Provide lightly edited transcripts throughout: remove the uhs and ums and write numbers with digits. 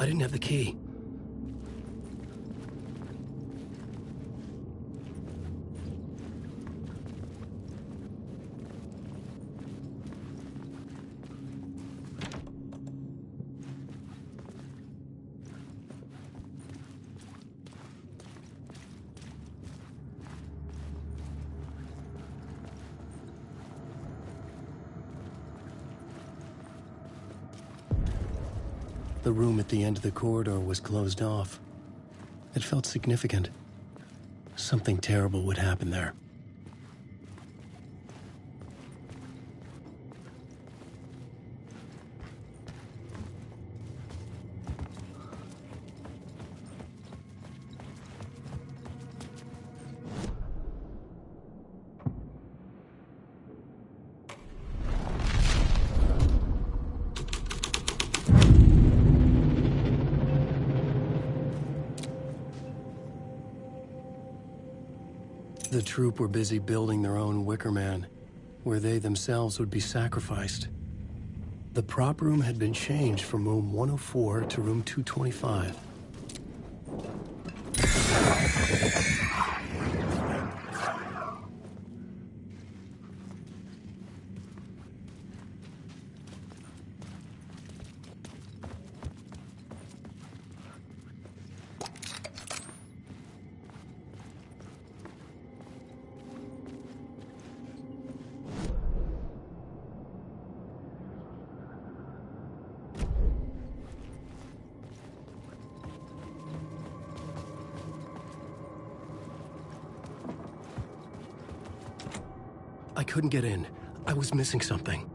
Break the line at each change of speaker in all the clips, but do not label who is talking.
I didn't have the key. The room at the end of the corridor was closed off. It felt significant. Something terrible would happen there. The troop were busy building their own Wicker Man, where they themselves would be sacrificed. The prop room had been changed from room 104 to room 225. I couldn't get in. I was missing something.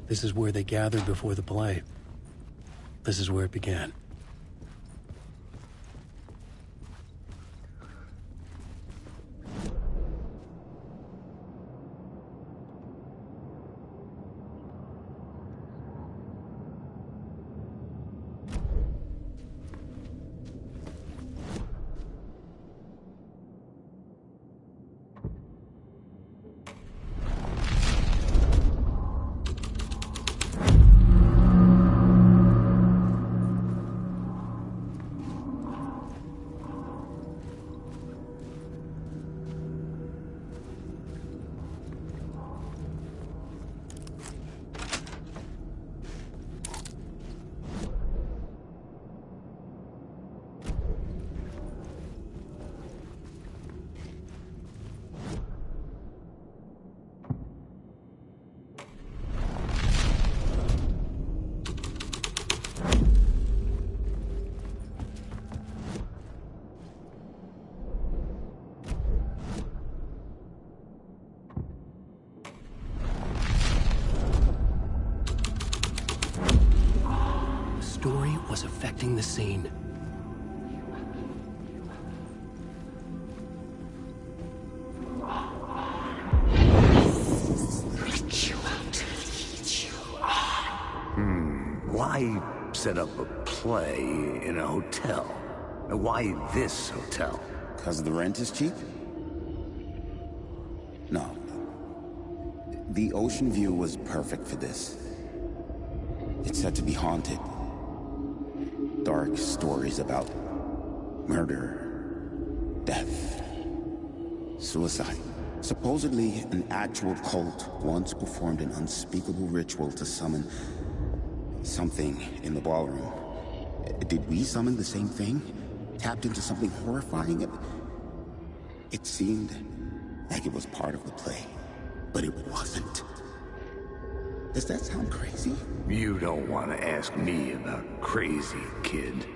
This is where they gathered before the play. This is where it began. Story was affecting the scene.
Why set up a play in a hotel? Why this hotel?
Because the rent is cheap? No. The ocean view was perfect for this. It's said to be haunted. Dark stories about murder, death, suicide. Supposedly, an actual cult once performed an unspeakable ritual to summon something in the ballroom. Did we summon the same thing? Tapped into something horrifying? It seemed like it was part of the play, but it wasn't. Does that sound crazy?
You don't want to ask me about crazy, kid.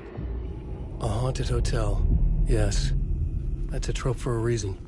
A haunted hotel. Yes. That's a trope for a reason.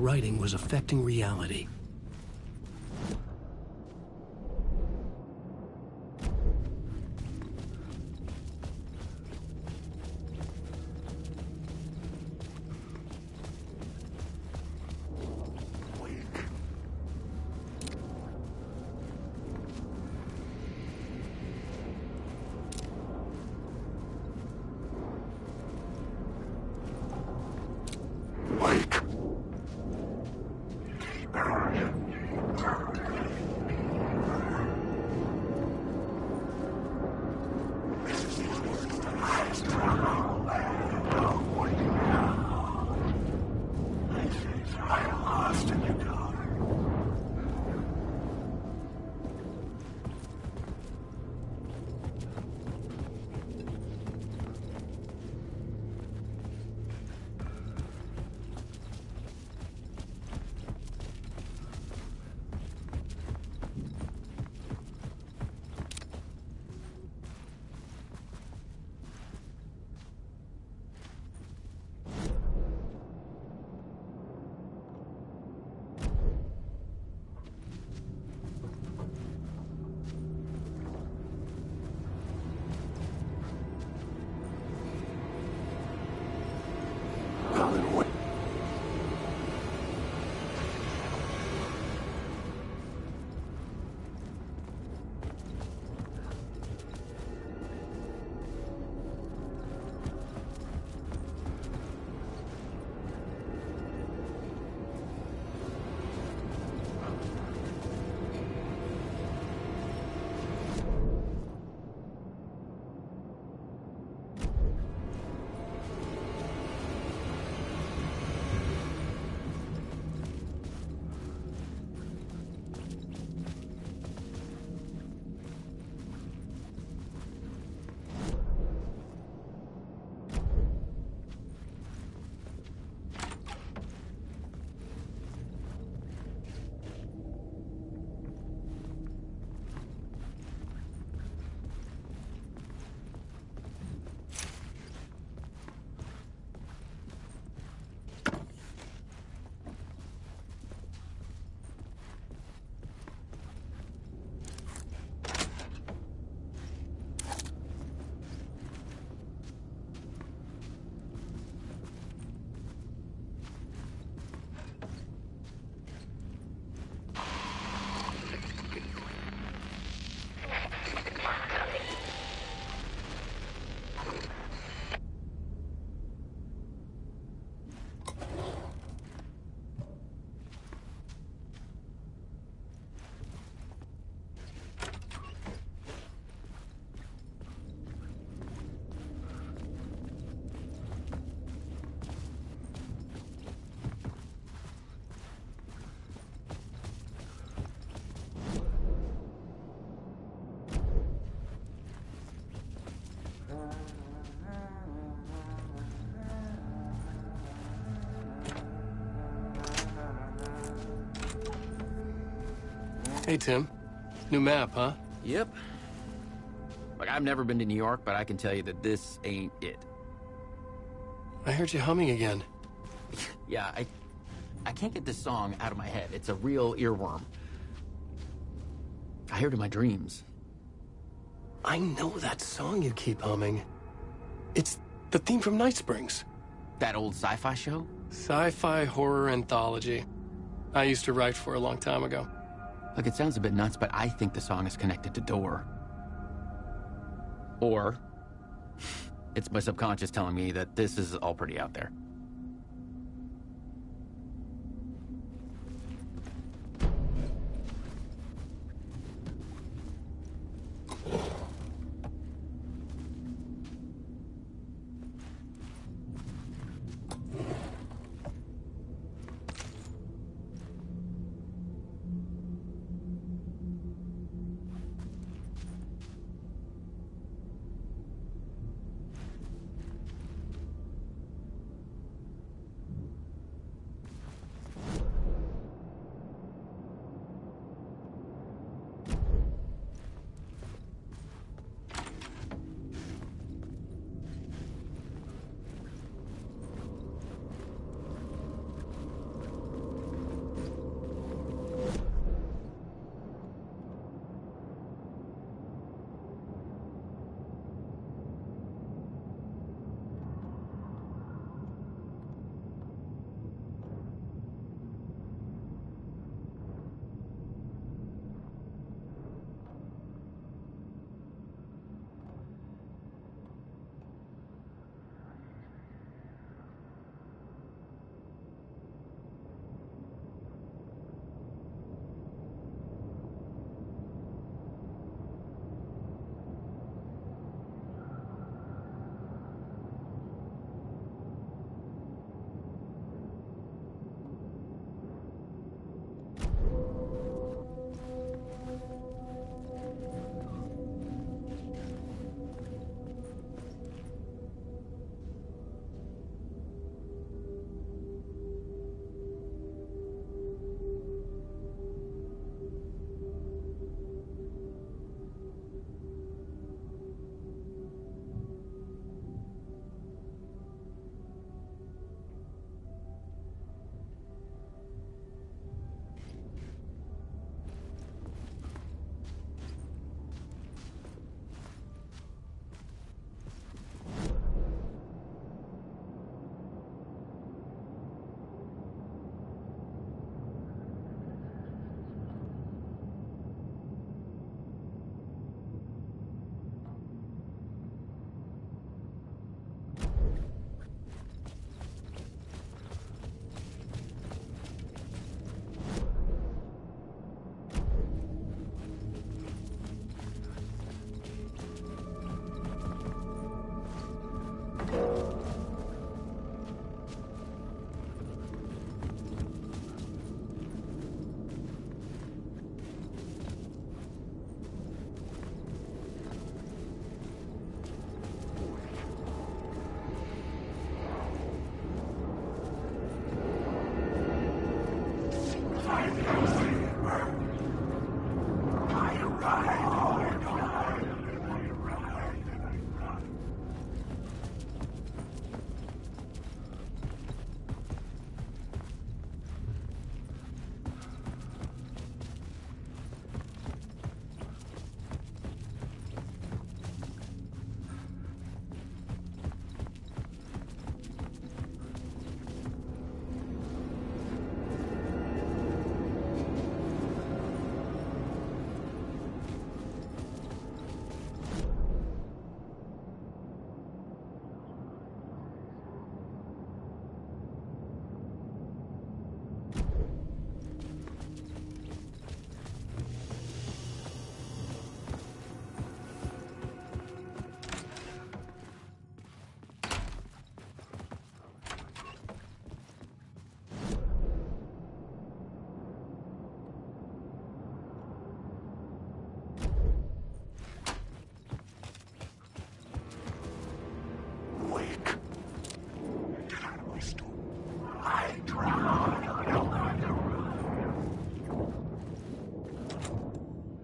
writing was affecting reality. Hey, Tim. New map, huh?
Yep. Like, I've never been to New York, but I can tell you that this ain't it.
I heard you humming again.
Yeah, I can't get this song out of my head. It's a real earworm. I hear it in my dreams.
I know that song you keep humming. It's the theme from Night Springs.
That old sci-fi show?
Sci-fi horror anthology. I used to write for a long time ago.
Look, it sounds a bit nuts, but I think the song is connected to Door. Or it's my subconscious telling me that this is all pretty out there.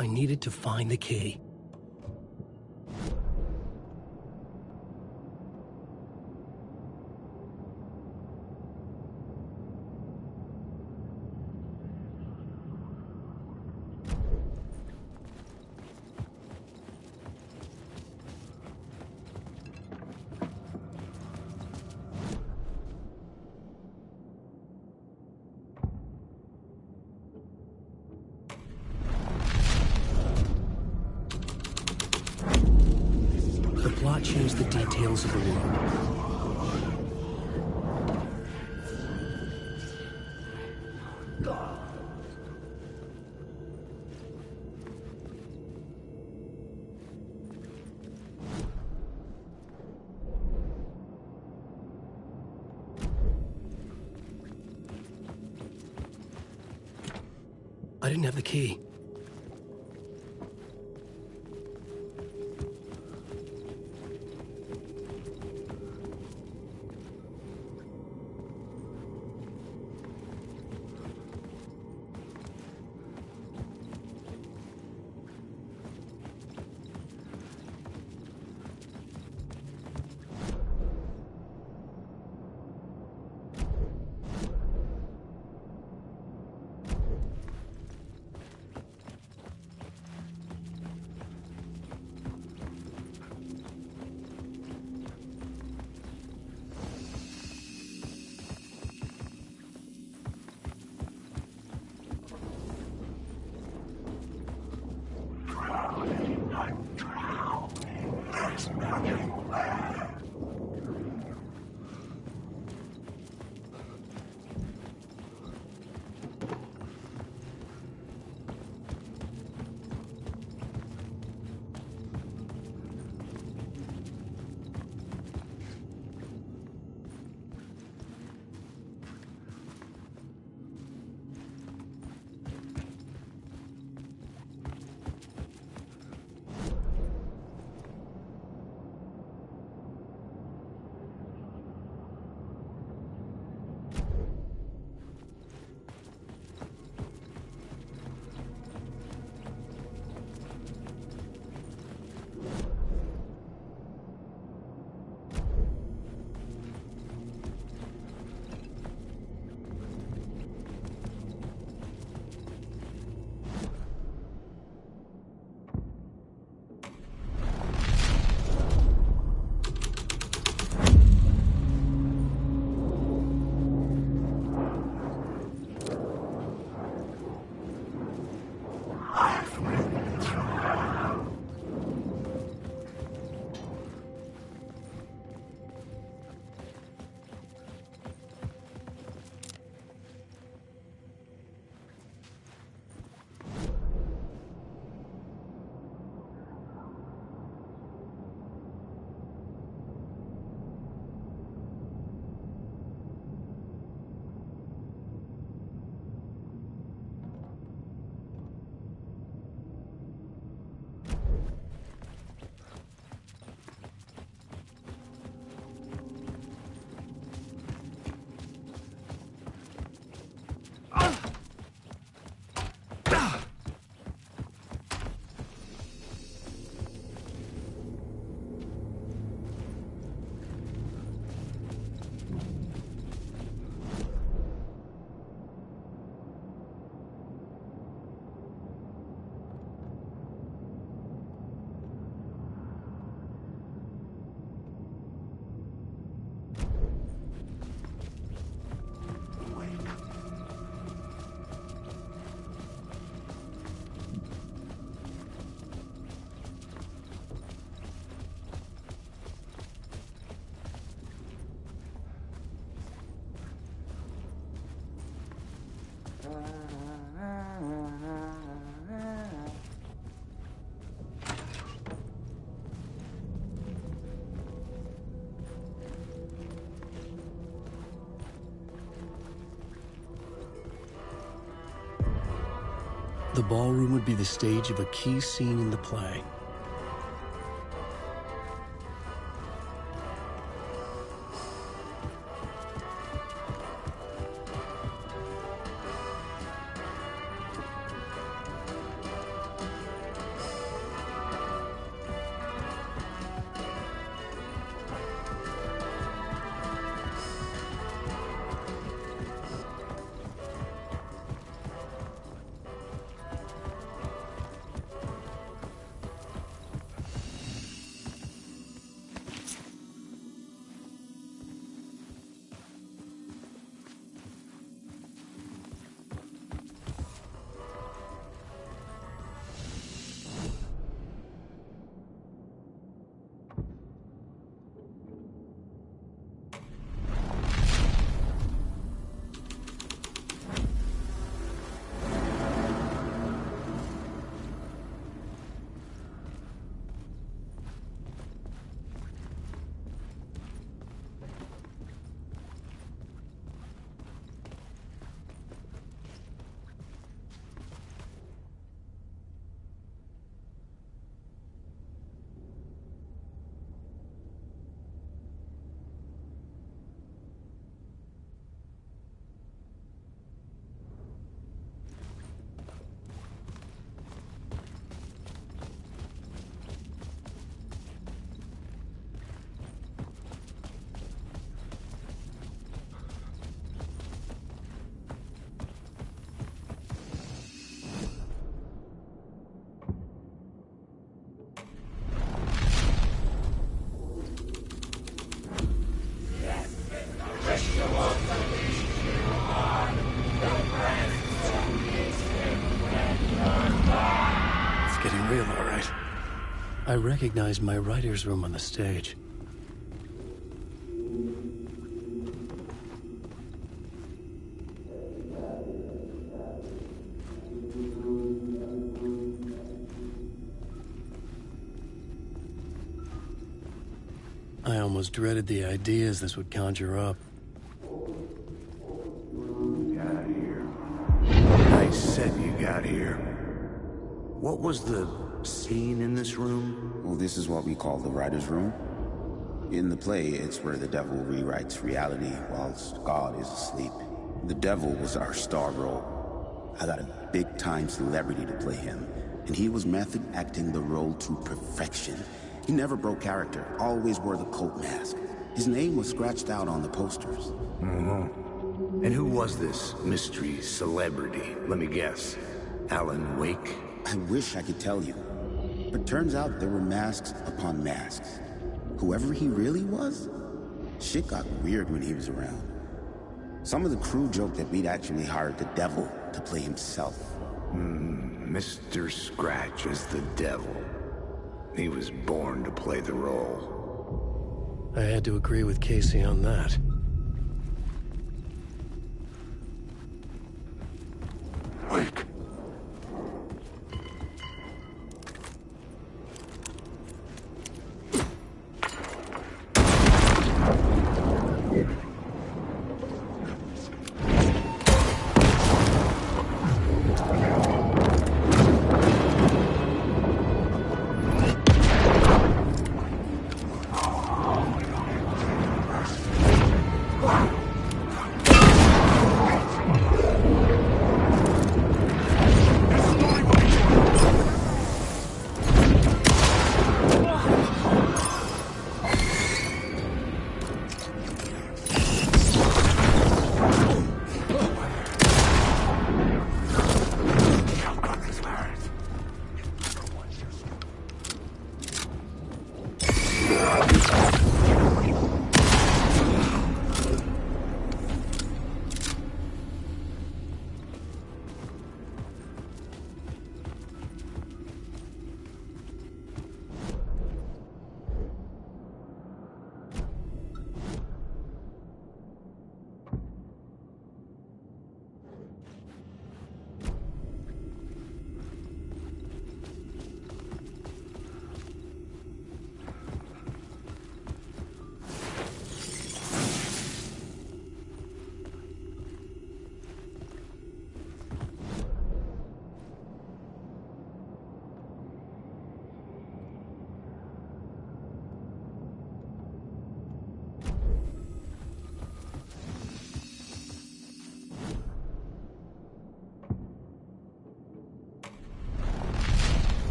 I needed to find the key. The plot changed the details of the world. I didn't have the key. The ballroom would be the stage of a key scene in the play. real, all right. I recognized my writer's room on the stage. I almost dreaded the ideas this would conjure up.
Got here. I said you got here. What was the scene in this room?
Well, this is what we call the writer's room. In the play, it's where the devil rewrites reality whilst God is asleep. The devil was our star role. I got a big-time celebrity to play him, and he was method acting the role to perfection. He never broke character, always wore the cult mask. His name was scratched out on the posters.
Mm-hmm. And who was this mystery celebrity? Let me guess. Alan Wake?
I wish I could tell you. But turns out there were masks upon masks. Whoever he really was, shit got weird when he was around. Some of the crew joked that we'd actually hired the devil to play himself.
Mr. Scratch is the devil. He was born to play the role.
I had to agree with Casey on that.
Wake.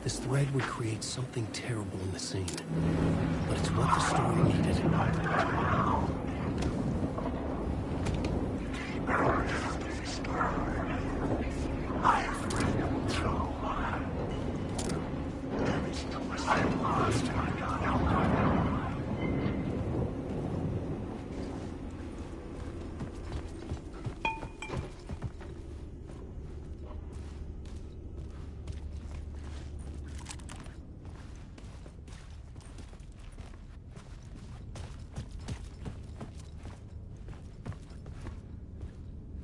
This thread would create something terrible in the scene. But it's what the story needed.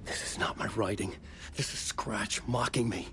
This is not my writing. This is Scratch mocking me.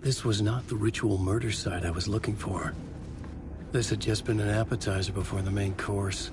This was not the ritual murder site I was looking for. This had just been an appetizer before the main course.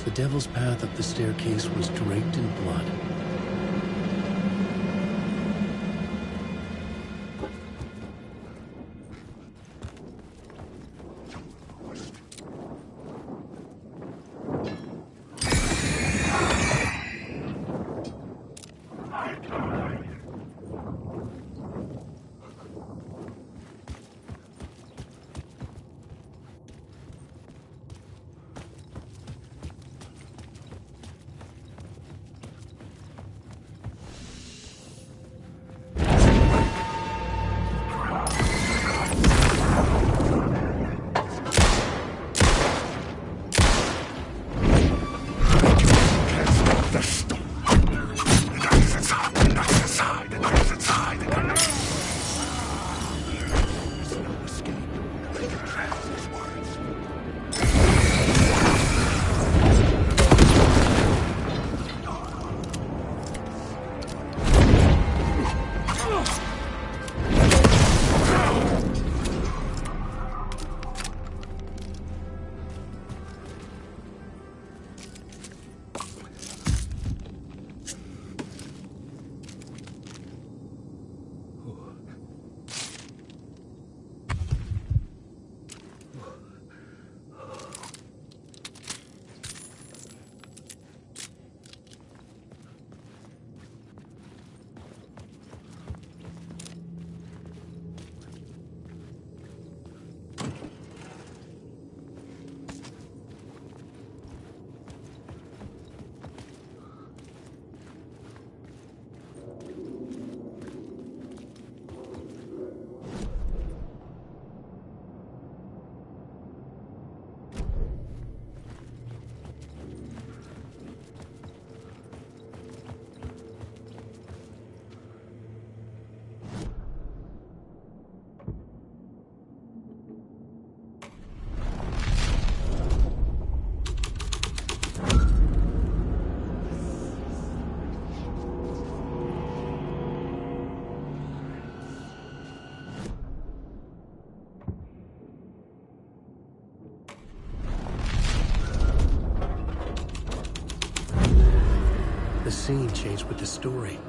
The devil's path up the staircase was draped in blood. scene changed with the story.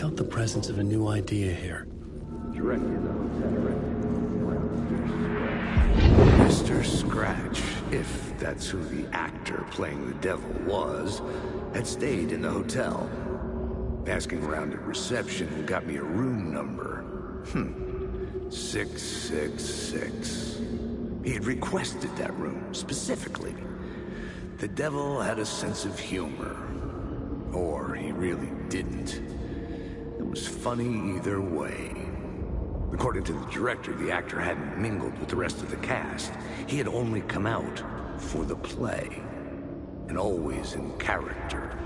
felt the presence of a new idea here.
Mr. Scratch, if that's who the actor playing the devil was, had stayed in the hotel. Asking around at reception got me a room number. 666. He had requested that room, specifically. The devil had a sense of humor. Or he really didn't. It was funny either way. According to the director, the actor hadn't mingled with the rest of the cast. He had only come out for the play. And always in character.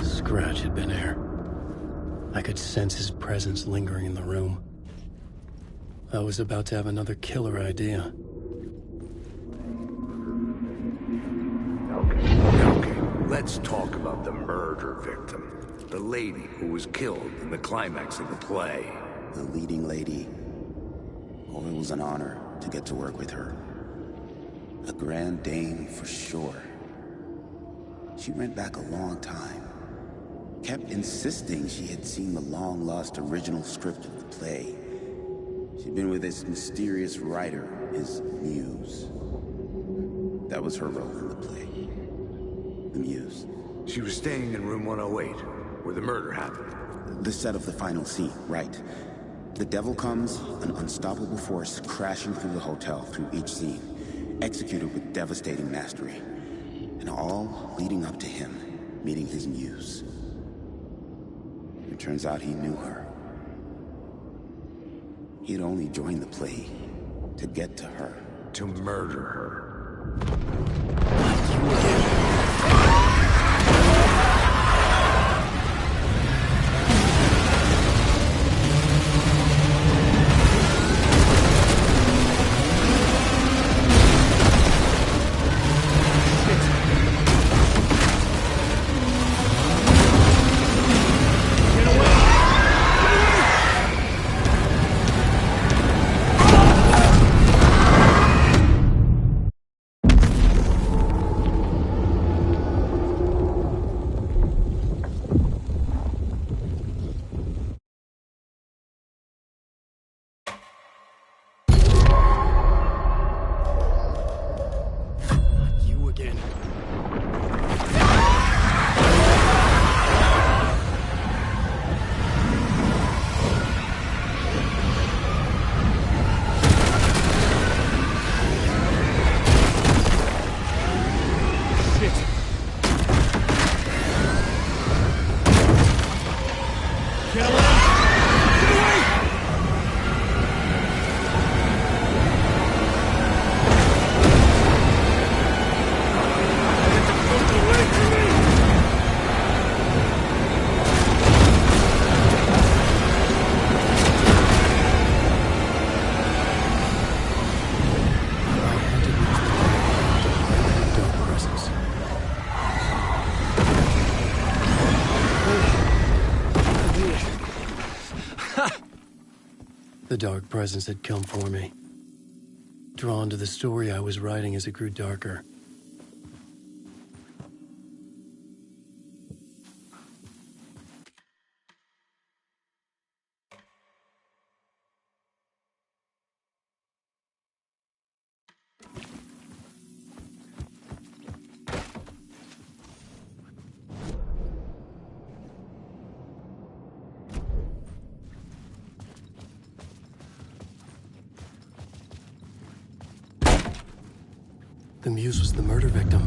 Scratch had been here. I could sense his presence lingering in the room. I was about to have another killer idea.
Okay, let's talk about the murder victim. The lady who was killed in the climax of the play.
The leading lady. Oh, it was an honor to get to work with her. A grand dame for sure. She went back a long time. Kept insisting she had seen the long-lost original script of the play. She'd been with this mysterious writer, his muse. That was her role in the play. The muse.
She was staying in room 108, where the murder happened.
The set of the final scene, right. The devil comes, an unstoppable force crashing through the hotel through each scene, executed with devastating mastery. And all leading up to him meeting his muse. It turns out he knew her. He'd only joined the play to get to her.
To murder her.
You The dark presence had come for me. Drawn to the story I was writing as it grew darker. The Muse was the murder victim.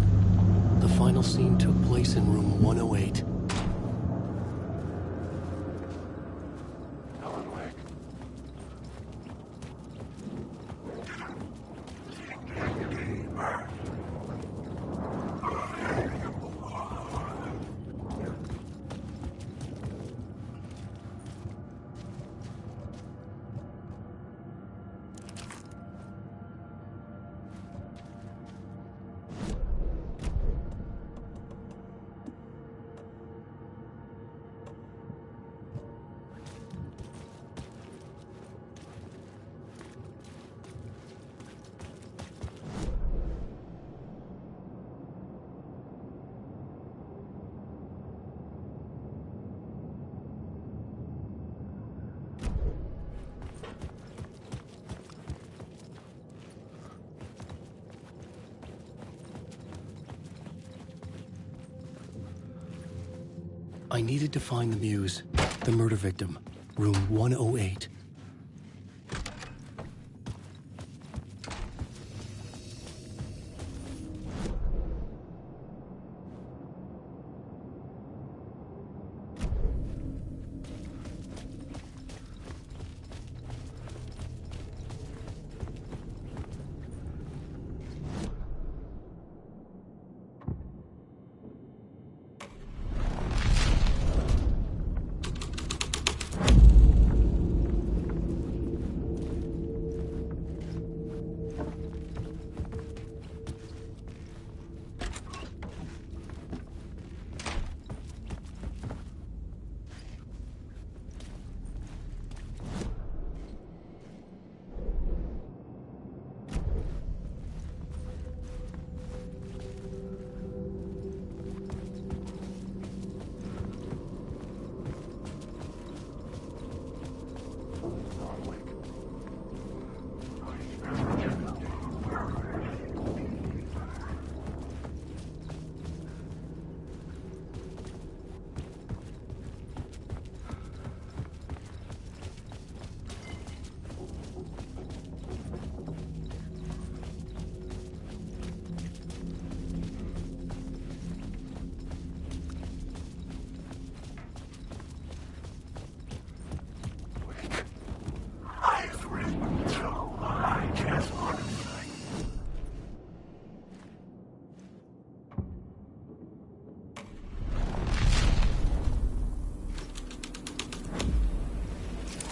The final scene took place in room 108. I needed to find the Muse, the murder victim, room 108.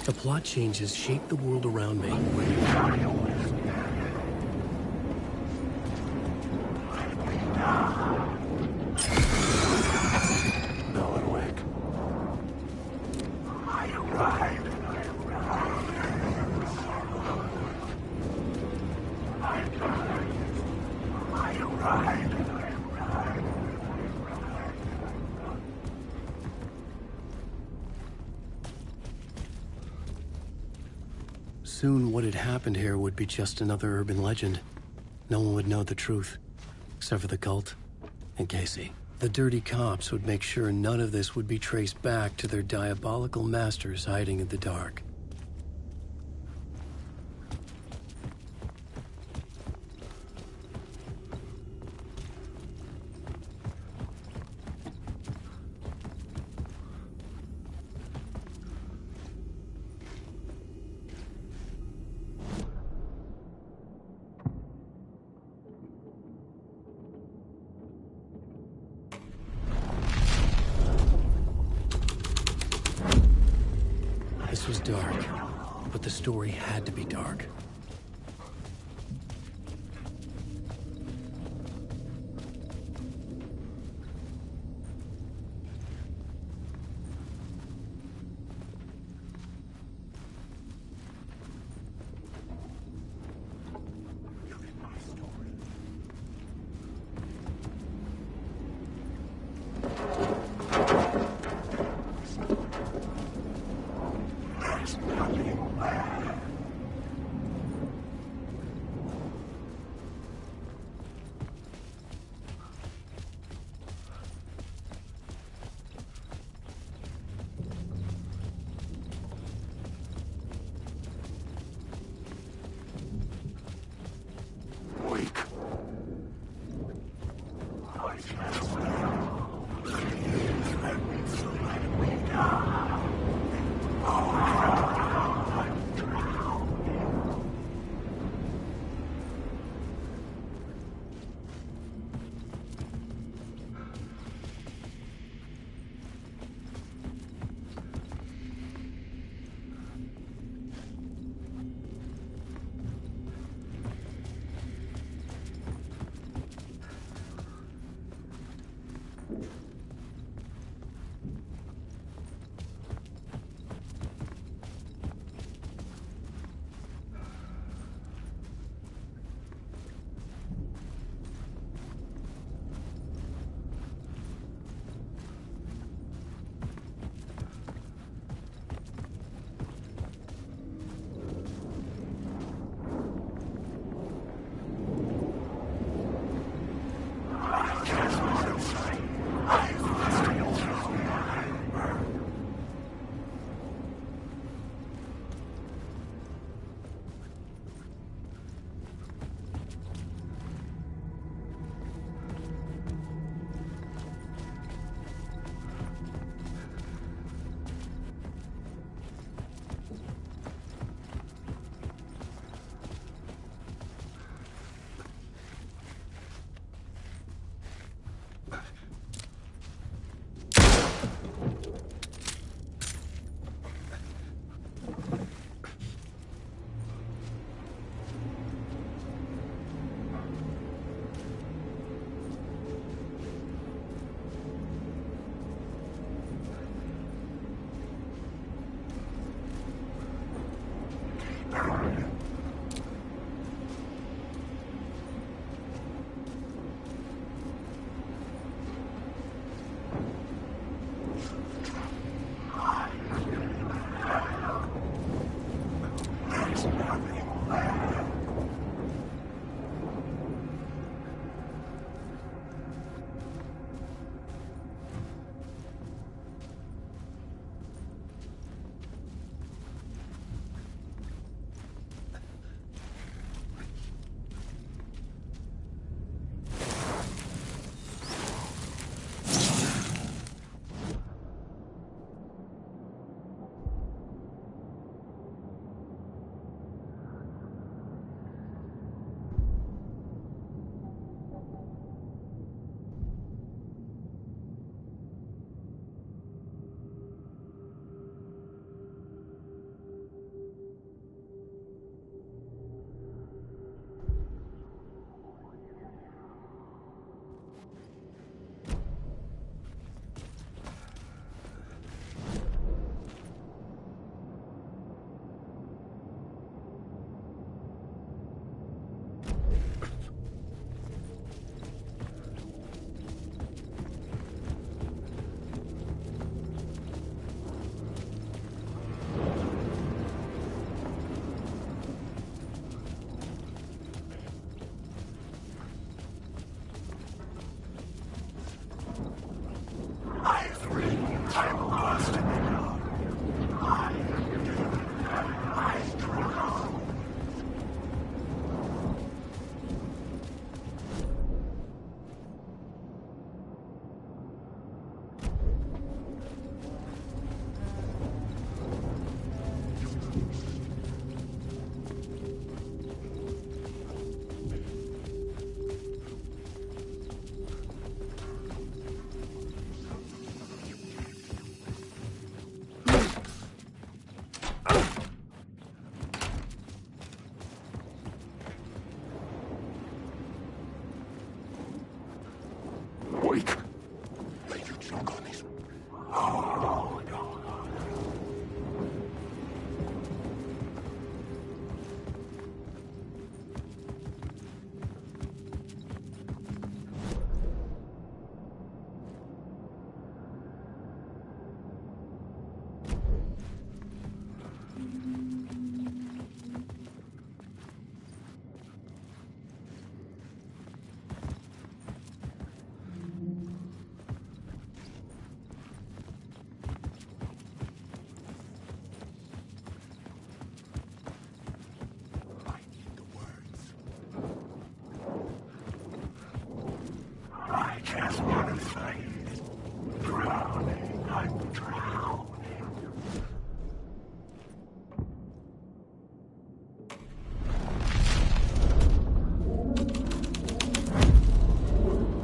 The plot changes shape the world around me.
Bellenwick. I arrived. I arrived.
Soon what had happened here would be just another urban legend. No one would know the truth, except for the cult and Casey. The dirty cops would make sure none of this would be traced back to their diabolical masters hiding in the dark. This was dark, but the story had to be dark.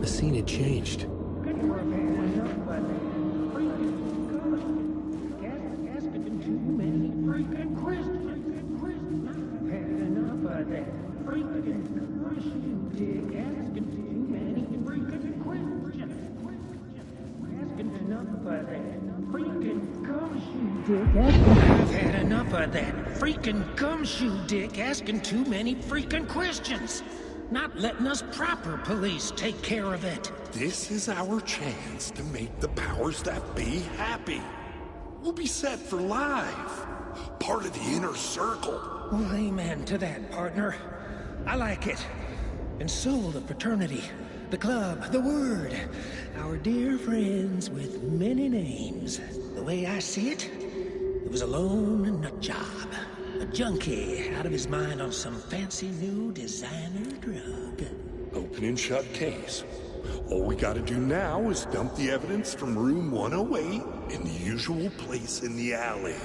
The scene had changed.
I've had enough of that freaking gumshoe dick asking too many freaking questions. Not letting us proper police take care of it.
This is our chance to make the powers that be happy. We'll be set for life. Part of the inner circle.
Well, amen to that, partner. I like it. And so the fraternity, the club, the word. Our dear friends with many names. The way I see it, it was a lone nut job. A junkie out of his mind on some fancy new designer drug.
Open and shut case. All we gotta do now is dump the evidence from room 108 in the usual place in the alley.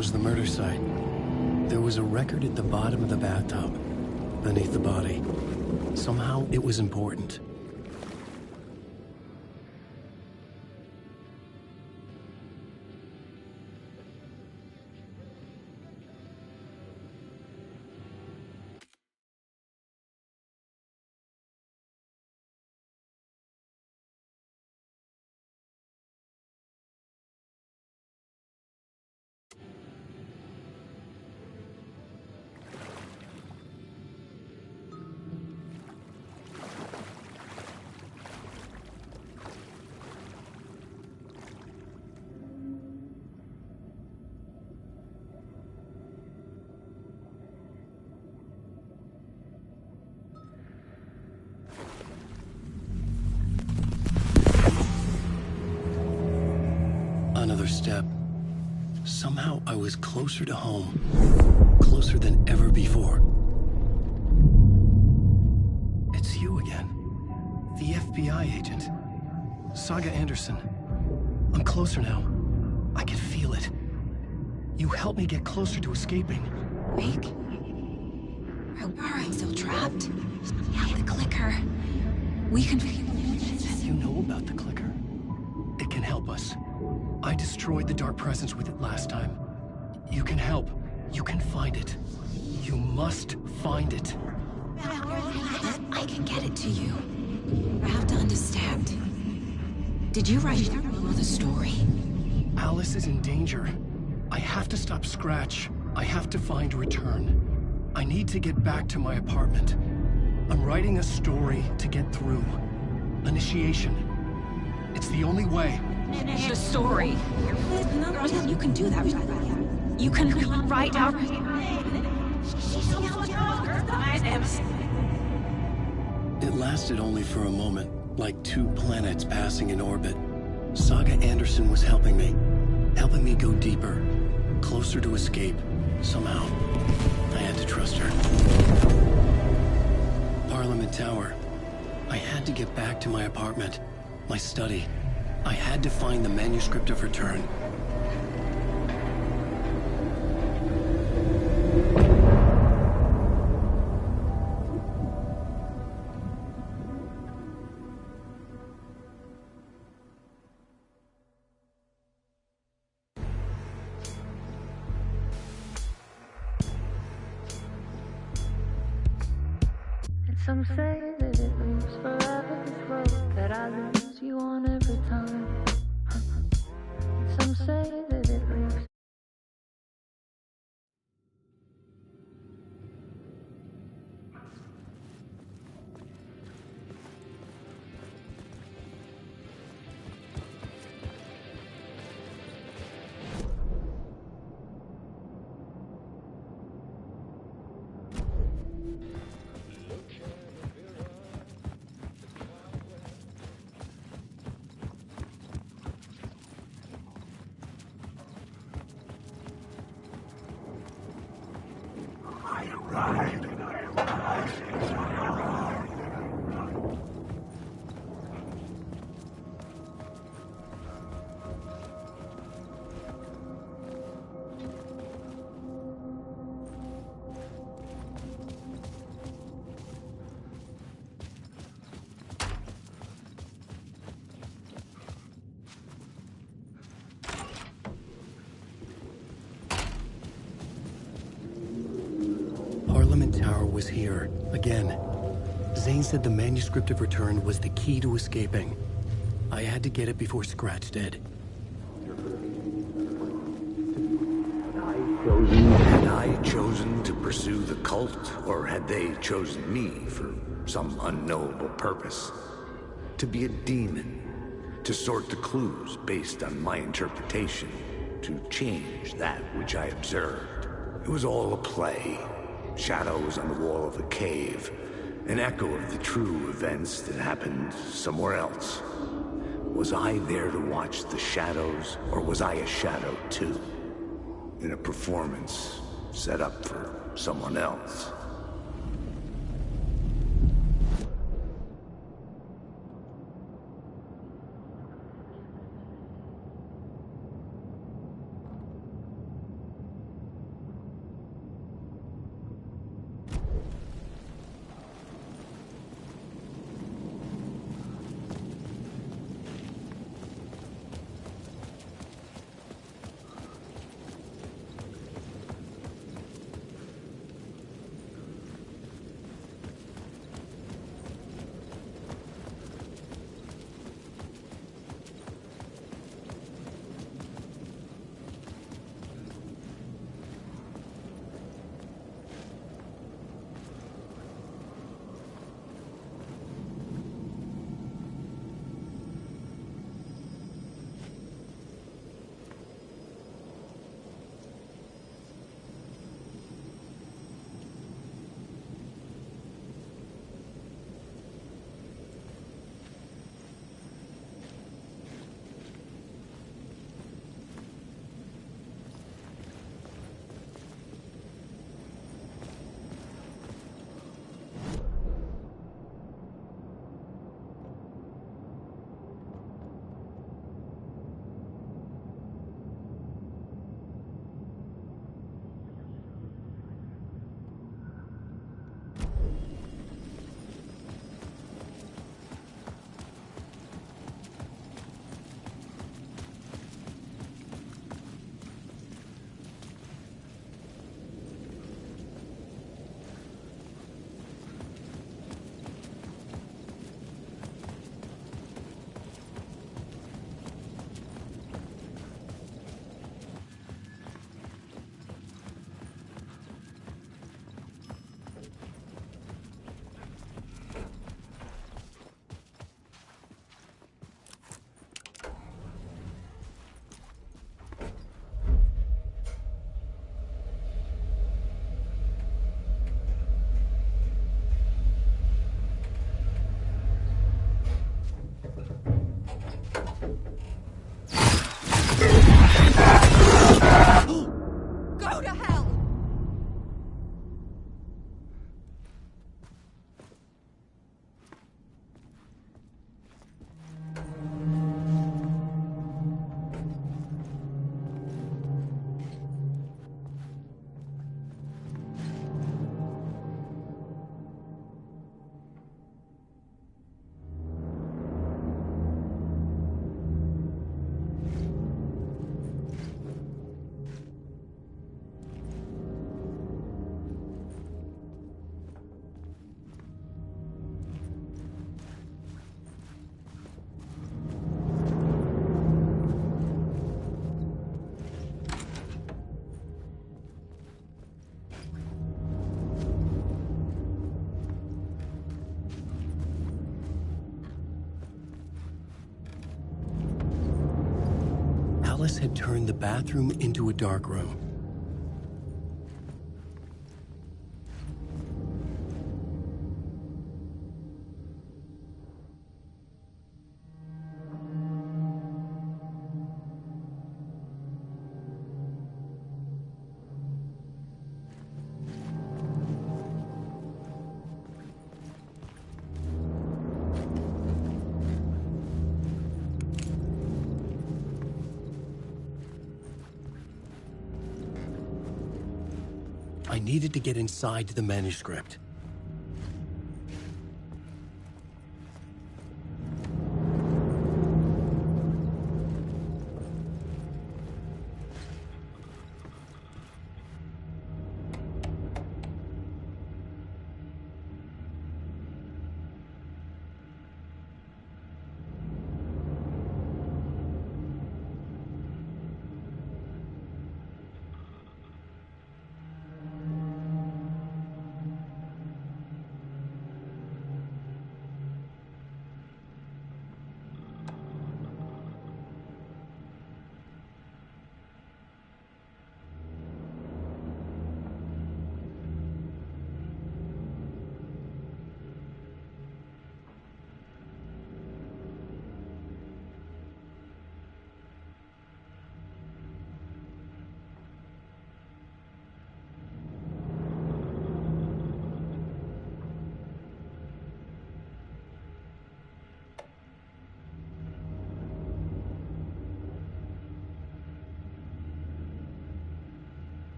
was the murder site. There was a record at the bottom of the bathtub, beneath the body. Somehow, it was important. Another step. Somehow I was closer to home. Closer than ever before. It's you again. The FBI agent. Saga Anderson. I'm closer now. I can feel it. You helped me get closer to escaping.
Rick? I'm still trapped. Yeah, the clicker. We can...
You know about the clicker? It can help us. I destroyed the dark presence with it last time. You can help. You can find it. You must find it.
I can get it to you. I have to understand. Did you write the story?
Alice is in danger. I have to stop Scratch. I have to find Return. I need to get back to my apartment. I'm writing a story to get through. Initiation. It's the only way.
The story. You can do that. You can write out...
It lasted only for a moment, like two planets passing in orbit. Saga Anderson was helping me go deeper, closer to escape. Somehow, I had to trust her. Parliament Tower. I had to get back to my apartment, my study. I had to find the manuscript of Return.
Some say that it moves forever, this road that I lose you on every time. Some say that it moves. Parliament Tower was here, again. Zane said the manuscript of Return was the key to escaping. I had to get it before Scratch did.
Had I chosen to pursue the cult, or had they chosen me for some unknowable purpose? To be a demon, to sort the clues based on my interpretation, to change that which I observed. It was all a play. Shadows on the wall of the cave, an echo of the true events that happened somewhere else. Was I there to watch the shadows, or was I a shadow too? In a performance set up for someone else.
Alice had turned the bathroom into a dark room. I needed to get inside the manuscript.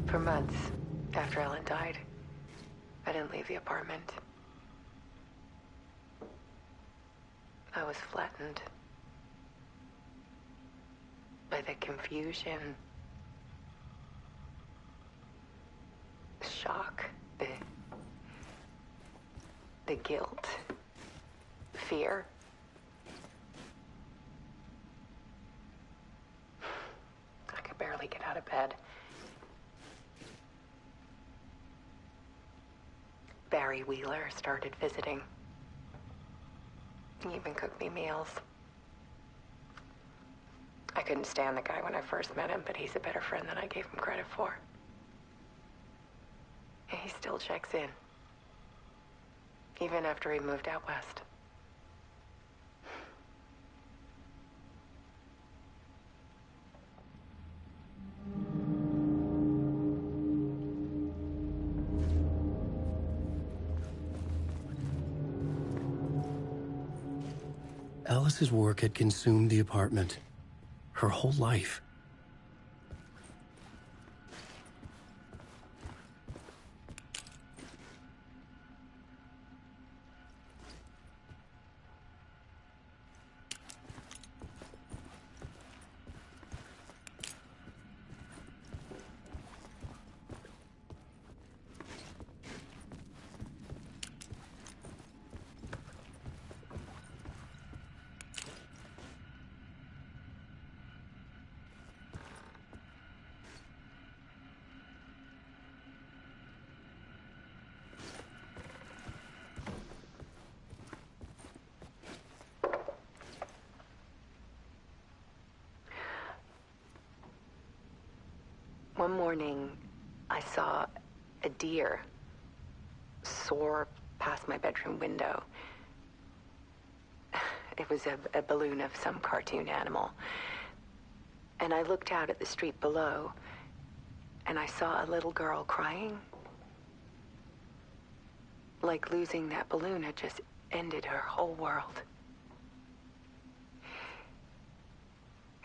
For months after Ellen died, I didn't leave the apartment. I was flattened by the confusion, the shock, the guilt, fear. I could barely get out of bed. Barry Wheeler started visiting. He even cooked me meals. I couldn't stand the guy when I first met him, but he's a better friend than I gave him credit for. And he still checks in, even after he moved out west.
Alice's work had consumed the apartment. Her whole life.
One morning, I saw a deer soar past my bedroom window. It was a balloon of some cartoon animal. And I looked out at the street below, and I saw a little girl crying. Like losing that balloon had just ended her whole world.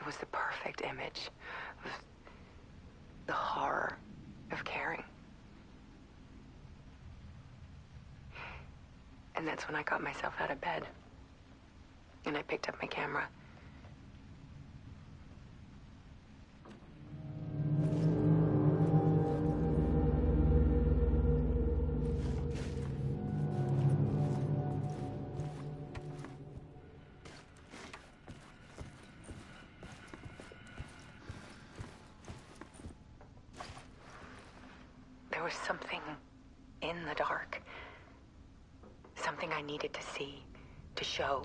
It was the perfect image of the horror of caring. And that's when I got myself out of bed. And I picked up my camera. was something in the dark. Something I needed to see, to show.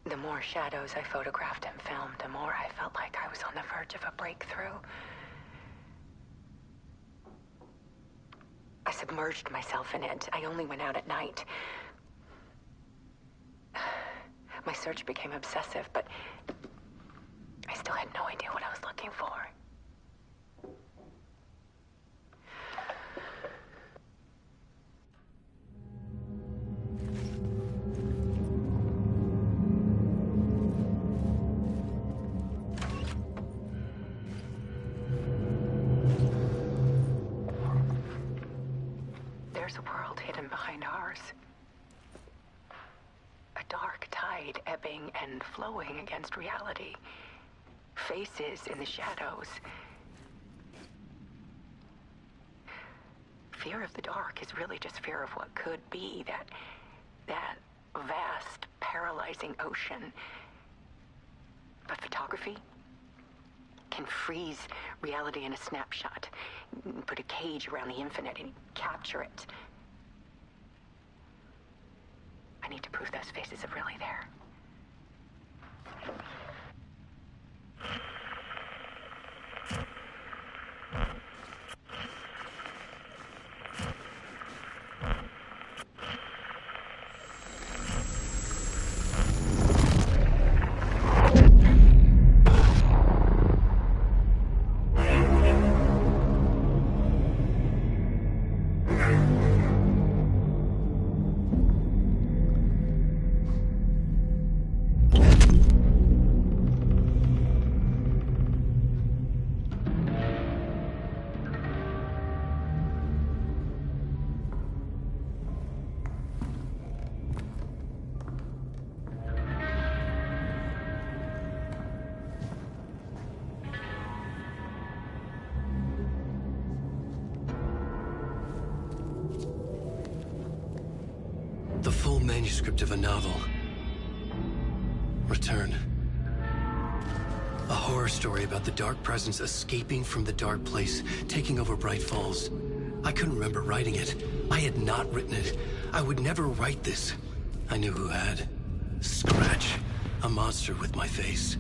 The more shadows I photographed and filmed, the more I felt like I was on the verge of a breakthrough. I submerged myself in it. I only went out at night. My search became obsessive, but I still had no idea what I was looking for. There's a world hidden behind ours. A dark tide ebbing and flowing against reality. Faces in the shadows. Fear of the dark is really just fear of what could be, that vast, paralyzing ocean. But photography can freeze reality in a snapshot, put a cage around the infinite and capture it. I need to prove those faces are really there.
The full manuscript of a novel. Return. A horror story about the dark presence escaping from the dark place, taking over Bright Falls. I couldn't remember writing it. I had not written it. I would never write this. I knew who had. Scratch. A monster with my face.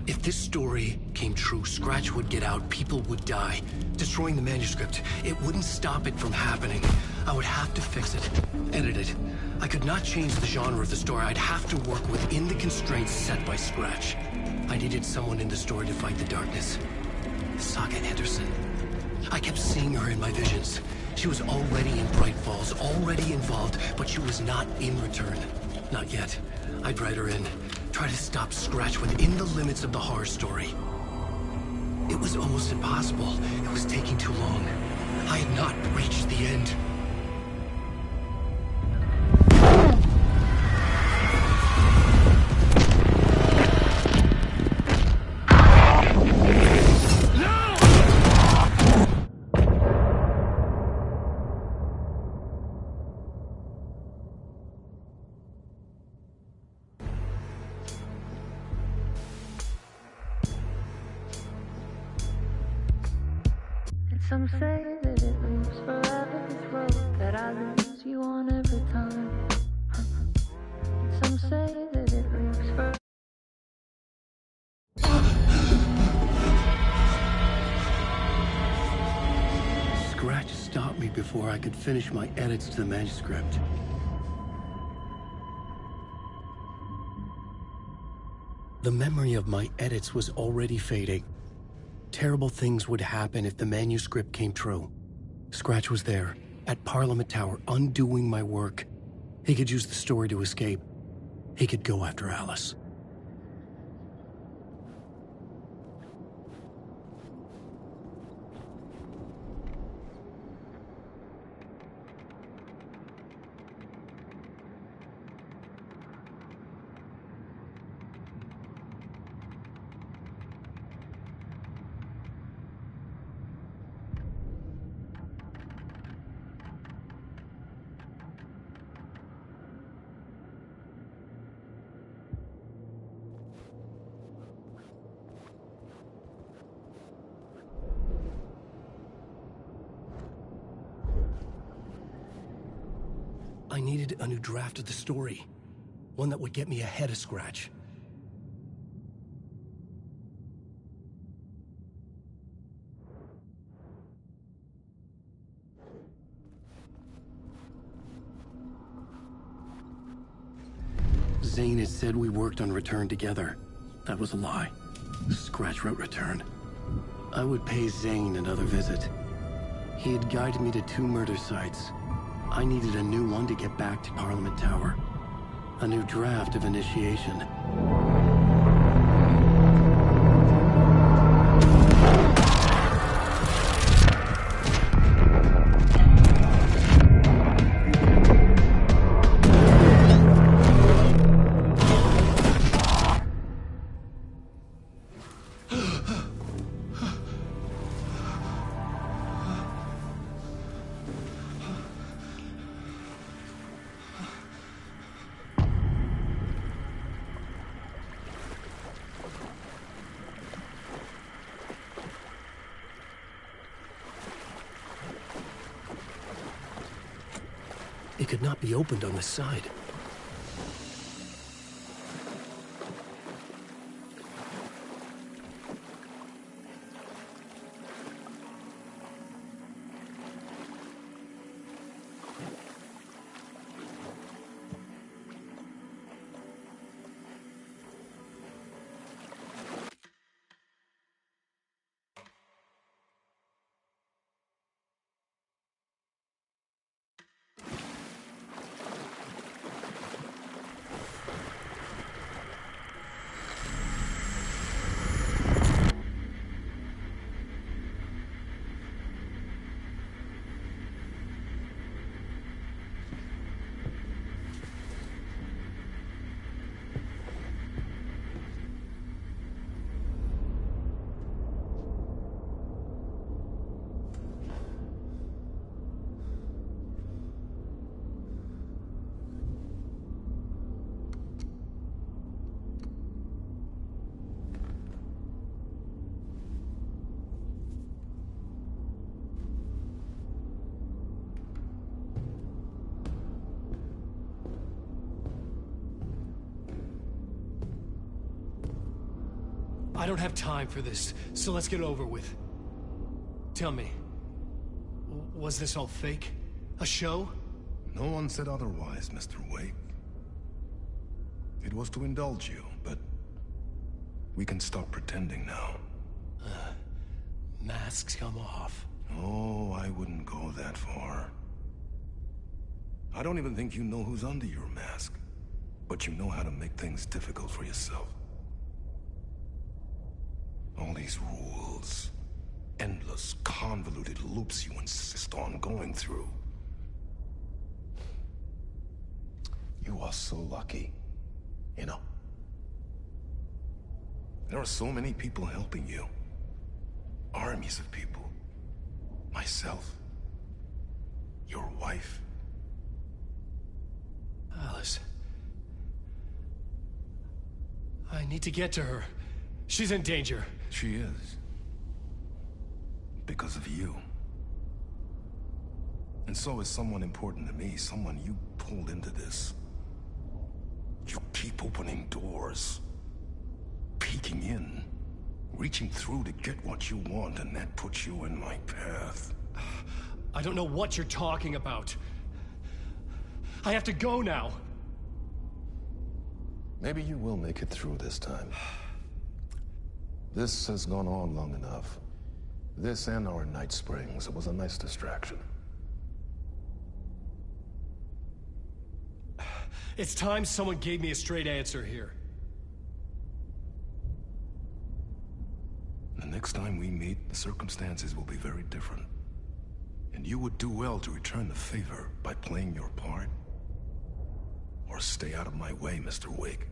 If this story came true, Scratch would get out, people would die. Destroying the manuscript, it wouldn't stop it from happening. I would have to fix it, edit it. I could not change the genre of the story. I'd have to work within the constraints set by Scratch. I needed someone in the story to fight the darkness. Saga Anderson. I kept seeing her in my visions. She was already in Bright Falls, already involved, but she was not in Return. Not yet. I'd write her in. Try to stop Scratch within the limits of the horror story. It was almost impossible. It was taking too long. I had not reached the end.
Some say that it moves forever, this road that I lose you on every time. Some say that it moves forever.
Scratch stopped me before I could finish my edits to the manuscript. The memory of my edits was already fading. Terrible things would happen if the manuscript came true. Scratch was there, at Parliament Tower, undoing my work. He could use the story to escape. He could go after Alice. I needed a new draft of the story. One that would get me ahead of Scratch. Zane had said we worked on Return together. That was a lie. Scratch wrote Return. I would pay Zane another visit. He had guided me to 2 murder sites. I needed a new one to get back to Parliament Tower. A new draft of Initiation. It could not be opened on this side. I don't have time for this, so let's get it over with. Tell me, was this all fake? A show?
No one said otherwise, Mr. Wake. It was to indulge you, but we can stop pretending now.
Masks come off.
Oh, I wouldn't go that far. I don't even think you know who's under your mask, but you know how to make things difficult for yourself. All these rules, endless, convoluted loops you insist on going through. You are so lucky, you know. There are so many people helping you. Armies of people. Myself. Your wife.
Alice. I need to get to her. She's in danger.
She is. Because of you. And so is someone important to me, someone you pulled into this. You keep opening doors. Peeking in. Reaching through to get what you want, and that puts you in my path.
I don't know what you're talking about. I have to go now.
Maybe you will make it through this time. This has gone on long enough. This and our Night Springs. It was a nice distraction.
It's time someone gave me a straight answer here.
The next time we meet, the circumstances will be very different. And you would do well to return the favor by playing your part. Or stay out of my way, Mr. Wake.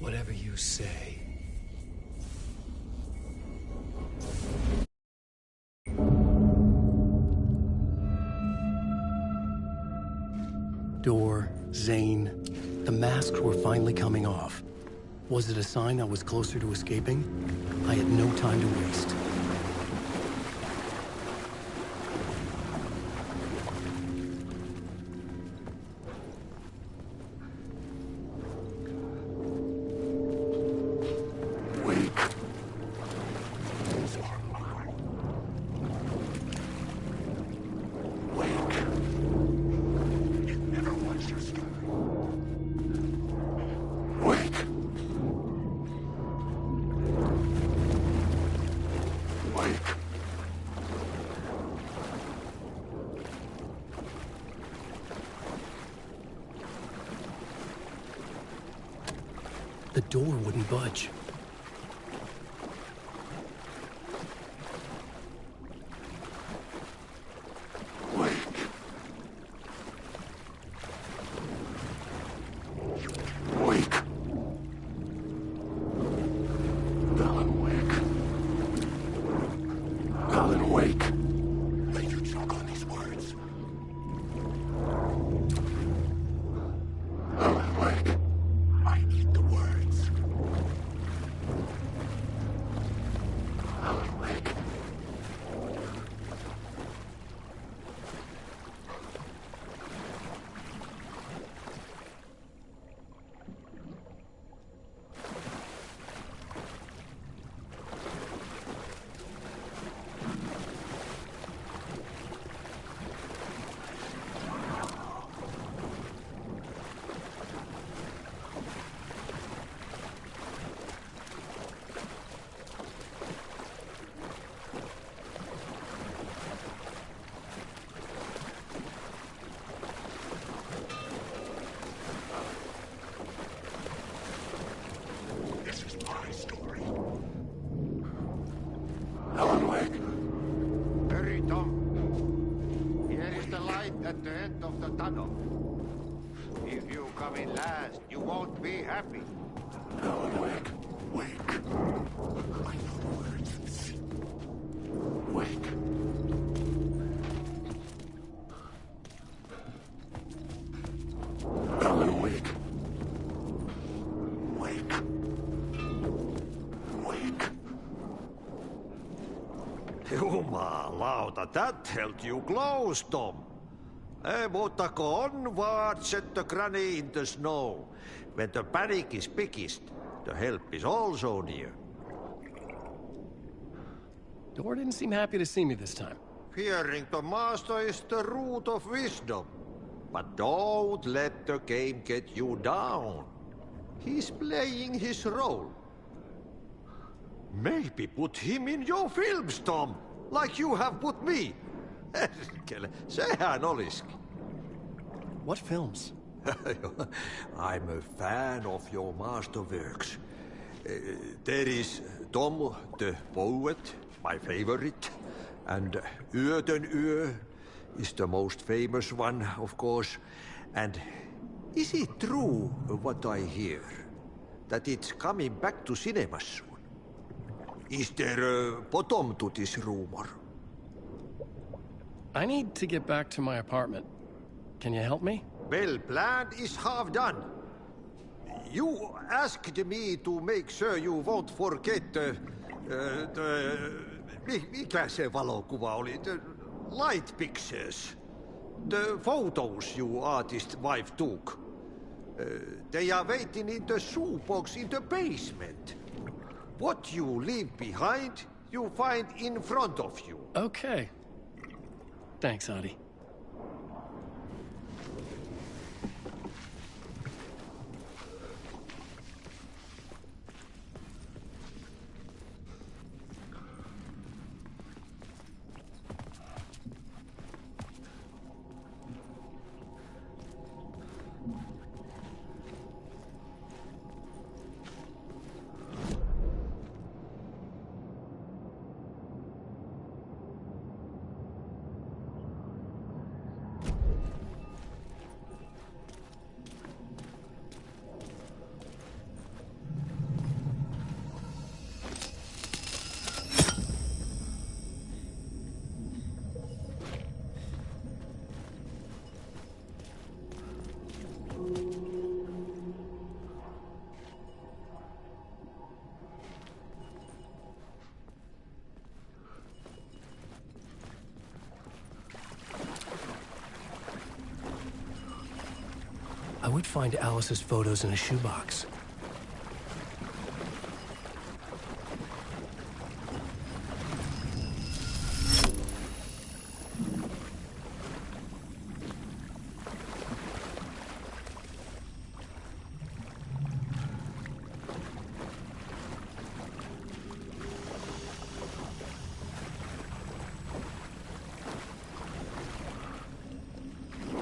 Whatever you say. Door, Zane, the masks were finally coming off. Was it a sign I was closer to escaping? I had no time to waste. The door wouldn't budge.
At the end of the tunnel. If you come in last, you won't be happy.
Alan Wake. Wake. I know the words. Wake. Alan Wake. Wake. Wake.
Jumalauta, that held you close, Tom. Mutta onward, said the granny in the snow. When the panic is biggest, the help is also near.
Door didn't seem happy to see me this time.
Fearing the master is the root of wisdom. But don't let the game get you down. He's playing his role. Maybe put him in your films, Tom, like you have put me. Sehän olisikin.
What films?
I'm a fan of your masterworks. There is Tom the Poet, my favorite, and Yöden Yö is the most famous one, of course. And is it true what I hear, that it's coming back to cinemas soon? Is there a bottom to this rumor?
I need to get back to my apartment. Can you help me?
Well, plan is half done. You asked me to make sure you won't forget mikä se valokuva oli? The light pictures. The photos you artist wife took. They are waiting in the shoebox in the basement. What you leave behind, you find in front of you.
Okay. Thanks, Adi. would find Alice's photos in a shoebox.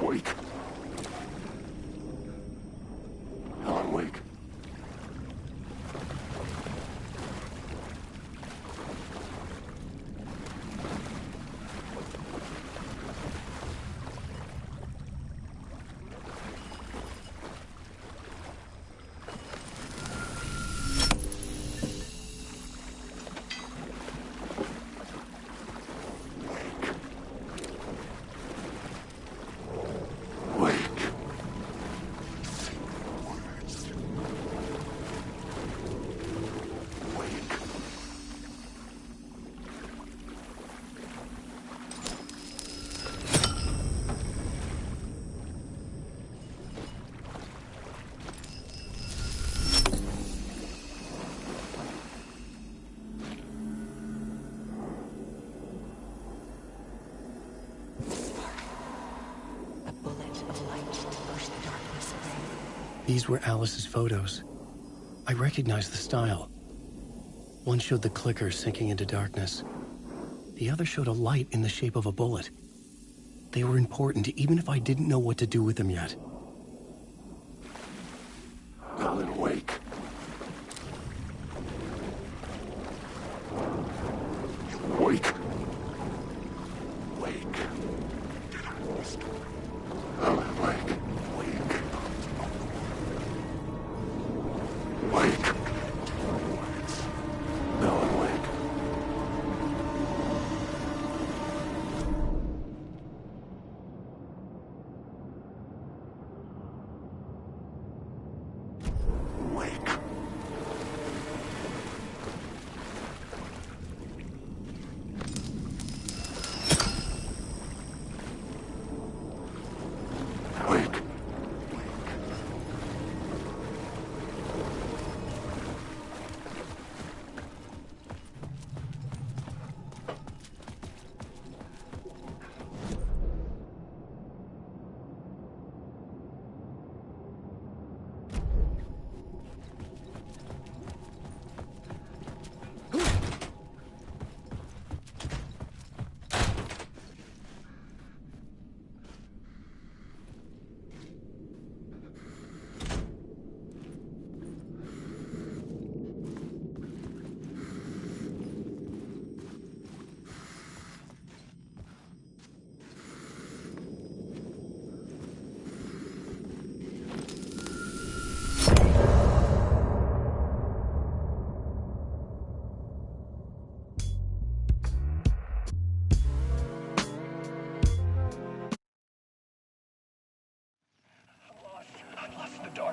Wake. Helen, wake.
These were Alice's photos. I recognized the style. One showed the clicker sinking into darkness. The other showed a light in the shape of a bullet. They were important, even if I didn't know what to do with them yet.
Helen, wake. Wake. Wake. Helen, wake. Wake. Wake. Helen, wake. Wake. Wake.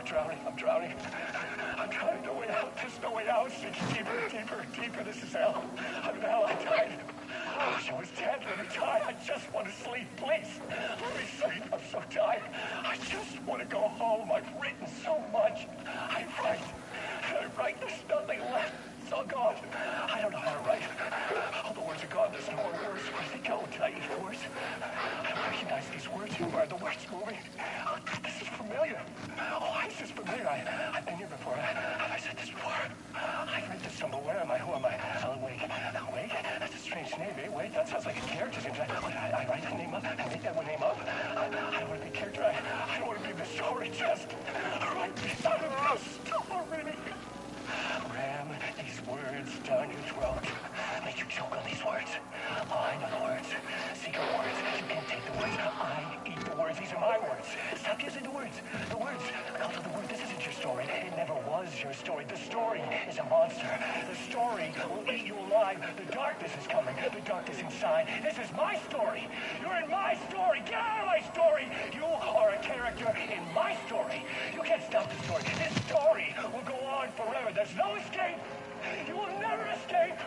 Drowning. I'm drowning. I'm drowning. No way out. There's no way out. It's deeper, deeper, deeper. This is hell. I'm in hell. I died. I wish I was dead. Let me die. I just want to sleep. Please. Let me sleep. I'm so tired. I just want to go home. I've written so much. I write. There's nothing left. It's all gone. I don't know how to write. All the words are gone. There's no more words. Where did they go? Did I eat the words? I recognize these words. Who are the words moving? Oh, this is familiar. Why is this familiar? I've been here before. Have I said this before? I've read this somewhere. Where am I? Who am I? Alan Wake. Alan Wake? That's a strange name, eh? Wake? That sounds like a character's name. I write a name up and make that one name up. I don't want to be a character. I don't want to be the story. Just write me out of this story. Ram these words down your throat. Make you choke on these words. I know the words. Secret words. You can't take the words. I eat the words. These are my words. Stop using the words. The words. Out of the word. This isn't your story. It never was your story. The story is a monster. The story will eat you alive. The darkness is coming. The darkness inside. This is my story. You're in my story. Get out of my story. You are a character in my story. You can't stop the story. This story will go on forever. There's no escape. You will never escape.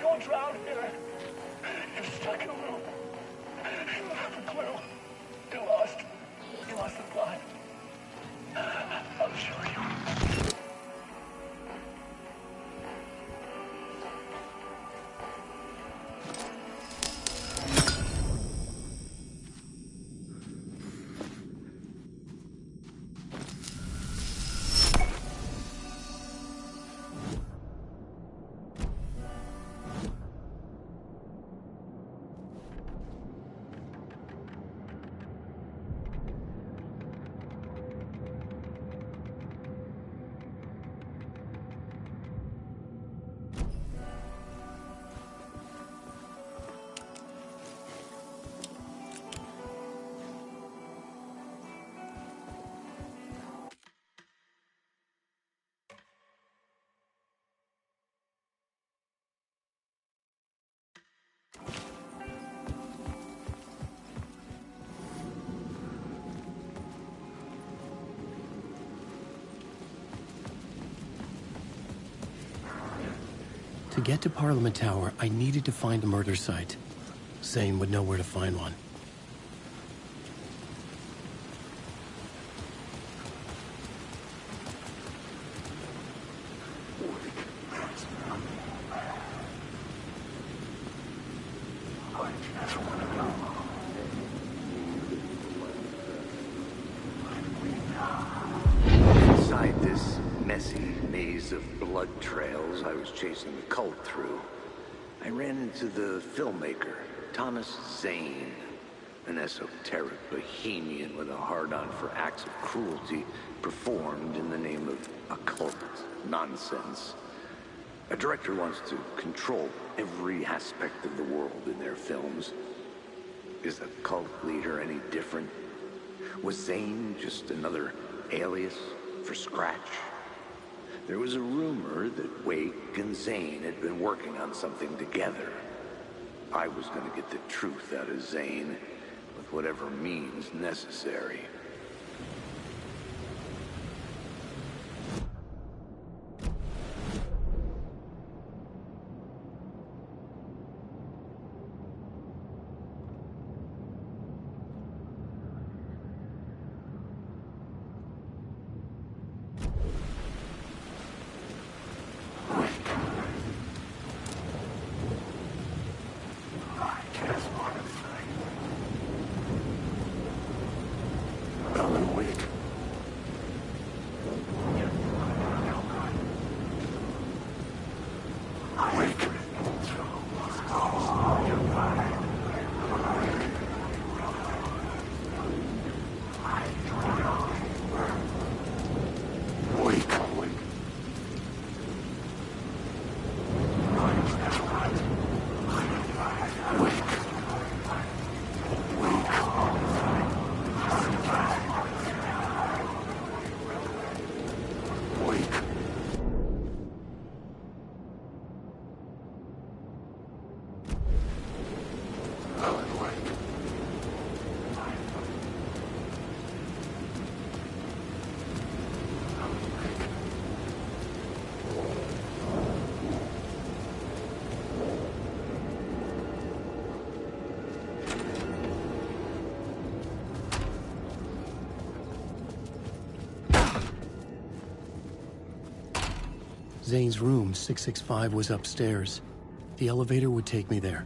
You'll drown here. You're stuck in a loop. You don't have a clue. You're lost. You lost the plot.
To get to Parliament Tower, I needed to find a murder site. Zane would know where to find one.
Inside this messy maze of blood trails I was chasing the cult through, I ran into the filmmaker, Thomas Zane, an esoteric bohemian with a hard-on for acts of cruelty performed in the name of occult nonsense. A director wants to control every aspect of the world in their films. Is the cult leader any different? Was Zane just another alias for Scratch? There was a rumor that Wake and Zane had been working on something together. I was going to get the truth out of Zane with whatever means necessary.
Zane's room, 665, was upstairs. The elevator would take me there.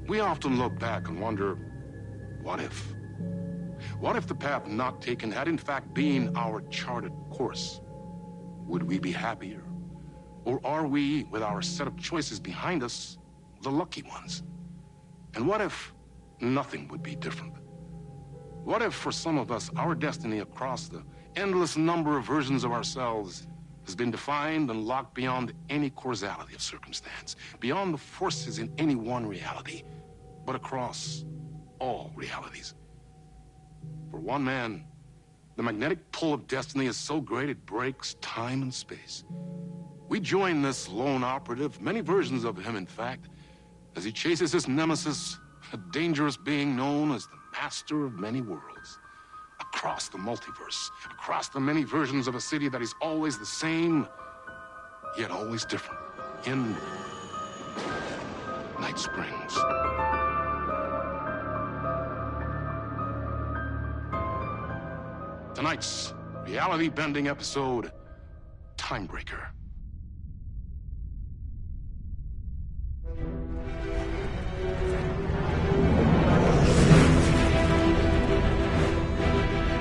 We often look back and wonder, what if? What if the path not taken had in fact been our charted course? Would we be happier? Or are we, with our set of choices behind us, the lucky ones? And what if nothing would be different? What if, for some of us, our destiny across the endless number of versions of ourselves has been defined and locked beyond any causality of circumstance, beyond the forces in any one reality, but across all realities? For one man, the magnetic pull of destiny is so great it breaks time and space. We join this lone operative, many versions of him in fact, as he chases his nemesis, a dangerous being known as the Master of Many Worlds. Across the multiverse, across the many versions of a city that is always the same, yet always different, in Night Springs. Tonight's reality-bending episode, Timebreaker.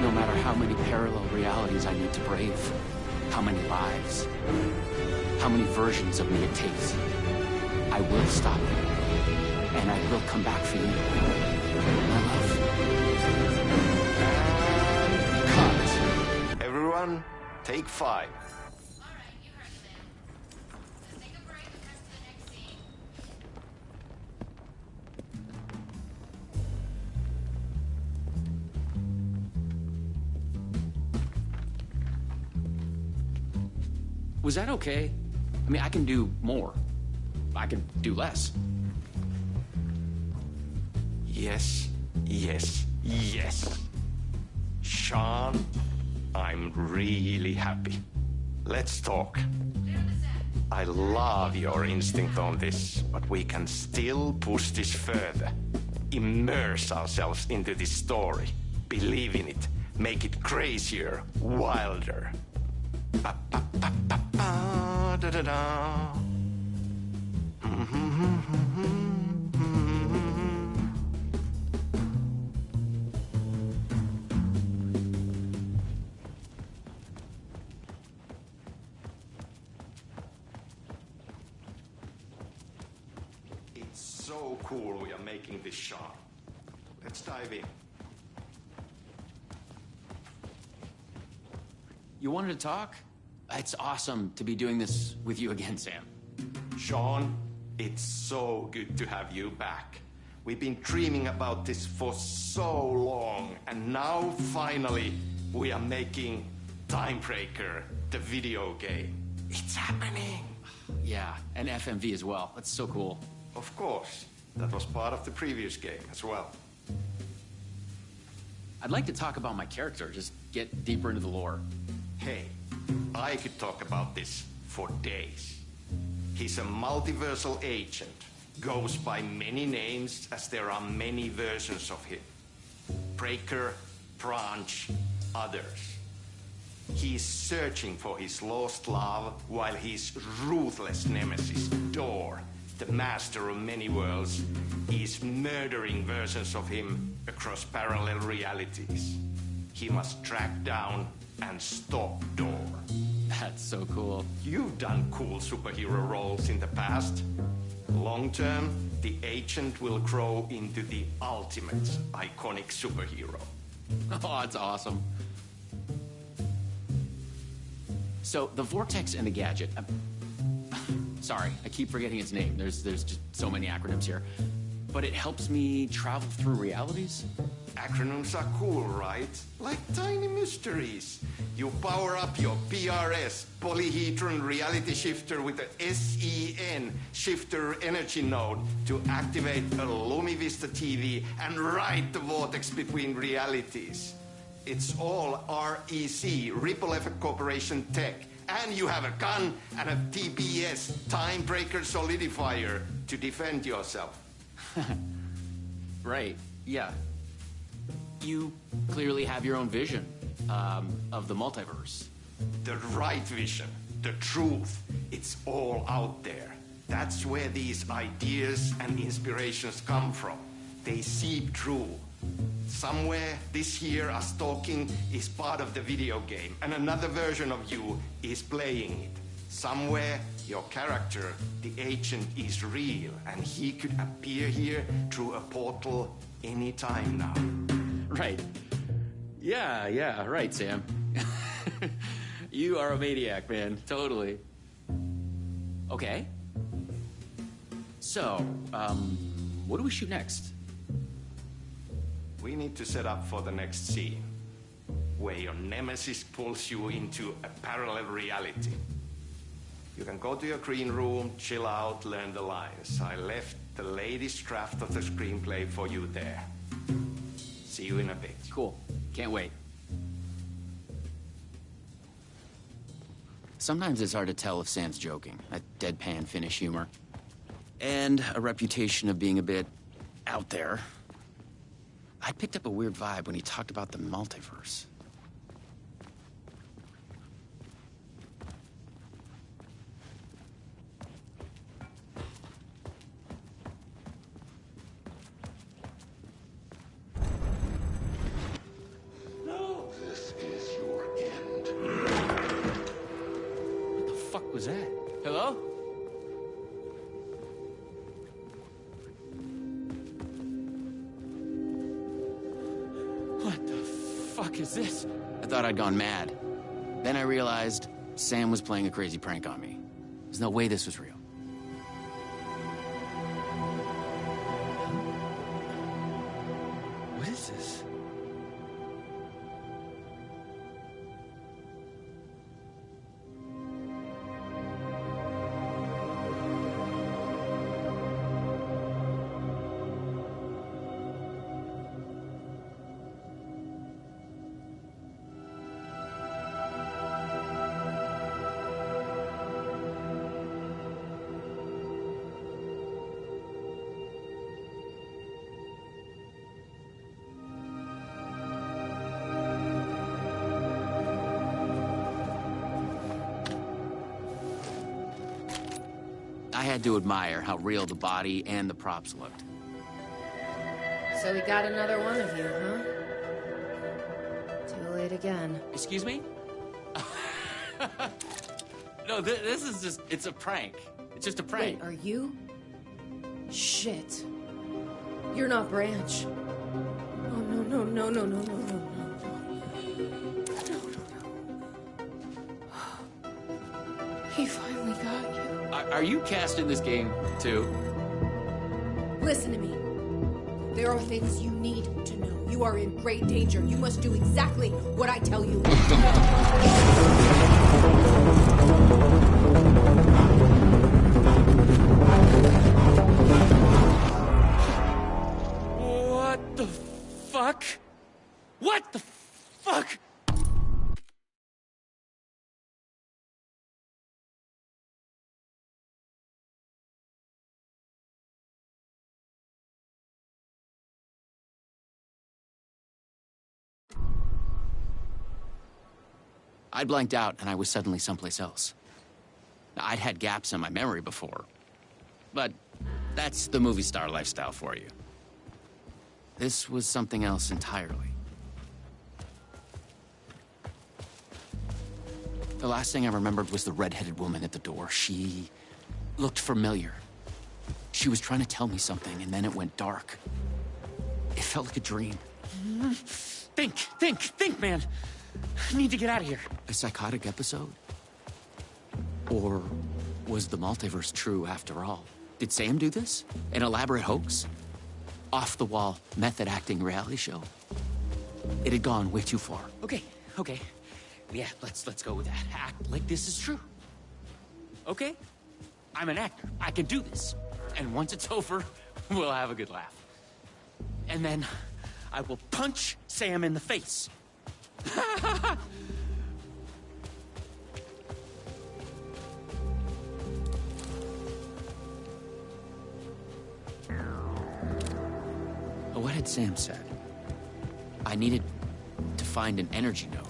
No matter how many parallel realities I need to brave, how many lives, how many versions of me it takes, I will stop it. And I will come back for you. My love.
And cut. Everyone, take 5.
Was that okay? I mean, I can do more. I can do less.
Yes, yes, yes. Sean, I'm really happy. Let's talk. I love your instinct on this, but we can still push this further. Immerse ourselves into this story. Believe in it. Make it crazier, wilder. Ba, ba, ba, ba, ba, da, da, da. It's so cool we are making this shot. Let's dive in.
You wanted to talk? It's awesome to be doing this with you again, Sam.
Sean, it's so good to have you back. We've been dreaming about this for so long, and now finally we are making Timebreaker, the video game. It's happening.
Yeah, and FMV as well. That's so cool.
Of course. That was part of the previous game as well.
I'd like to talk about my character, just get deeper into the lore.
Hey, I could talk about this for days. He's a multiversal agent, goes by many names as there are many versions of him. Breaker, Branch, others. He's searching for his lost love while his ruthless nemesis, Door, the master of many worlds, is murdering versions of him across parallel realities. He must track down and stop Door.
That's so cool.
You've done cool superhero roles in the past. Long term, the agent will grow into the ultimate iconic superhero.
Oh, that's awesome. So, the Vortex and the Gadget. Sorry, I keep forgetting its name. There's just so many acronyms here. But it helps me travel through realities?
Acronyms are cool, right? Like tiny mysteries. You power up your PRS, Polyhedron Reality Shifter, with a SEN Shifter Energy Node to activate a LumiVista TV and ride the vortex between realities. It's all REC, Ripple Effect Corporation tech. And you have a gun and a TBS, Timebreaker Solidifier, to defend yourself.
Right, yeah. You clearly have your own vision of the multiverse.
The right vision, the truth, it's all out there. That's where these ideas and inspirations come from. They seep through. Somewhere this here, us talking, is part of the video game, and another version of you is playing it. Somewhere, your character, the agent, is real, and he could appear here through a portal anytime now.
Right. Yeah, right, Sam. You are a maniac, man. Totally. Okay. So, what do we shoot next?
We need to set up for the next scene, where your nemesis pulls you into a parallel reality. You can go to your green room, chill out, learn the lines. I left the latest draft of the screenplay for you there. See you in a bit.
Cool. Can't wait. Sometimes it's hard to tell if Sam's joking. That deadpan Finnish humor. And a reputation of being a bit out there. I picked up a weird vibe when he talked about the multiverse. was that? Hello? What the fuck is this? I thought I'd gone mad. Then I realized Sam was playing a crazy prank on me. There's no way this was real. What is this? I had to admire how real the body and the props looked.
So we got another one of you, huh? Too late again.
Excuse me? No, this is just, it's a prank. It's just a prank.
Wait, are you? Shit. You're not Branch. Oh, no, no, no, no, no, no, no, no. He finally got you.
Are you cast in this game, too?
Listen to me. There are things you need to know. You are in great danger. You must do exactly what I tell you.
What the fuck? What the fuck? I blanked out, and I was suddenly someplace else. I'd had gaps in my memory before, but that's the movie star lifestyle for you. This was something else entirely. The last thing I remembered was the red-headed woman at the door. She looked familiar. She was trying to tell me something, and then it went dark. It felt like a dream. Think, man! I need to get out of here. A psychotic episode? Or was the multiverse true after all? Did Sam do this? An elaborate hoax? Off-the-wall, method-acting reality show? It had gone way too far. Okay. Yeah, let's go with that. Act like this is true. Okay? I'm an actor. I can do this. And once it's over, we'll have a good laugh. And then I will punch Sam in the face. What had Sam said? I needed to find an energy node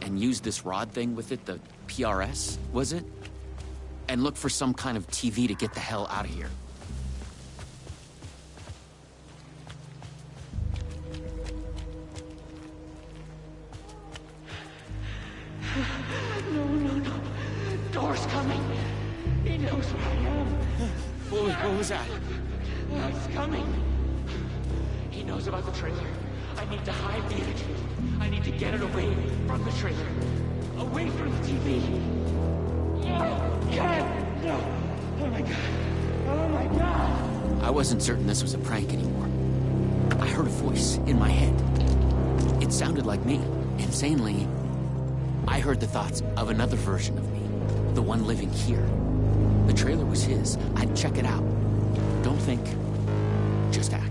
and use this rod thing with it, the PRS, was it? And look for some kind of TV to get the hell out of here.
No. Door's coming. He knows where I am.
What was that?
He's coming. He knows about the trailer. I need to hide the energy. I need to get it away from the trailer. Away from the TV. No! Ken! No! Oh my god. Oh my god!
I wasn't certain this was a prank anymore. I heard a voice in my head. It sounded like me. Insanely, I heard the thoughts of another version of me. The one living here. The trailer was his. I'd check it out. Don't think. Just act.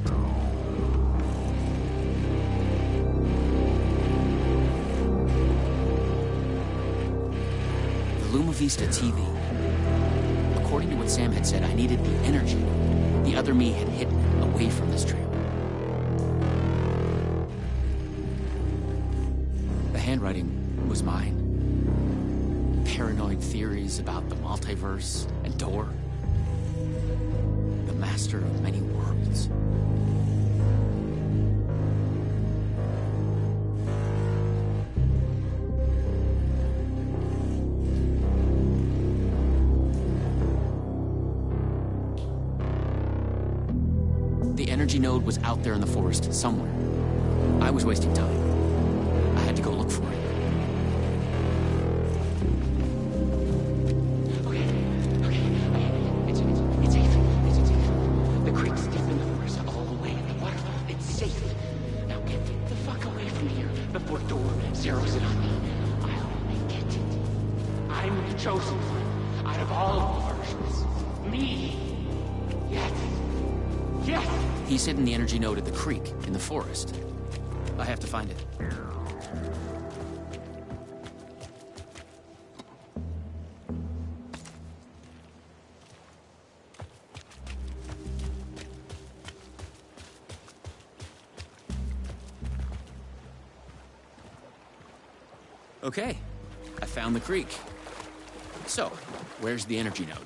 The Luma Vista TV. According to what Sam had said, I needed the energy the other me had hidden away from this trailer. The handwriting was mine. Paranoid theories about the multiverse and Door. The master of many worlds. energy node was out there in the forest somewhere. I was wasting time. I had to go look for it. He's hidden the energy node at the creek in the forest. I have to find it. Okay, I found the creek. So, where's the energy node?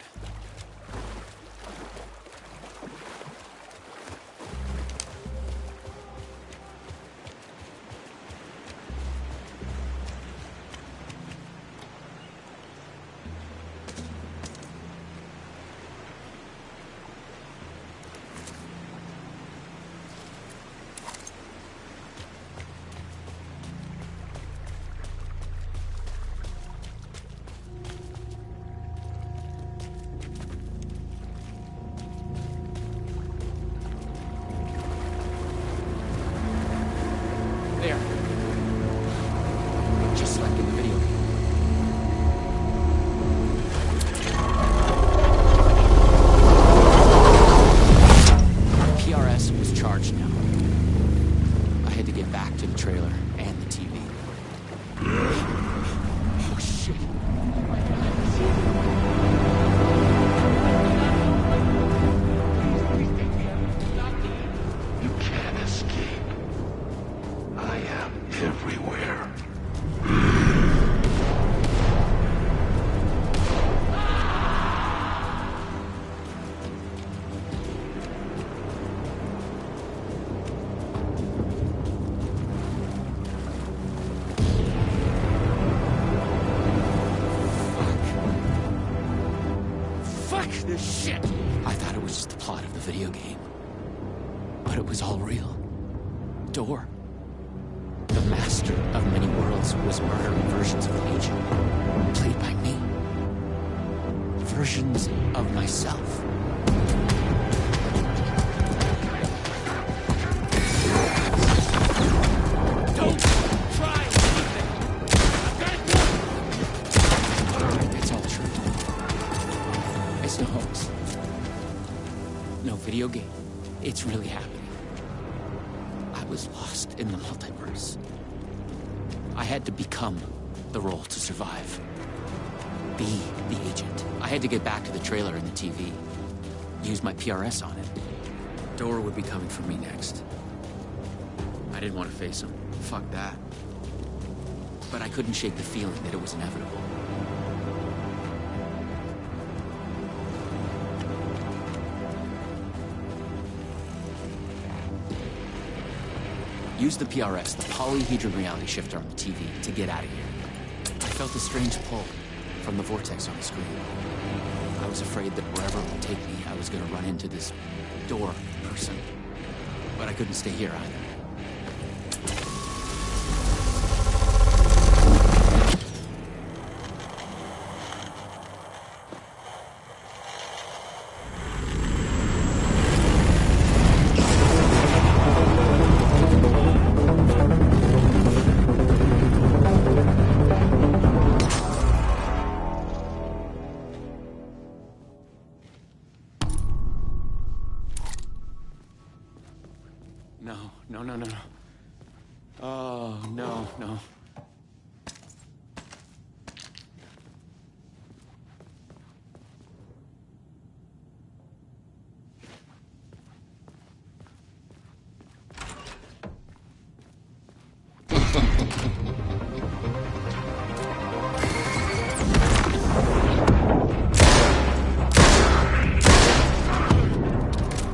This shit! I thought it was just the plot of the video game. But it was all real. Door, the master of many worlds, was murdering versions of the Agent, played by me. Versions of myself. Don't try anything! I've got it! It's all true. It's no hoax. No video game. It's really happening. I was lost in the multiverse. I had to become the role to survive. Be the Agent. I had to get back to the trailer and the TV. Use my PRS on it. Door would be coming for me next. I didn't want to face him. Fuck that. But I couldn't shake the feeling that it was inevitable. Use the PRS, the polyhedron reality shifter on the TV, to get out of here. I felt a strange pull from the vortex on the screen. I was afraid that wherever it would take me, I was going to run into this Door person. But I couldn't stay here either. No. Oh, no.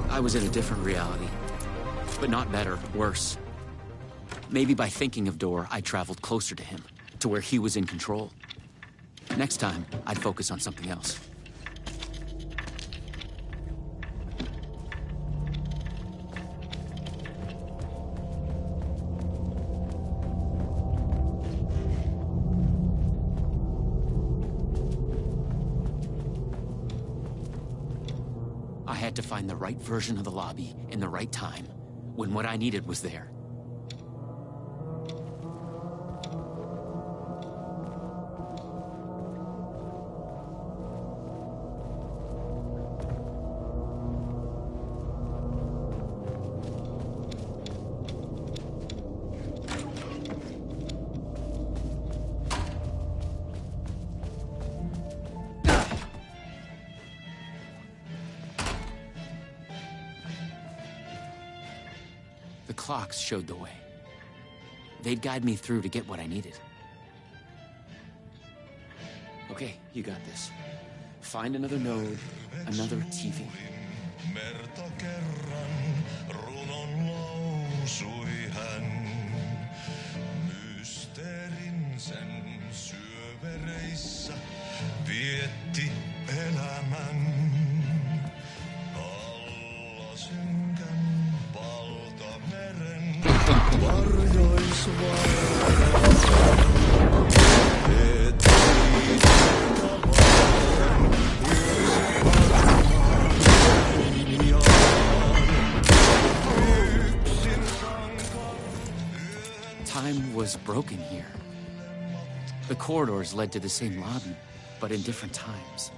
I was in a different reality. But not better, worse. Maybe by thinking of Door, I traveled closer to him, to where he was in control. Next time, I'd focus on something else. to find the right version of the lobby in the right time, when what I needed was there. The clocks showed the way. They'd guide me through to get what I needed. Okay, you got this. Find another node, another TV.
Vietti elämän alla synkän valtameren
Time was broken here. The corridors led to the same lobby, but in different times.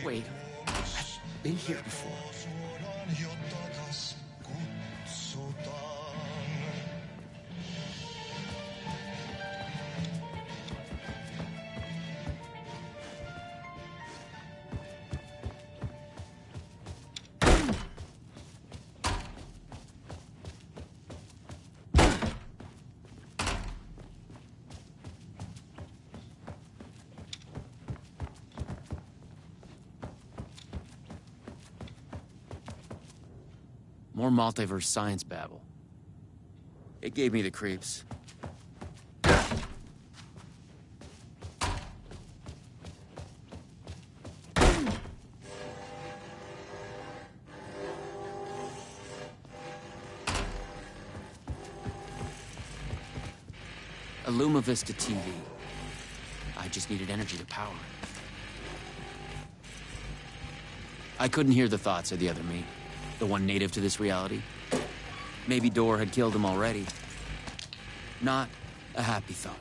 Wait, I've been here before. More multiverse science babble. It gave me the creeps. A Luma Vista TV. I just needed energy to power it. I couldn't hear the thoughts of the other me. The one native to this reality. Maybe Door had killed him already. Not a happy thought.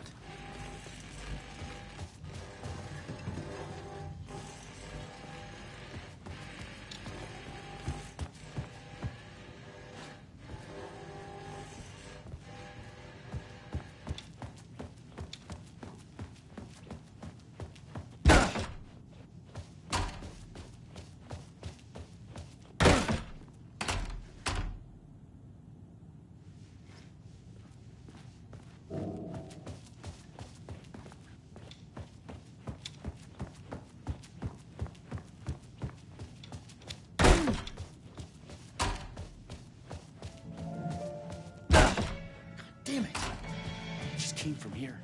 Damn it. It just came from here.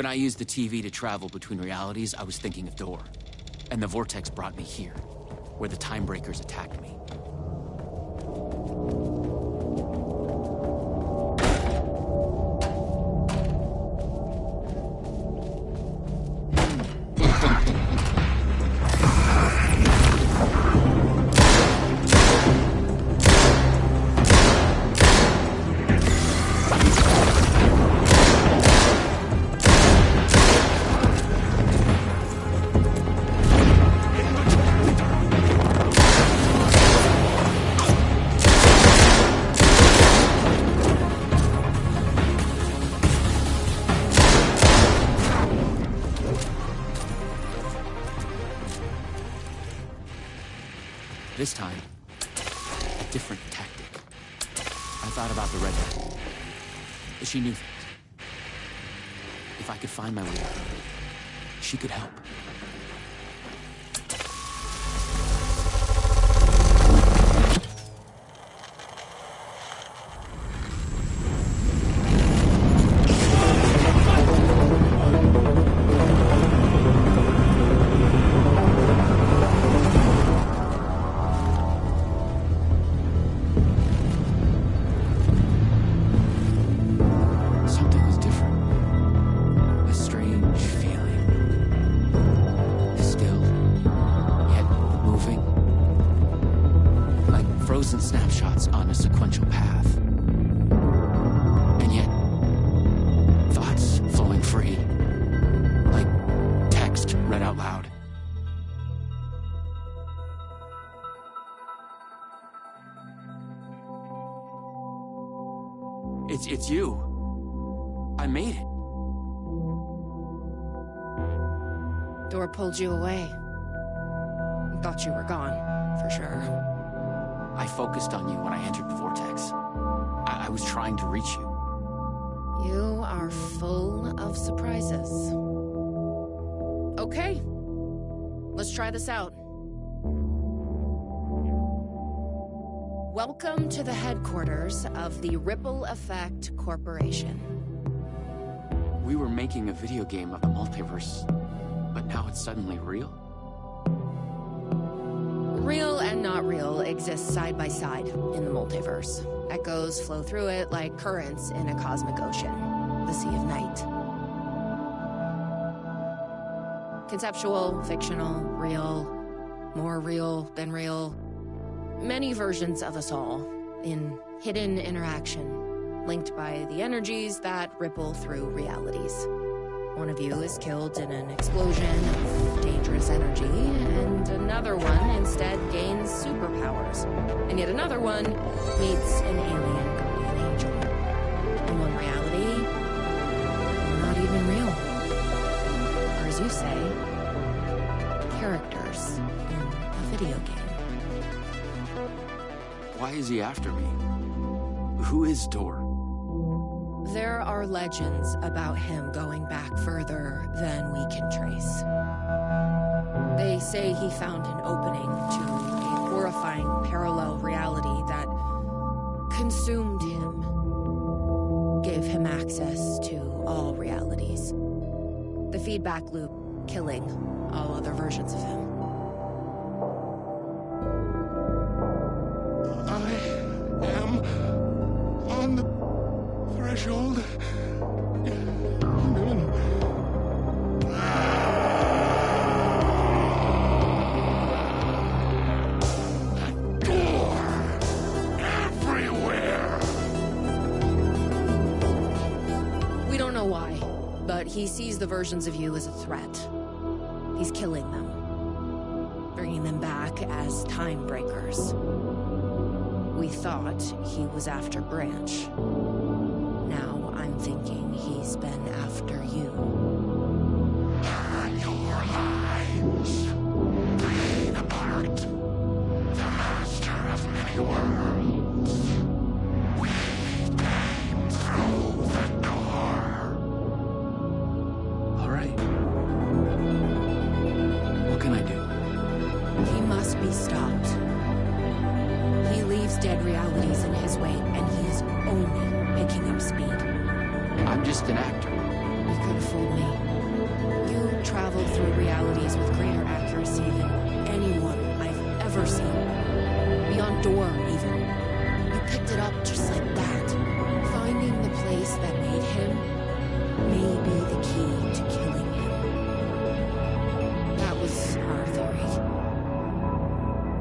I used the TV to travel between realities, I was thinking of Door. And the vortex brought me here, where the Time Breakers attacked me. This time, a different tactic. I thought about the redhead. She knew things. If I could find my way to her, she could help. Frozen snapshots on a sequential path. And yet, thoughts flowing free. Like text read out loud. It's you. I made it.
Door pulled you away. Thought you were gone, for sure.
I focused on you when I entered the vortex. I was trying to reach you.
You are full of surprises. Okay. Let's try this out. Welcome to the headquarters of the Ripple Effect Corporation.
We were making a video game of the multiverse, but now it's suddenly real?
Real and not real exist side by side in the multiverse. Echoes flow through it like currents in a cosmic ocean, the Sea of Night. Conceptual, fictional, real, more real than real. Many versions of us all, in hidden interaction, linked by the energies that ripple through realities. One of you is killed in an explosion of dangerous energy, and another one instead gains superpowers. And yet another one meets an alien guardian angel. In one reality, not even real. Or as you say, characters in a video game.
Why is he after me? Who is Door?
There are legends about him going back further than we can trace. They say he found an opening to a horrifying parallel reality that consumed him, gave him access to all realities. The feedback loop killing all other versions of him.
I am on the threshold.
Door everywhere.
We don't know why, but he sees the versions of you as a threat. He's killing them, bringing them back as time breakers. We thought he was after Branch. Now I'm thinking he's been after you.
Turn your lives. Bring apart the master of many worlds. Weave pain through the door.
All right. What can I do?
He must be stopped. He leaves dead realities in his wake, and he's only picking up speed.
I'm just an actor.
We could fooled me. You traveled through realities with greater accuracy than anyone I've ever seen. Beyond Door, even. You picked it up just like that. Finding the place that made him may be the key to killing him. That was our theory.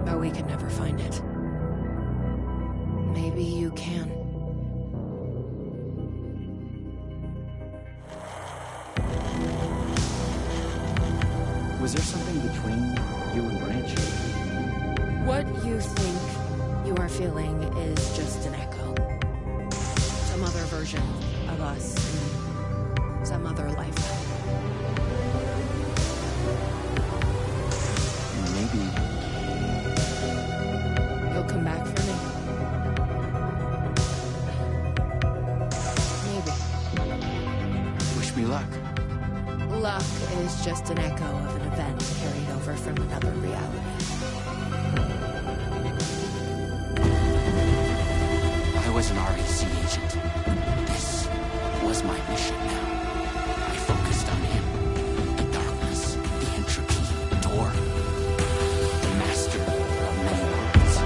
But we could never find it. Maybe you can.
Was there something between you and Branch?
What you think you are feeling is just an echo. Some other version of us in some other lifetime.
Maybe
you'll come back for me. Maybe.
Wish me luck.
Luck is just an echo of an event carried over from another reality.
I was an REC agent. This was my mission now. I focused on him. The darkness, the entropy, Door. The master of many worlds.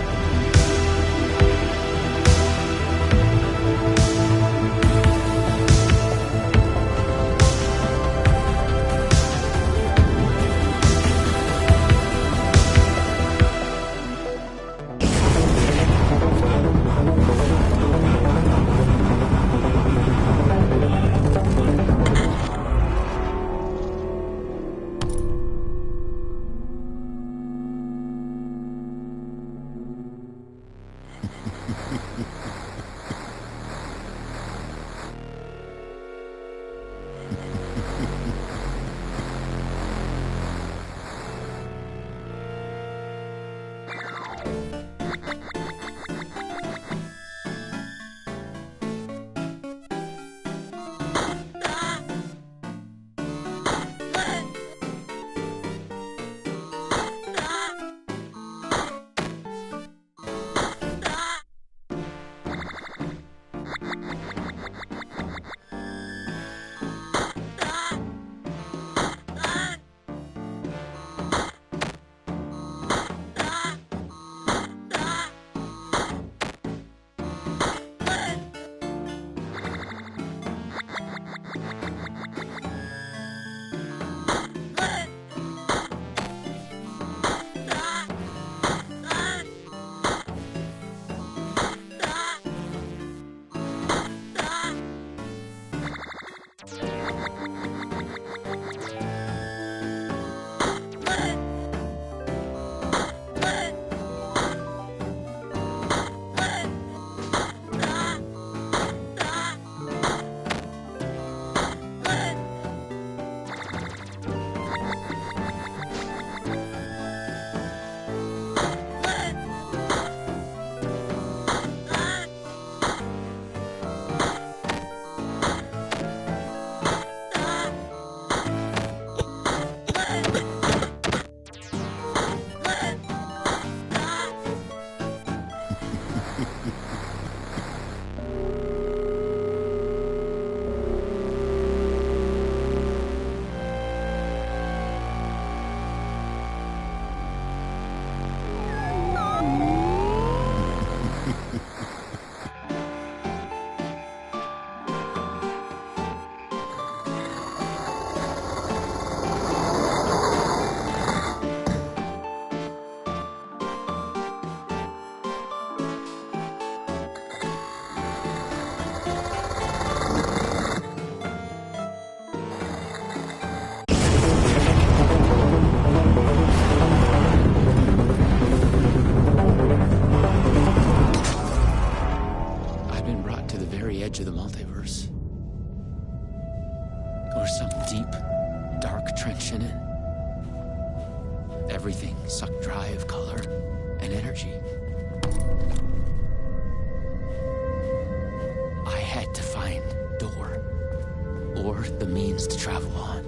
Everything sucked dry of color and energy. I had to find Door, or the means to travel on.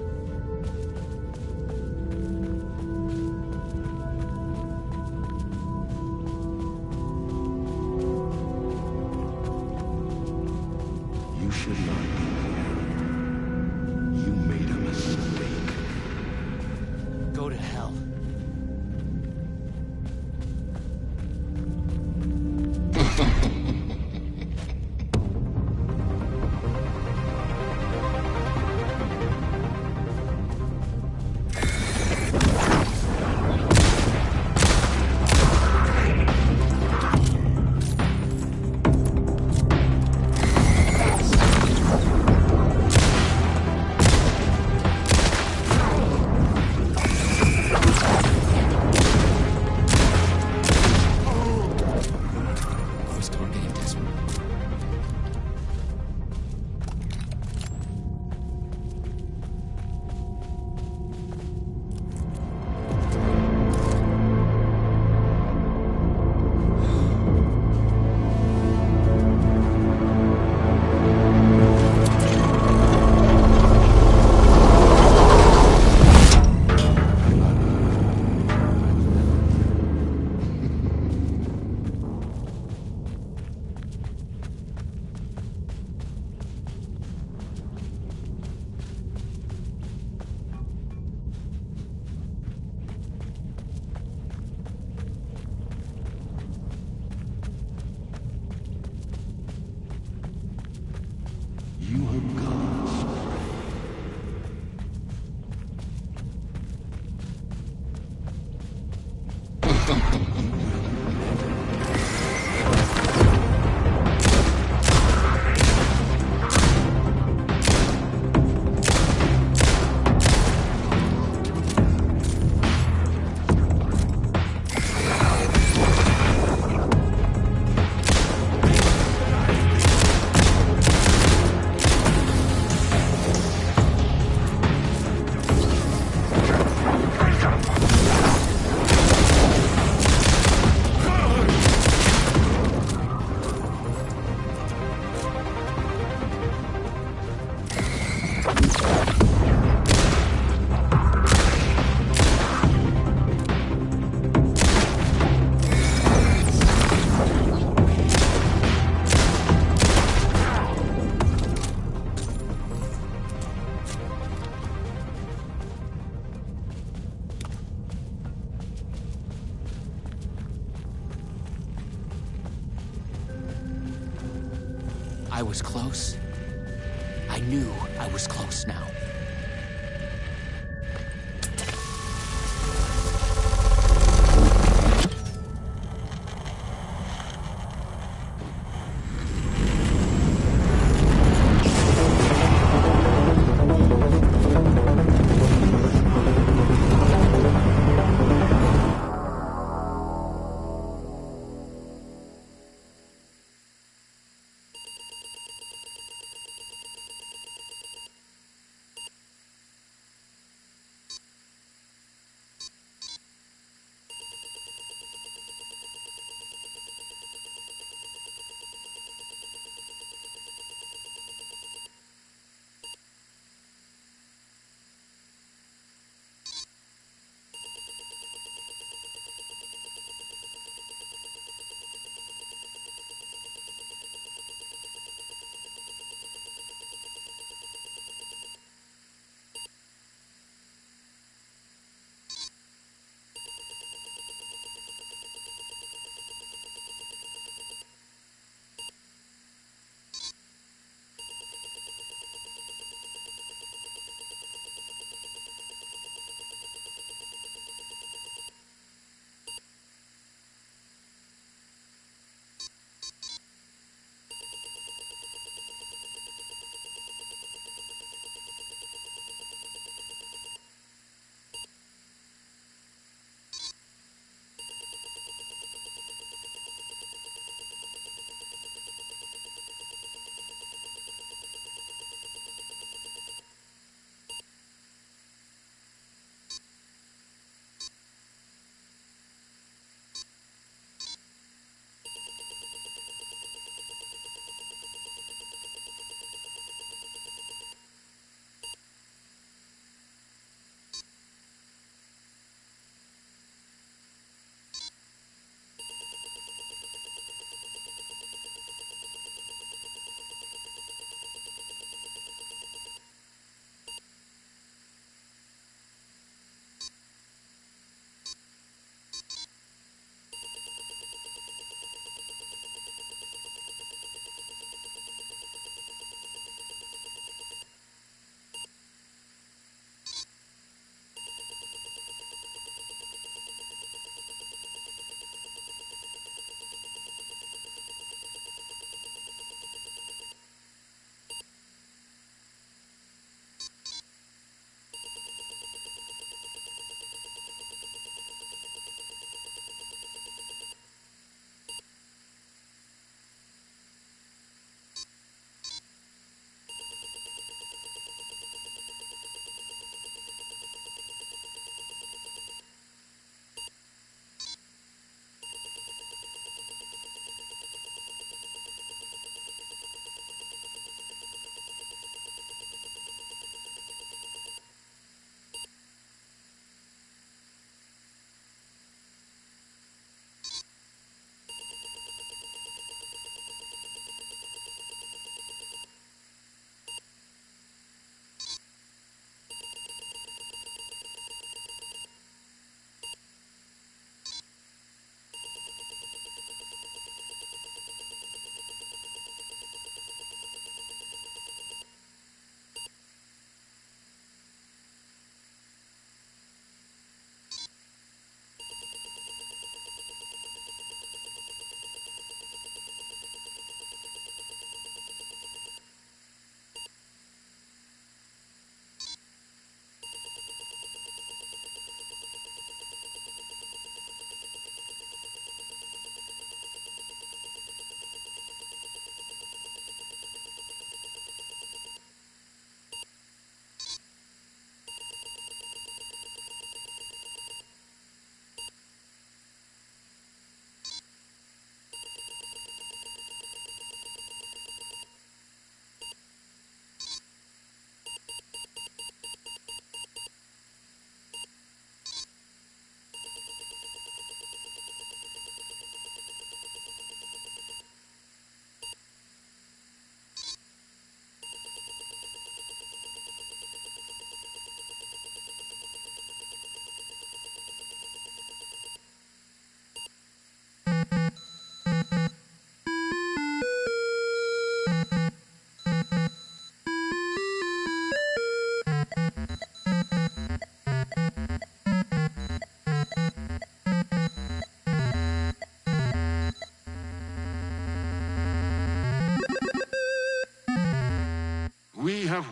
You should not be here. You
I was close. I knew I was close now.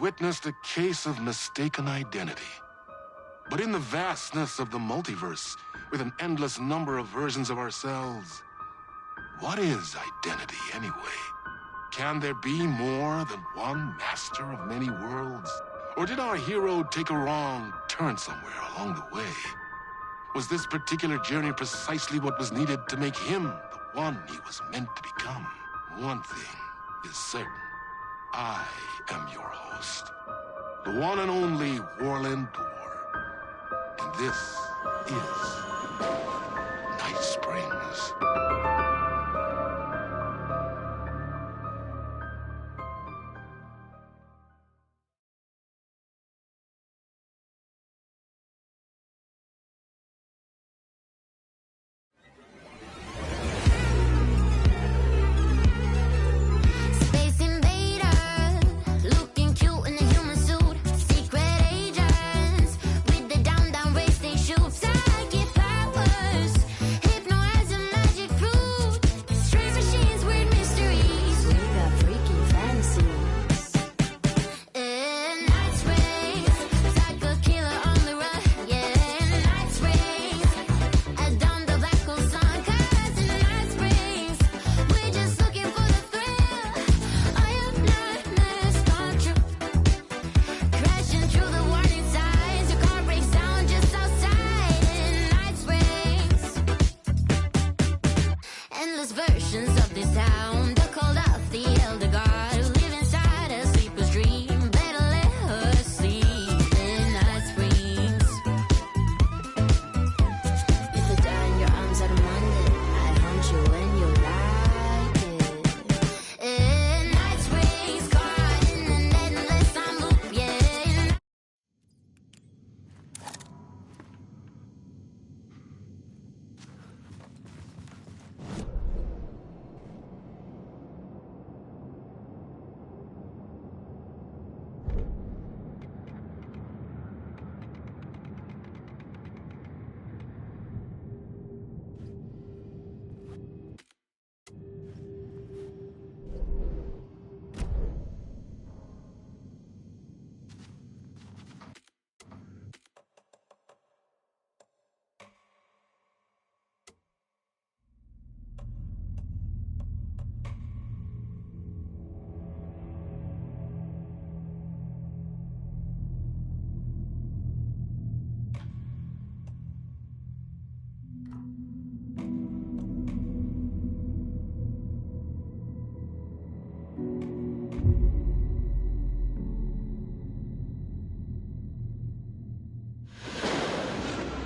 witnessed a case of mistaken identity. But in the vastness of the multiverse, with an endless number of versions of ourselves, what is identity anyway? Can there be more than one master of many worlds? Or did our hero take a wrong turn somewhere along the way? Was this particular journey precisely what was needed to make him the one he was meant to become? One thing is certain. I am your host, the one and only Warland Door. And this is Night Springs.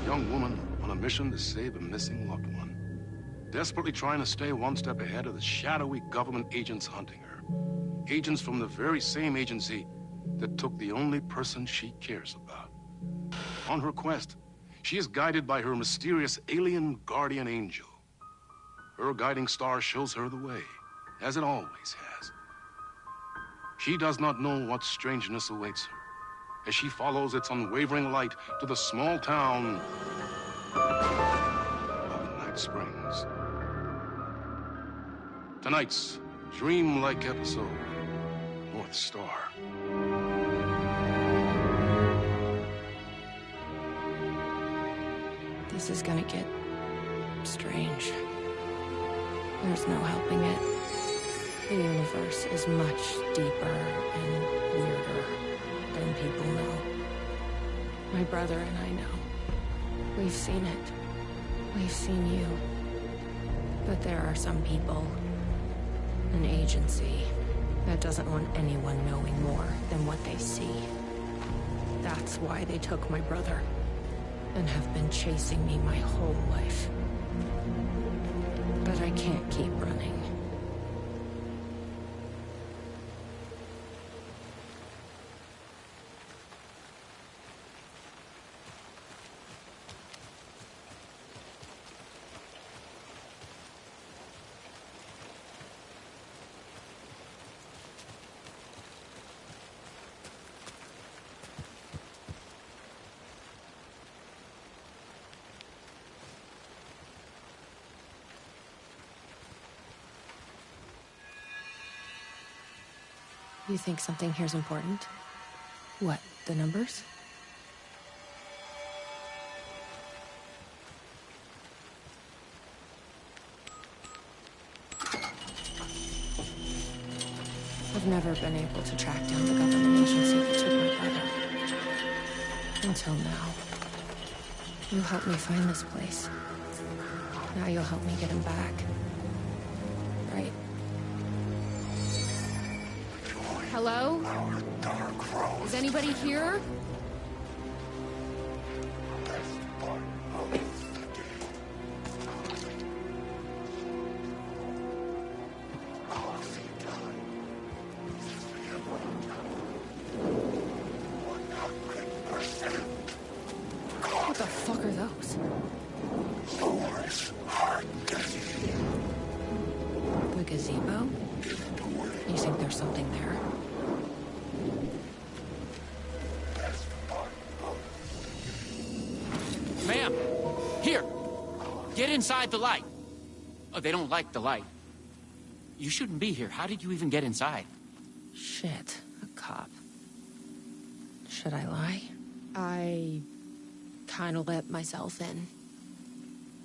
Young woman on a mission to save a missing loved one. Desperately trying to stay one step ahead of the shadowy government agents hunting her. Agents from the very same agency that took the only person she cares about. On her quest, she is guided by her mysterious alien guardian angel. Her guiding star shows her the way, as it always has. She does not know what strangeness awaits her as she follows its unwavering light to the small town of Night Springs. Tonight's dreamlike episode, North Star.
This is gonna get strange. There's no helping it. The universe is much deeper and weirder than people know. My brother and I know. We've seen it. We've seen you. But there are some people, an agency, that doesn't want anyone knowing more than what they see. That's why they took my brother and have been chasing me my whole life. But I can't keep running. You think something here's important? What, the numbers? I've never been able to track down the government agency that took my brother. Until now. You helped me find this place. Now you'll help me get him back. Right? Hello? Is anybody here? What the fuck are those? The gazebo? You think there's something there?
Ma'am! Here! Get inside the light! Oh, they don't like the light. You shouldn't be here. How did you even get inside?
Shit, a cop. Should I lie? I kinda let myself in.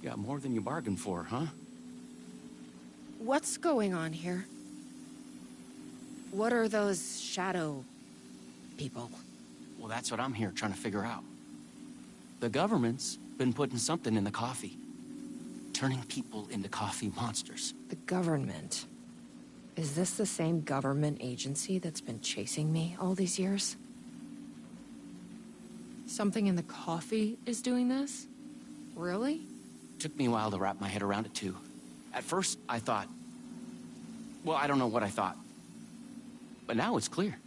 You got more than you bargained for, huh?
What's going on here? What are those shadow people?
Well, that's what I'm here trying to figure out. The government's been putting something in the coffee. Turning people into coffee monsters.
The government? Is this the same government agency that's been chasing me all these years? Something in the coffee is doing this? Really?
Took me a while to wrap my head around it, too. At first, I thought... Well, I don't know what I thought. But now it's clear.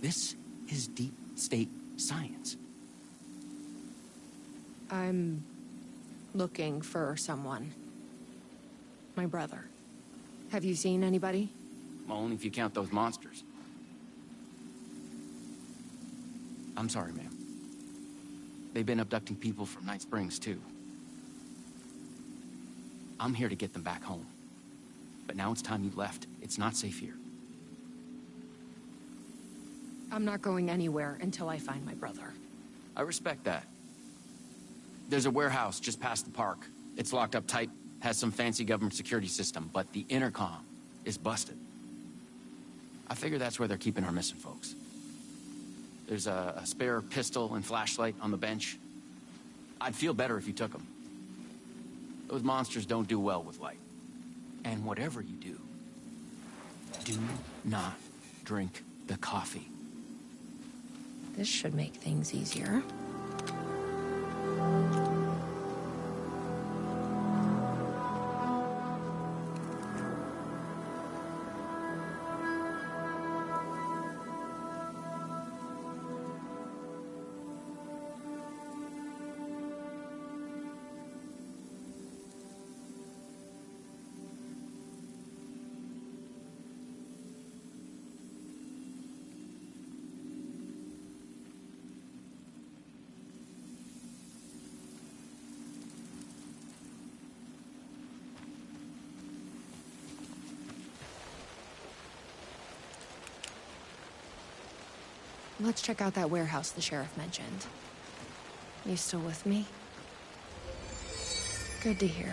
This is deep state science.
I'm looking for someone. My brother. Have you seen anybody?
Well, only if you count those monsters. I'm sorry, ma'am. They've been abducting people from Night Springs, too. I'm here to get them back home. But now it's time you left. It's not safe here.
I'm not going anywhere until I find my brother.
I respect that. There's a warehouse just past the park. It's locked up tight, has some fancy government security system, but the intercom is busted. I figure that's where they're keeping our missing folks. There's a spare pistol and flashlight on the bench. I'd feel better if you took them. Those monsters don't do well with light. And whatever you do not drink the coffee.
This should make things easier. Let's check out that warehouse the sheriff mentioned. You still with me? Good to hear.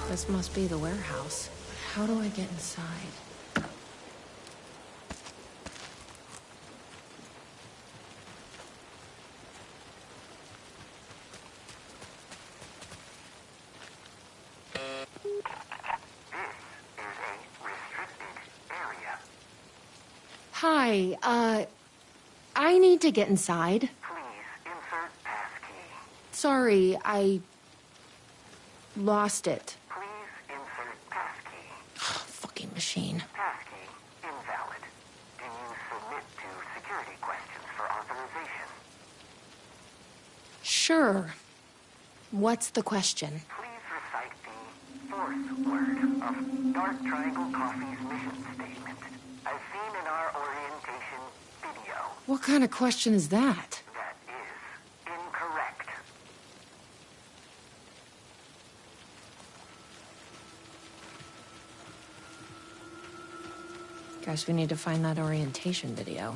This must be the warehouse. How do I get inside? Hi, I need to get inside.
Please insert passkey.
Sorry, I lost it.
Please insert passkey.
Fucking machine.
Passkey invalid. Do you submit to security questions for authorization?
Sure. What's the question?
Please recite the fourth word of Dark Triangle Coffee's mission statement, as seen in our orientation video.
What kind of question is that?
That is incorrect.
Guess we need to find that orientation video.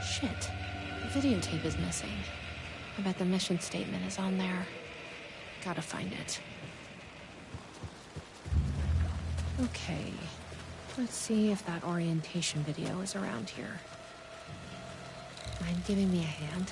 Shit. The videotape is missing. I bet the mission statement is on there. Gotta find it. Okay. Let's see if that orientation video is around here. Mind giving me a hand?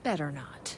Better not.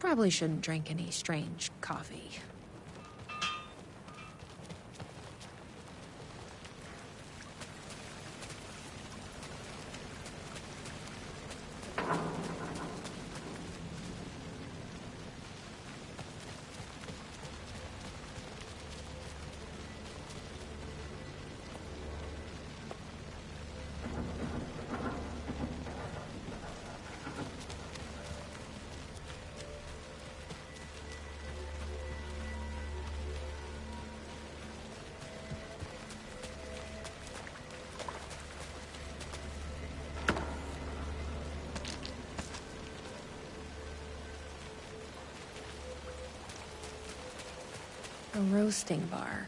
Probably shouldn't drink any strange coffee. A roasting bar.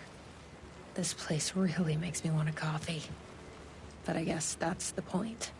This place really makes me want a coffee. But I guess that's the point.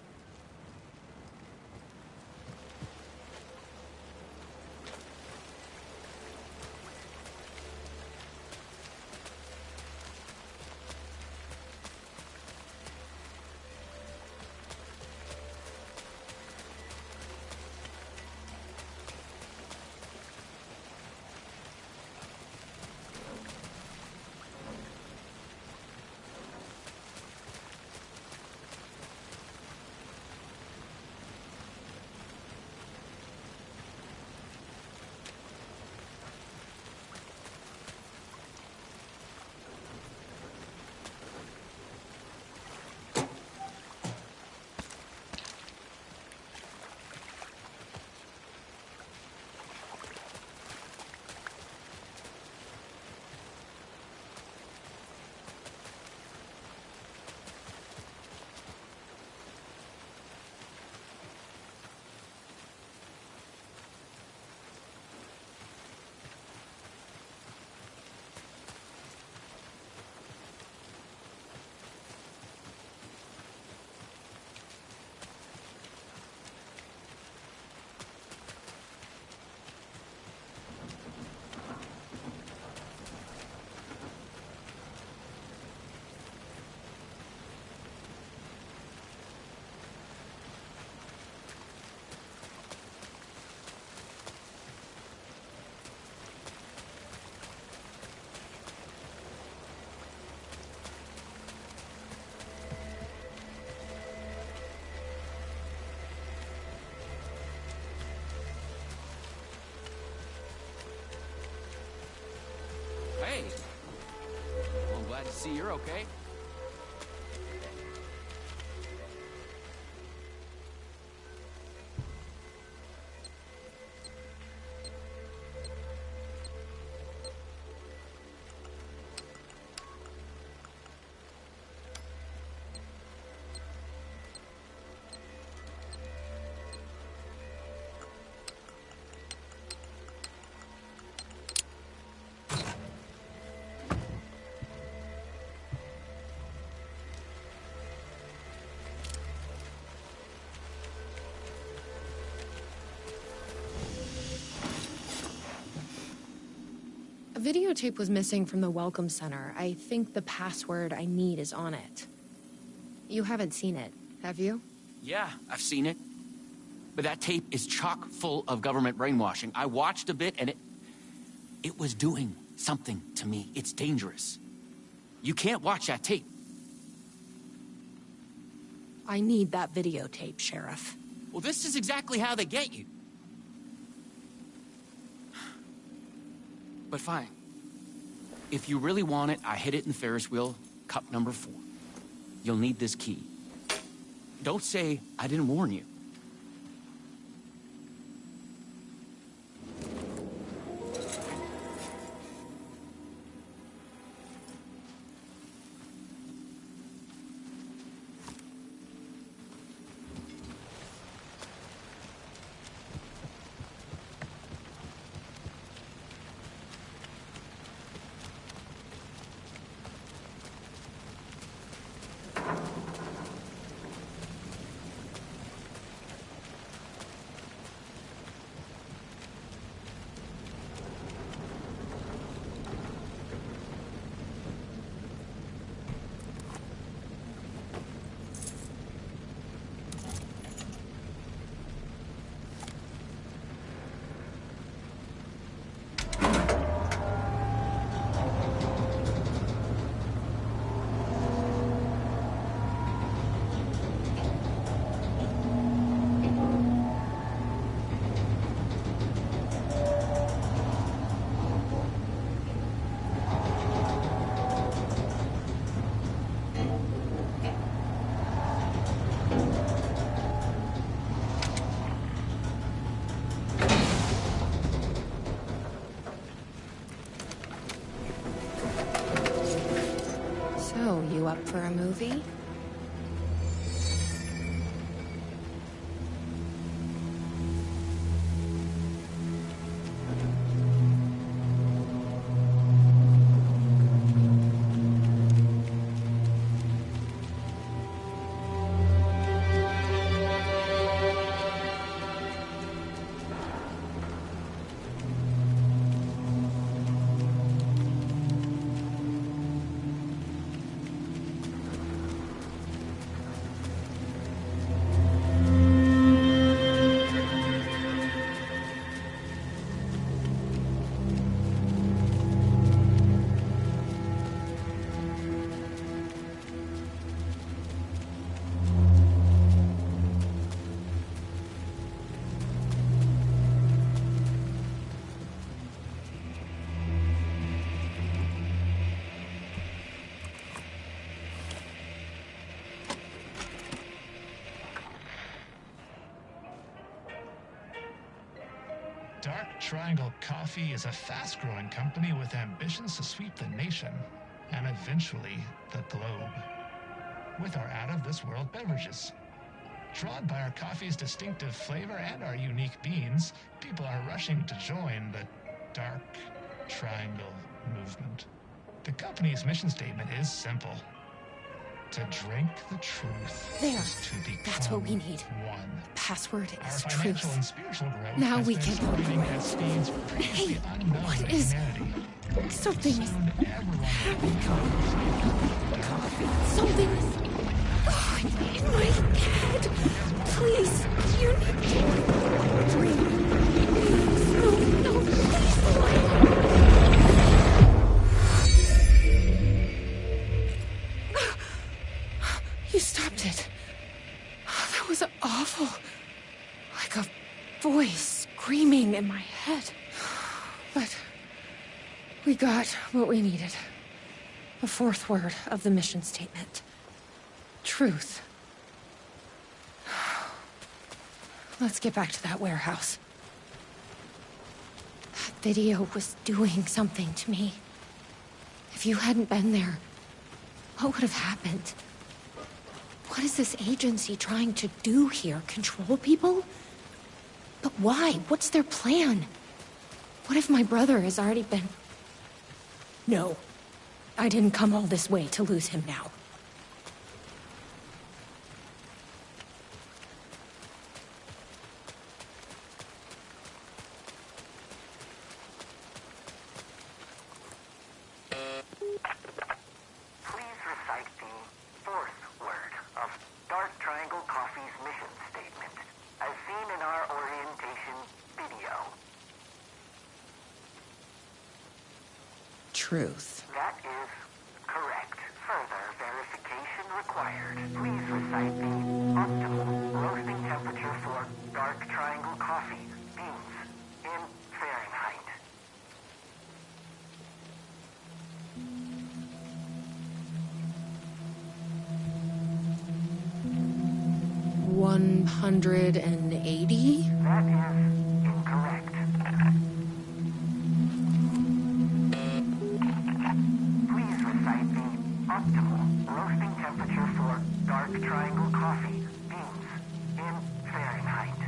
Hey! Well, I'm glad to see you're okay.
videotape was missing from the Welcome Center. I think the password I need is on it. You haven't seen it, have you?
Yeah, I've seen it. But that tape is chock full of government brainwashing. I watched a bit, and it was doing something to me. It's dangerous. You can't watch that tape.
I need that videotape, Sheriff.
Well, this is exactly how they get you. But fine. If you really want it, I hid it in the Ferris wheel, cup number 4. You'll need this key. Don't say I didn't warn you.
So, you up for a movie?
Dark Triangle Coffee is a fast-growing company with ambitions to sweep the nation and eventually the globe with our out-of-this-world beverages. Drawn by our coffee's distinctive flavor and our unique beans, people are rushing to join the Dark Triangle movement. The company's mission statement is simple. To drink the truth.
There.
Is to become
That's what we need.
One.
Password is
Our financial
truth.
and spiritual growth
Now
has
we
been
can
spreading at speeds previously unknown
what
to
is-
humanity.
Something is
Soon everyone
Something is in my head. Please, you need to breathe. No, please. You stopped it. That was awful. Like a voice screaming in my head. But we got what we needed. The 4th word of the mission statement. Truth. Let's get back to that warehouse. That video was doing something to me. If you hadn't been there, what would have happened? What is this agency trying to do here? Control people? But why? What's their plan? What if my brother has already been... No. I didn't come all this way to lose him now. truth.
That is correct. Further verification required. Please recite the optimal roasting temperature for Dark Triangle coffee beans in Fahrenheit.
$180?
That is incorrect. Please recite the optimal roasting temperature for Dark Triangle coffee beans in Fahrenheit.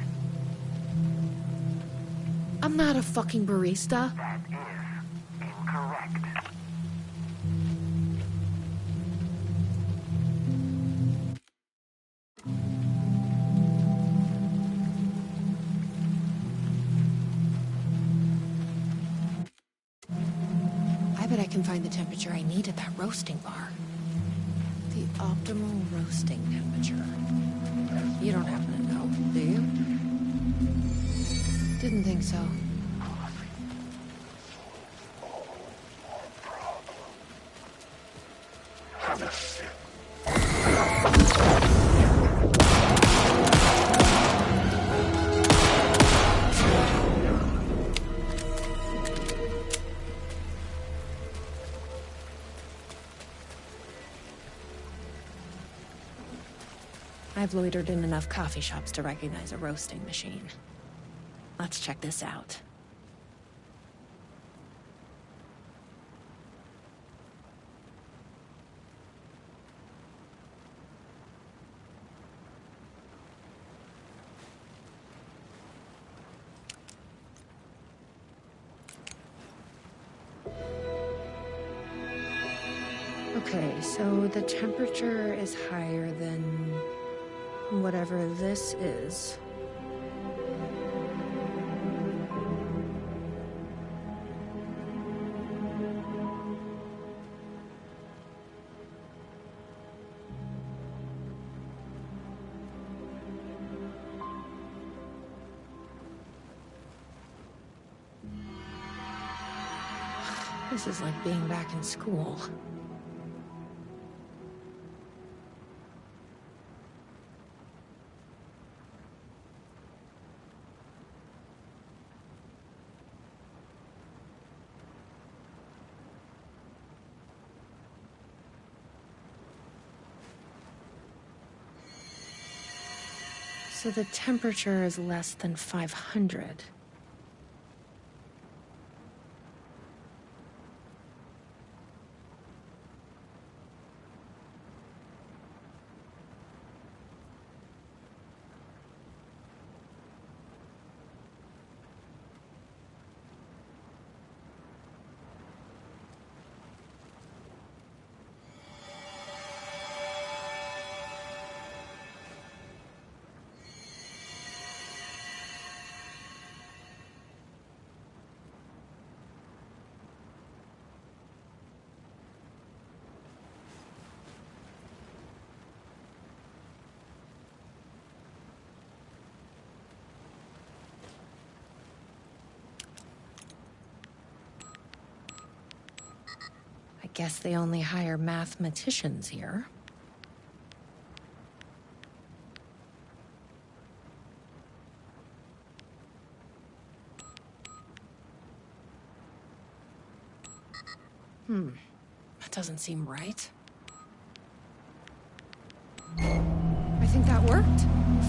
I'm not a fucking barista.
That is incorrect.
I bet I can find the temperature I need at that roasting bar. The optimal roasting temperature. You don't happen to know, do you? Didn't think so.
Have a sip.
I've loitered in enough coffee shops to recognize a roasting machine. Let's check this out. Okay, so the temperature is higher than whatever this is. This is like being back in school. So the temperature is less than 500. I guess they only hire mathematicians here. That doesn't seem right. I think that worked.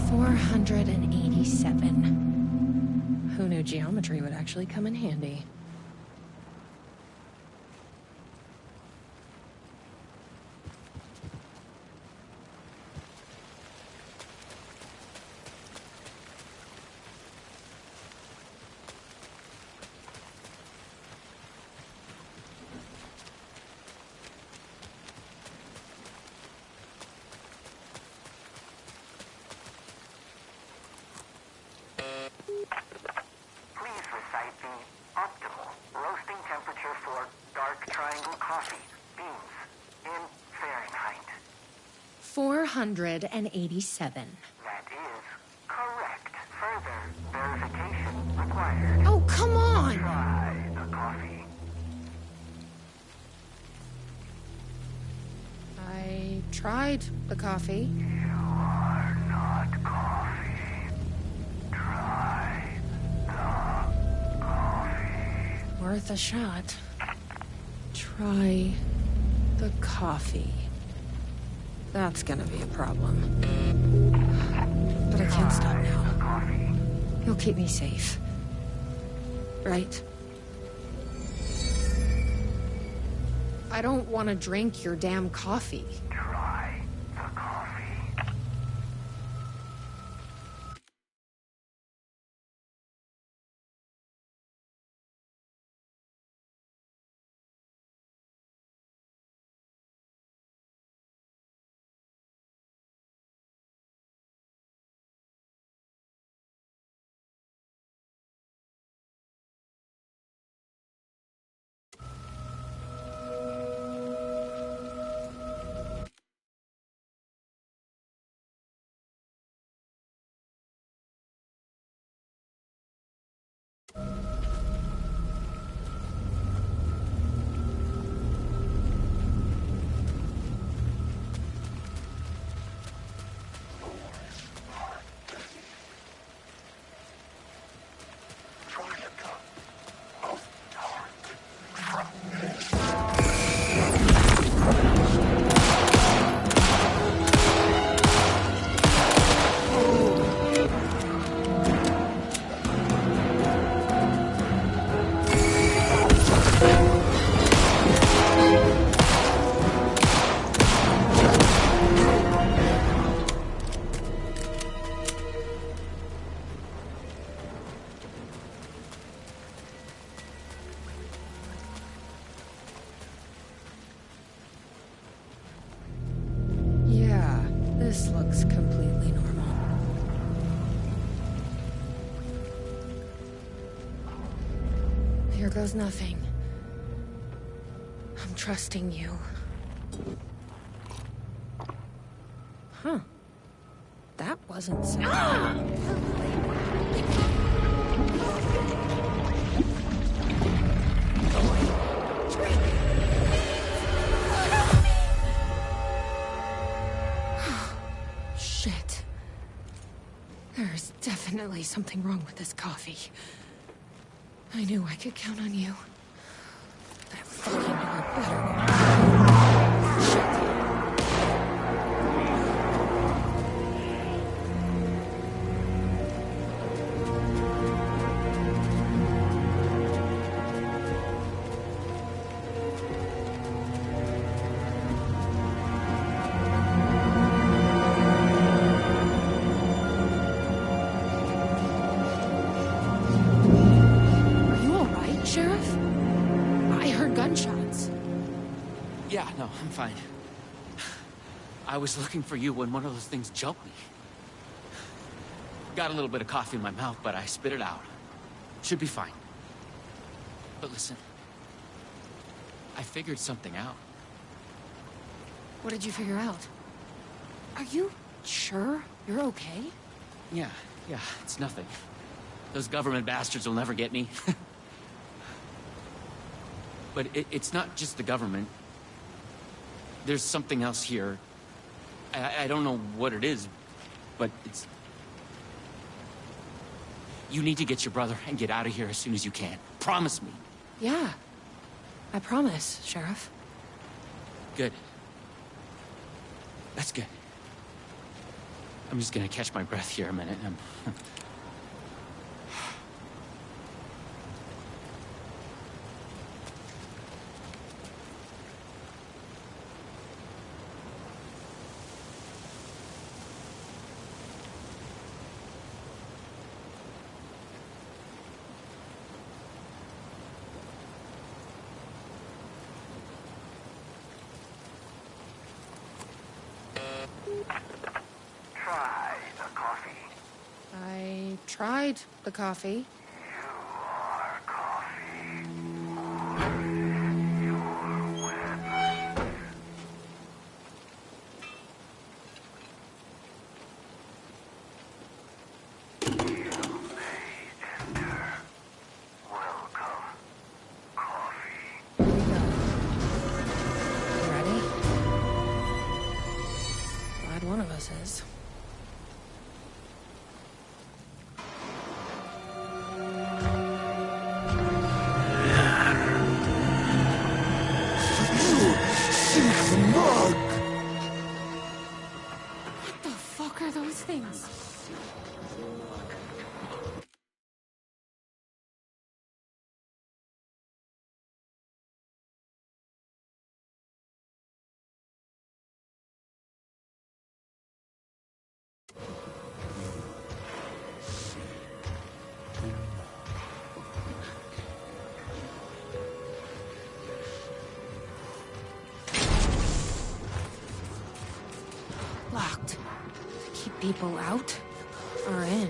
487. Who knew geometry would actually come in handy?
Please recite the optimal roasting temperature for Dark Triangle coffee beans in Fahrenheit.
487.
That is correct. Further verification required.
Oh, come on!
Try the coffee.
tried the coffee.
You are not coffee. Try the coffee.
Worth a shot. Try the coffee. That's gonna be a problem. But I can't stop now. You'll keep me safe. Right? I don't want to drink your damn coffee.
Try the coffee.
This looks completely normal. Here goes nothing. I'm trusting you. Huh. That wasn't so... Shit. There's definitely something wrong with this coffee. I knew I could count on you. I fucking knew it better. Shit.
Yeah, no, I'm fine. I was looking for you when one of those things jumped me. Got a little bit of coffee in my mouth, but I spit it out. Should be fine. But listen, I figured something out.
What did you figure out? Are you sure you're okay?
Yeah, it's nothing. Those government bastards will never get me. But it's not just the government. There's something else here. I don't know what it is, but it's... You need to get your brother and get out of here as soon as you can. Promise me.
Yeah. I promise, Sheriff.
Good. That's good. I'm just gonna catch my breath here a minute.
Try the coffee.
I tried the coffee.
You are coffee. Your weapons. You may enter. Welcome, coffee.
You ready? us is. What the fuck are those things? Locked. To keep people out or in.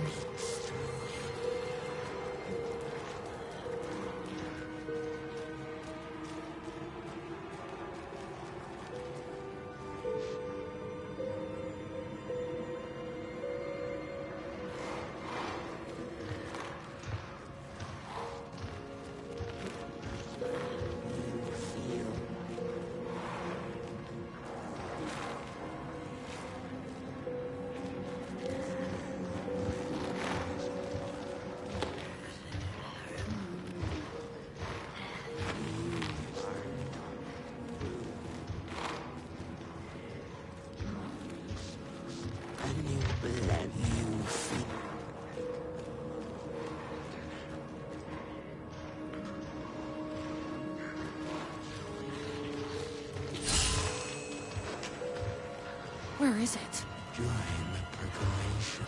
Where is it?
Join the percolation.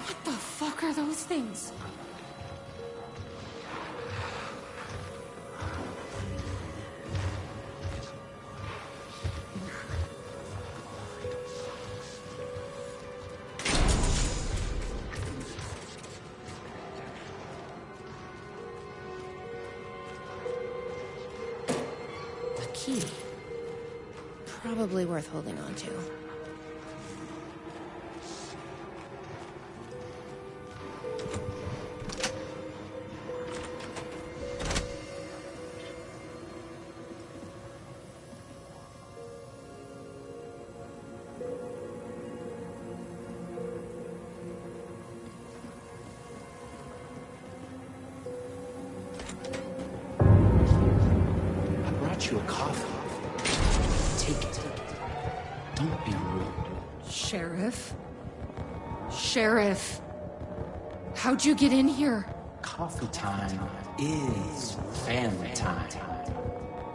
What the fuck are those things? Key. Probably worth holding on to.
You a coffee. Take it. Don't be rude.
Sheriff? Sheriff! How'd you get in here?
Coffee time is family time.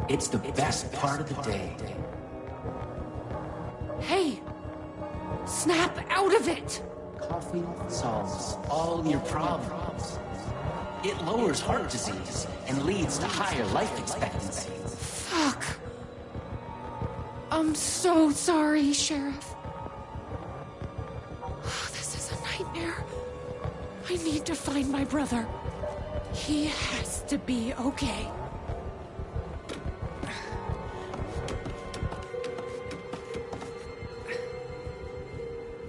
It's the best part of the day.
Hey! Snap out of it!
Coffee solves all your problems. It lowers heart disease and leads to higher life expectancy.
Fuck. I'm so sorry, Sheriff. This is a nightmare. I need to find my brother. He has to be okay.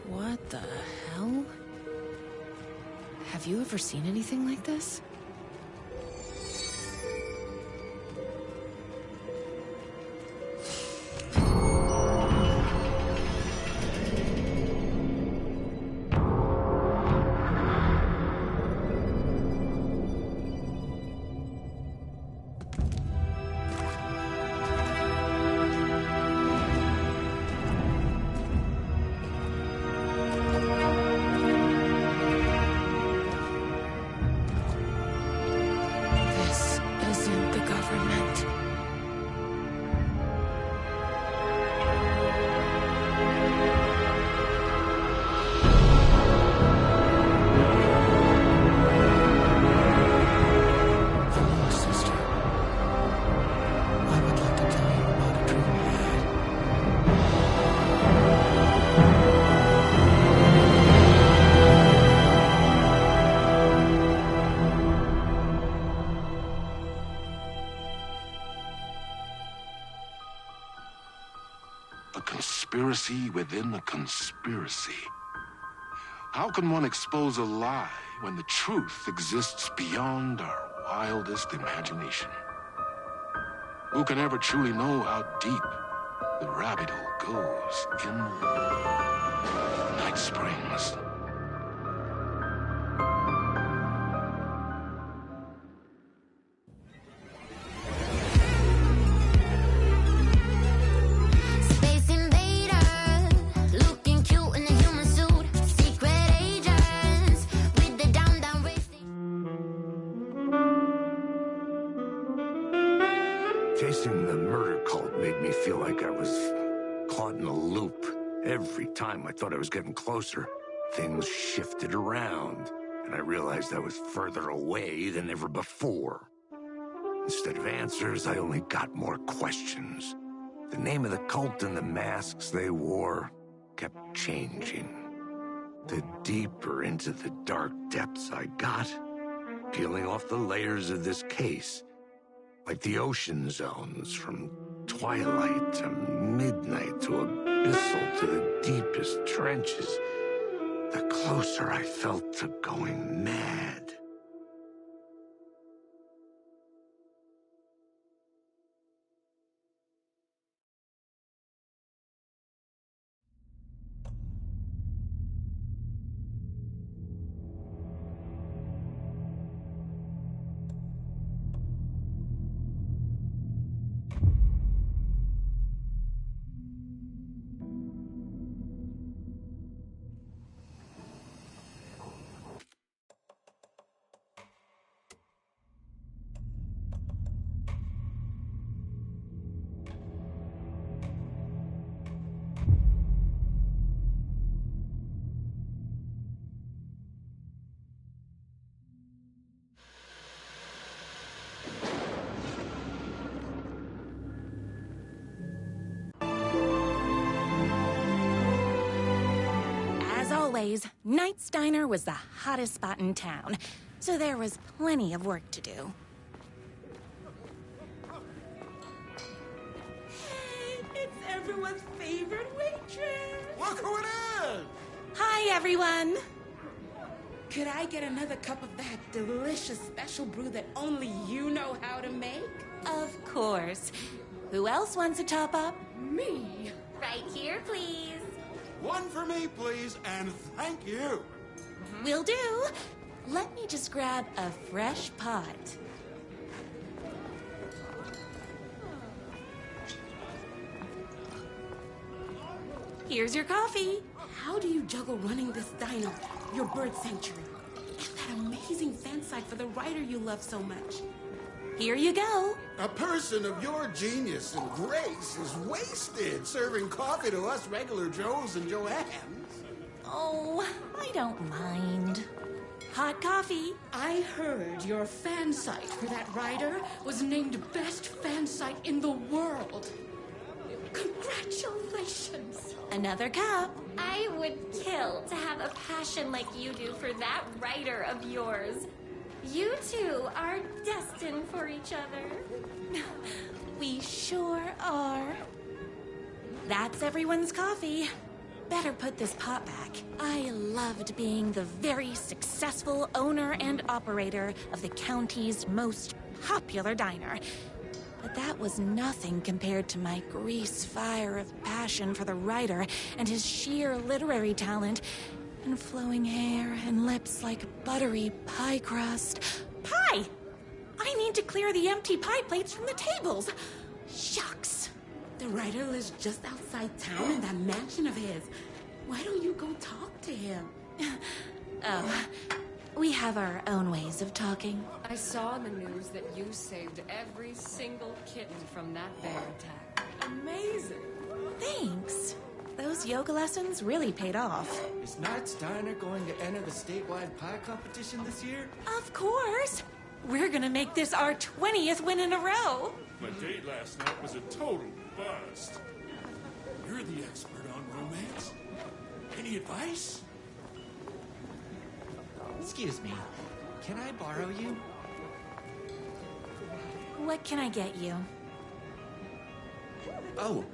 What the hell? Have you ever seen anything like this?
conspiracy within a conspiracy. How can one expose a lie when the truth exists beyond our wildest imagination? Who can ever truly know how deep the rabbit hole goes in Night Springs?
Space invader, looking cute in a human suit. Secret agents with the down racing.
Chasing the murder cult made me feel like I was caught in a loop. Every time I thought I was getting closer, things shifted around, and I realized I was further away than ever before. Instead of answers, I only got more questions. The name of the cult and the masks they wore kept changing. The deeper into the dark depths I got, peeling off the layers of this case, like the ocean zones, from twilight to midnight to abyssal to the deepest trenches, the closer I felt to going mad.
Always, Knight's Diner was the hottest spot in town, so there was plenty of work to do.
Hey, it's everyone's favorite waitress!
Look who it is!
Hi, everyone! Could I get another cup of that delicious special brew that only you know how to make?
Of course. Who else wants a top-up?
Me!
Right here, please.
One for me, please, and thank you.
Will do. Let me just grab a fresh pot. Here's your coffee.
How do you juggle running this diner, your bird sanctuary, and that amazing fan site for the writer you love so much?
Here you go.
A person of your genius and grace is wasted serving coffee to us regular Joes and Joannes.
Oh, I don't mind. Hot coffee.
I heard your fan site for that writer was named best fan site in the world. Congratulations.
Another cup.
I would kill to have a passion like you do for that writer of yours. You two are destined for each other.
We sure are. That's everyone's coffee. Better put this pot back. I loved being the very successful owner and operator of the county's most popular diner. But that was nothing compared to my grease fire of passion for the writer and his sheer literary talent, and flowing hair and lips like buttery pie crust. Pie! I need to clear the empty pie plates from the tables. Shucks.
The writer lives just outside town in that mansion of his. Why don't you go talk to him?
Oh, we have our own ways of talking.
I saw in the news that you saved every single kitten from that bear attack.
Amazing.
Thanks. Those yoga lessons really paid off.
Is Knight's Diner going to enter the statewide pie competition this year?
Of course. We're gonna make this our 20th win in a row.
My date last night was a total bust. You're the expert on romance. Any advice?
Excuse me. Can I borrow you?
What can I get you?
Oh.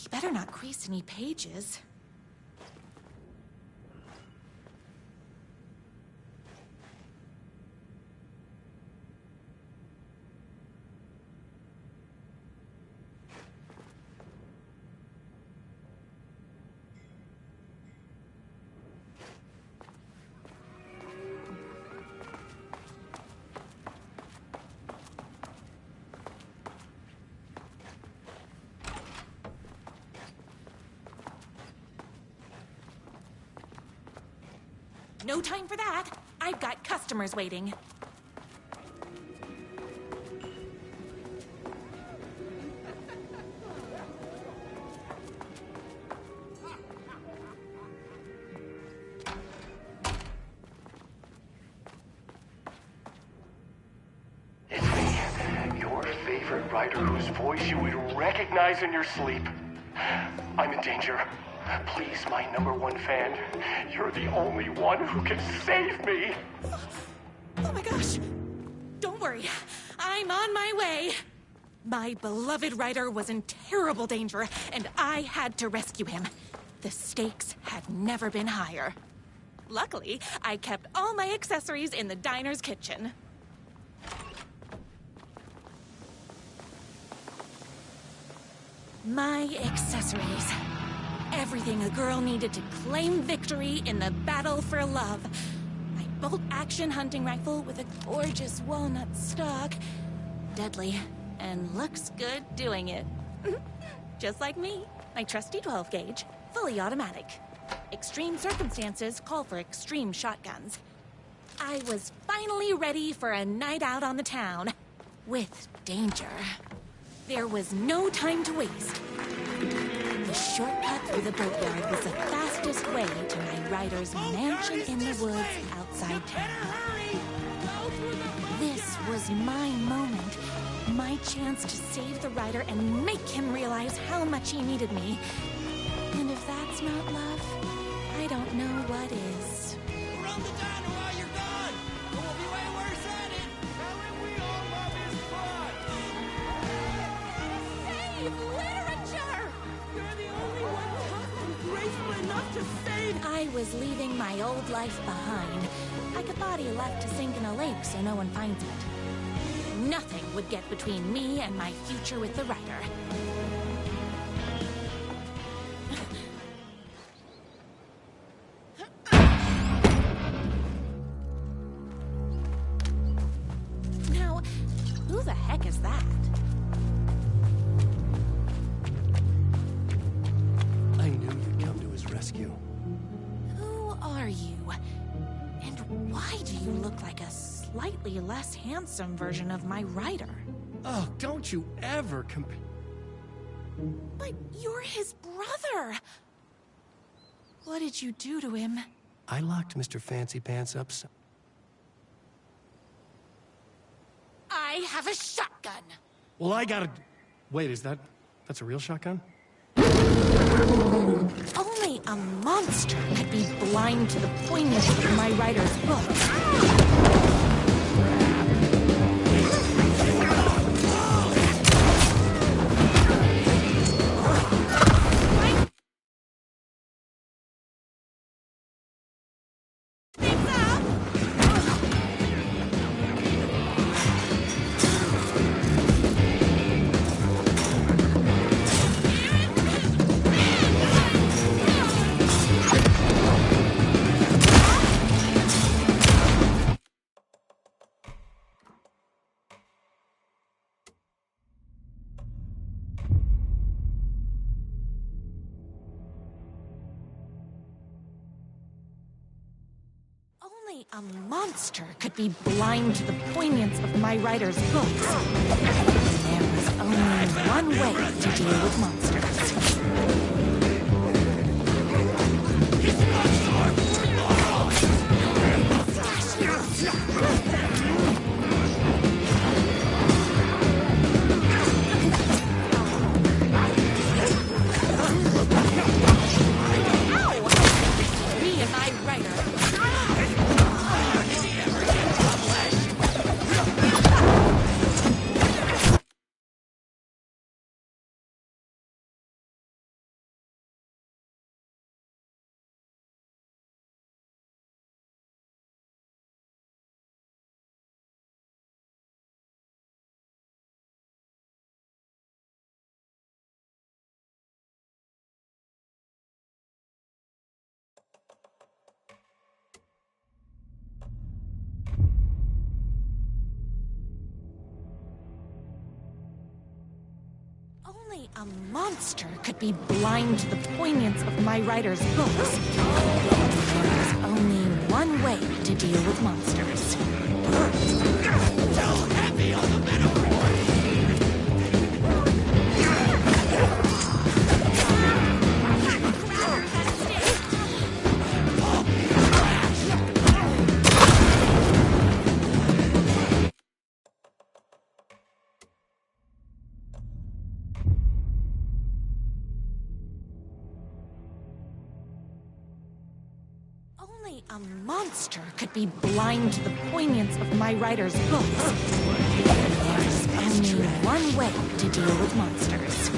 You better not crease any pages. No time for that. I've got customers waiting.
It's me, your favorite writer whose voice you would recognize in your sleep. I'm in danger. Please, my #1 fan, you're the only one who can save me!
Oh my gosh! Don't worry, I'm on my way! My beloved writer was in terrible danger, and I had to rescue him. The stakes had never been higher. Luckily, I kept all my accessories in the diner's kitchen. My accessories. Everything a girl needed to claim victory in the battle for love. My bolt-action hunting rifle with a gorgeous walnut stock. Deadly, and looks good doing it. Just like me. My trusty 12-gauge, fully automatic. Extreme circumstances call for extreme shotguns. I was finally ready for a night out on the town. With danger. There was no time to waste. The shortcut through the boatyard was the fastest way to my writer's mansion in the woods outside town. This was my moment, my chance to save the writer and make him realize how much he needed me. And if that's not love, I don't know what is.
Run the diner while you're gone! We'll be way worse at it! Tell him we all love his butt!
Save literature! You're the only one tough and graceful enough to save. I was leaving my old life behind, like a body left to sink in a lake so no one finds it. Nothing would get between me and my future with the writer. Now, who the heck is that?
I knew you'd come to his rescue.
Who are you? And why do you look like a slightly less handsome version of my writer?
Oh, don't you ever compare.
But you're his brother! What did you do to him?
I locked Mr. Fancy Pants up so...
I have a shotgun!
Well, I gotta... Wait, that's a real shotgun?
Only a monster could be blind to the poignancy of my writer's books. Only a monster could be blind to the poignance of my writer's books. There was only one way to deal with monsters. Only a monster could be blind to the poignance of my writer's books. There's only one way to deal with monsters.
Too heavy on the metaphor!
Only a monster could be blind to the poignance of my writer's books. There's only one way to deal with monsters.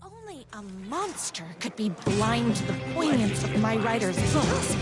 Only a monster could be blind to the poignance of my writer's books.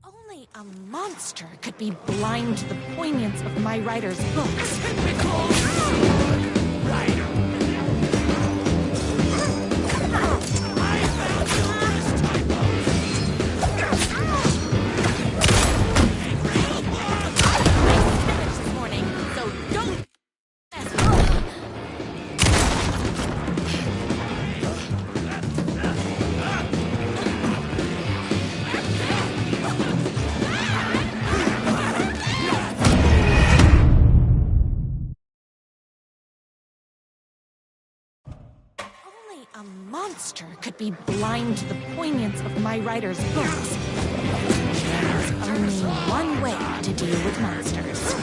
Only a monster could be blind to the poignance of my writer's books. This morning, so don't mess with me. Only a monster could be blind to the poignance of my writer's books. There's only one way to deal with monsters.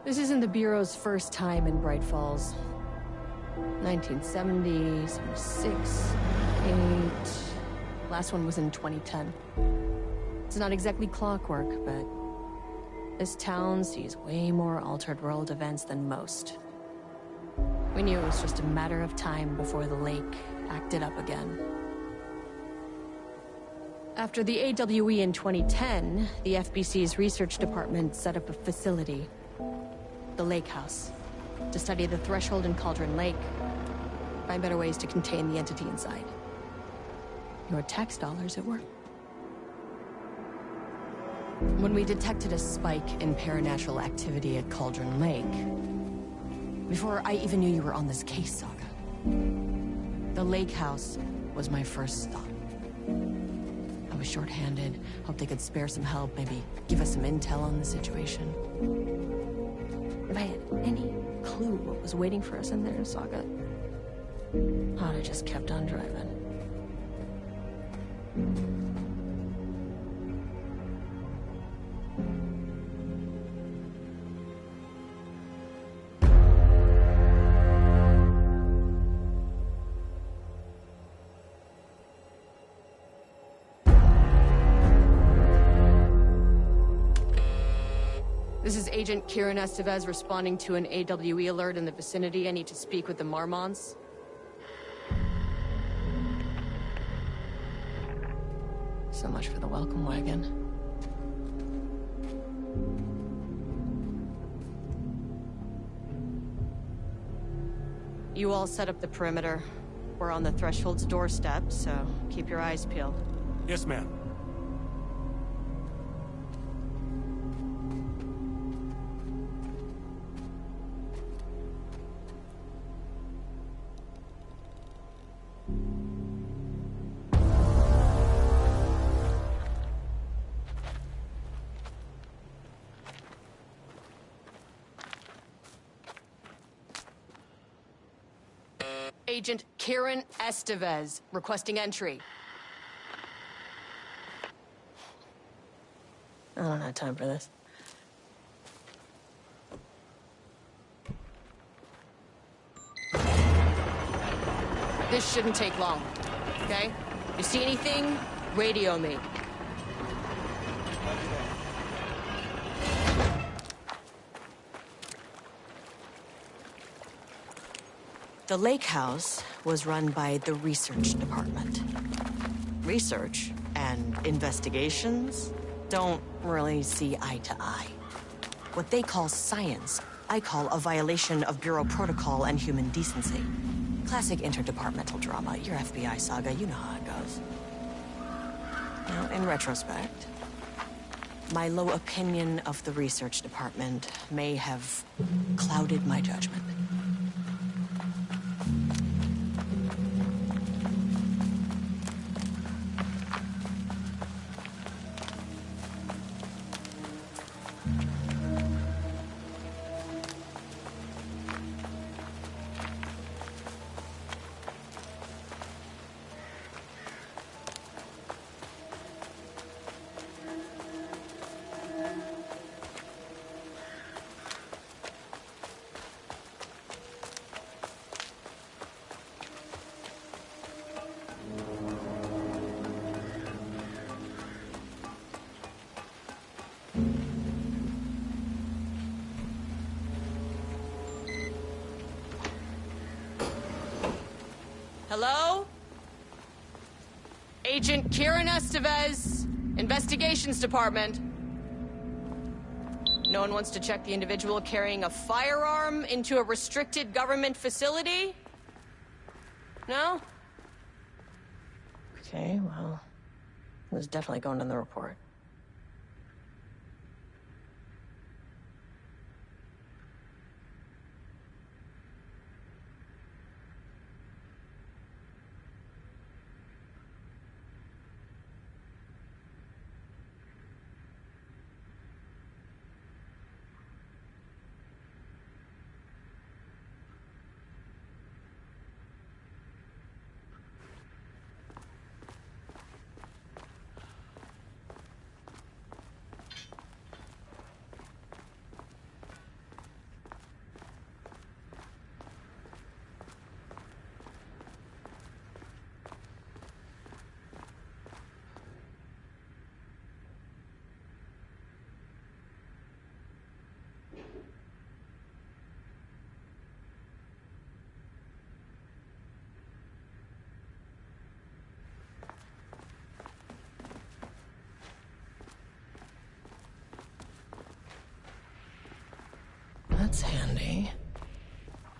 This isn't the Bureau's first time in Bright Falls. 1970, 76, 8... Last one was in 2010. It's not exactly clockwork, but this town sees way more altered world events than most. We knew it was just a matter of time before the lake acted up again. After the AWE in 2010, the FBC's research department set up a facility, the Lake House, to study the Threshold and Cauldron Lake, find better ways to contain the entity inside. Your tax dollars at work. When we detected a spike in paranatural activity at Cauldron Lake, before I even knew you were on this case, Saga, the Lake House was my first stop. I was short-handed, hoped they could spare some help, maybe give us some intel on the situation. If I had any clue what was waiting for us in there, Saga, I'd have just kept on driving. This is Agent Kieran Estevez responding to an AWE alert in the vicinity. I need to speak with the Marmonts. So much for the welcome wagon. You all set up the perimeter. We're on the Threshold's doorstep, so keep your eyes peeled.
Yes, ma'am.
Agent Kieran Estevez, requesting entry. I don't have time for this. This shouldn't take long, okay? You see anything, radio me. The Lake House was run by the research department. Research and investigations don't really see eye to eye. What they call science, I call a violation of Bureau protocol and human decency. Classic interdepartmental drama. Your FBI saga, you know how it goes. Now, in retrospect, my low opinion of the research department may have clouded my judgment. Hello? Agent Kieran Estevez, Investigations Department. No one wants to check the individual carrying a firearm into a restricted government facility? No? Okay, well, it was definitely going in the report.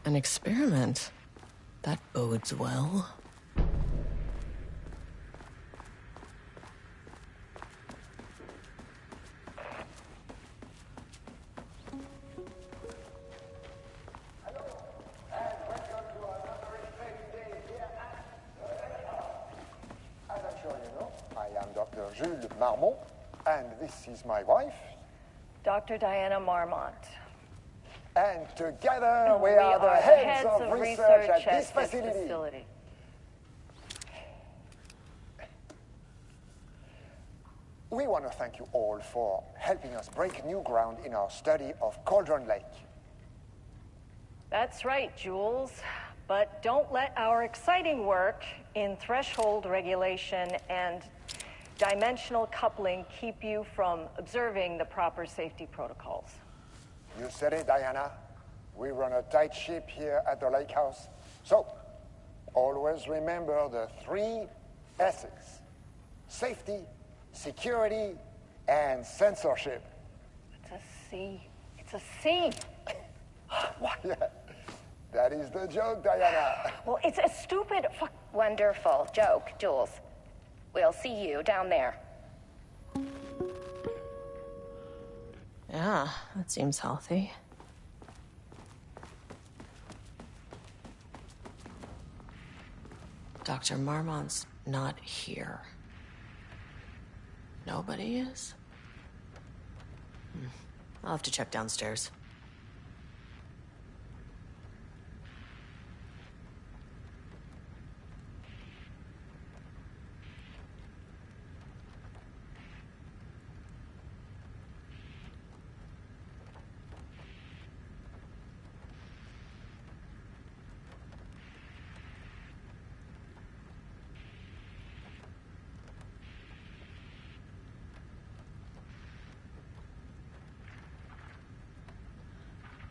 An experiment. That bodes well.
As I'm sure you know, I am Dr. Jules Marmont, and this is my wife.
Dr. Diana Marmont.
And together we are the heads of research at this facility. We want to thank you all for helping us break new ground in our study of Cauldron Lake.
That's right, Jules. But don't let our exciting work in threshold regulation and dimensional coupling keep you from observing the proper safety protocols.
You said it, Diana. We run a tight ship here at the lake house. So, always remember the 3 S's. Safety, security, and censorship.
It's a C. It's a C.
Why, that is the joke, Diana.
Well, it's a stupid
Wonderful joke, Jules. We'll see you down there.
Yeah, that seems healthy. Dr. Marmont's not here. Nobody is? I'll have to check downstairs.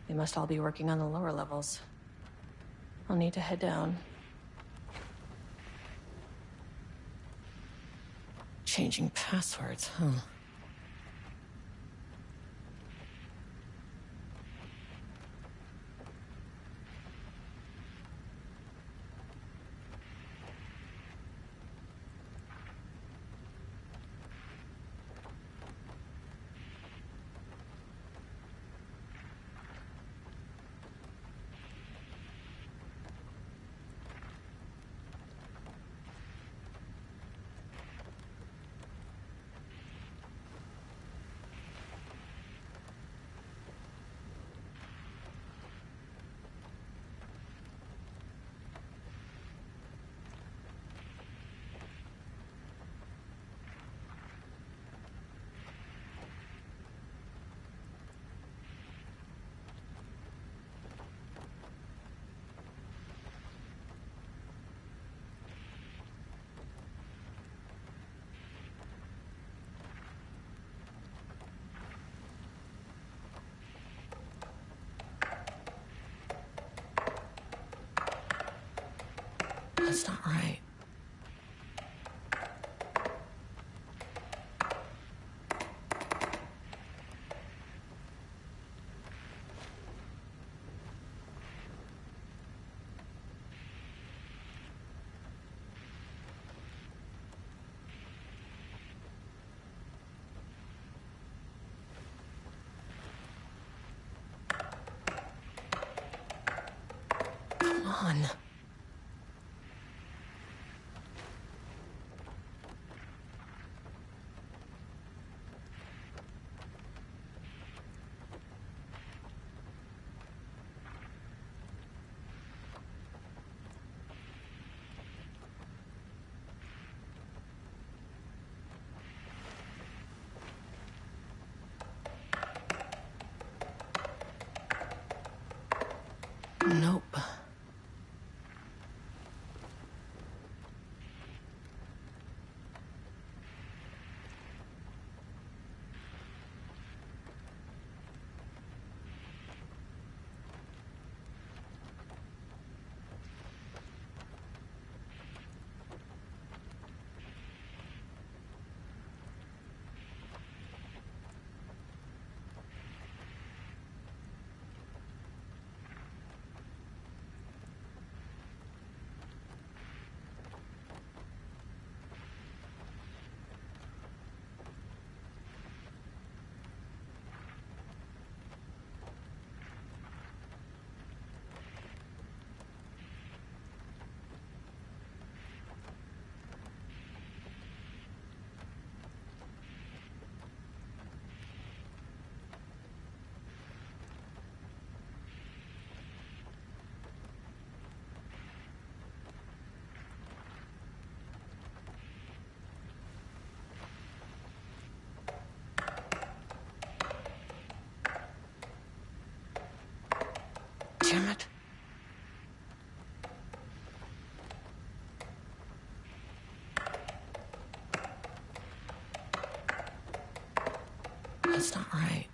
They must all be working on the lower levels. I'll need to head down. Changing passwords, huh? That's not right. Come on. Nope. That's not right.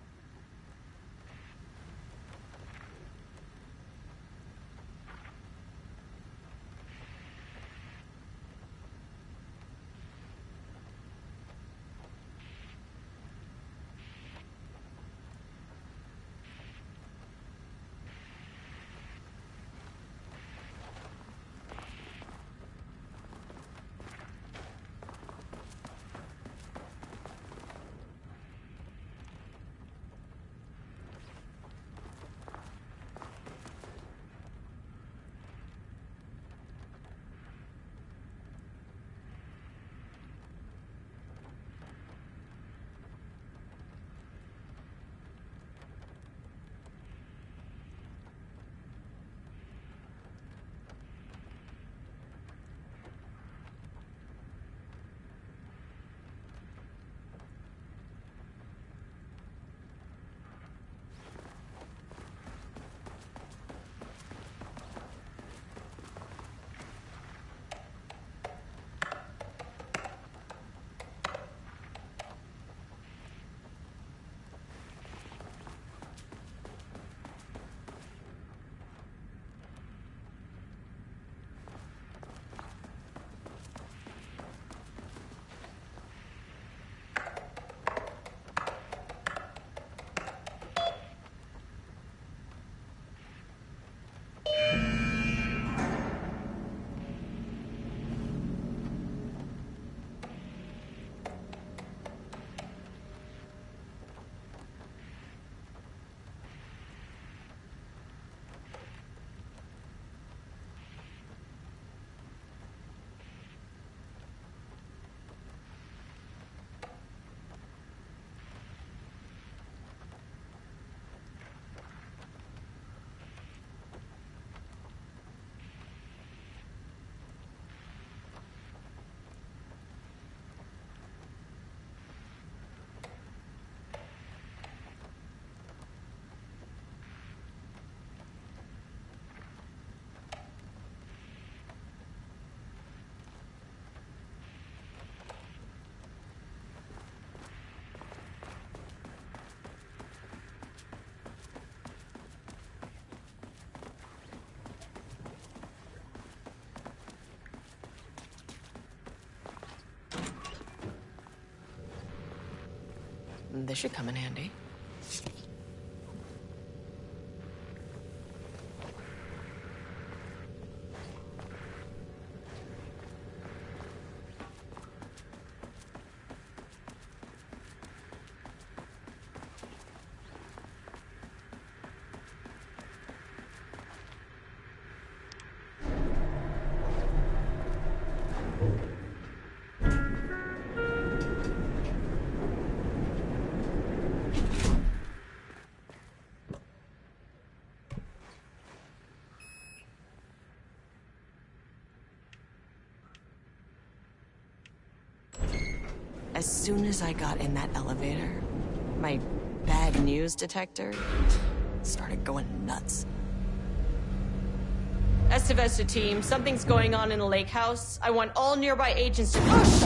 This should come in handy. As soon as I got in that elevator, my bad news detector started going nuts. Estevez to team, something's going on in the lake house. I want all nearby agents to push.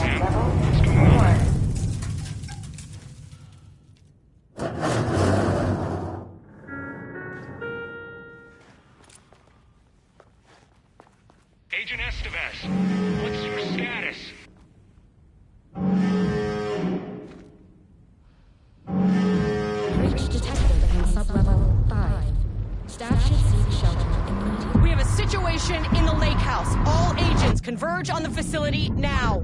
Agent Estevez, what's your status?
Breach detected in sub-level 5. Staff should seek shelter immediately.
We have a situation in the lake house. All agents converge on the facility now.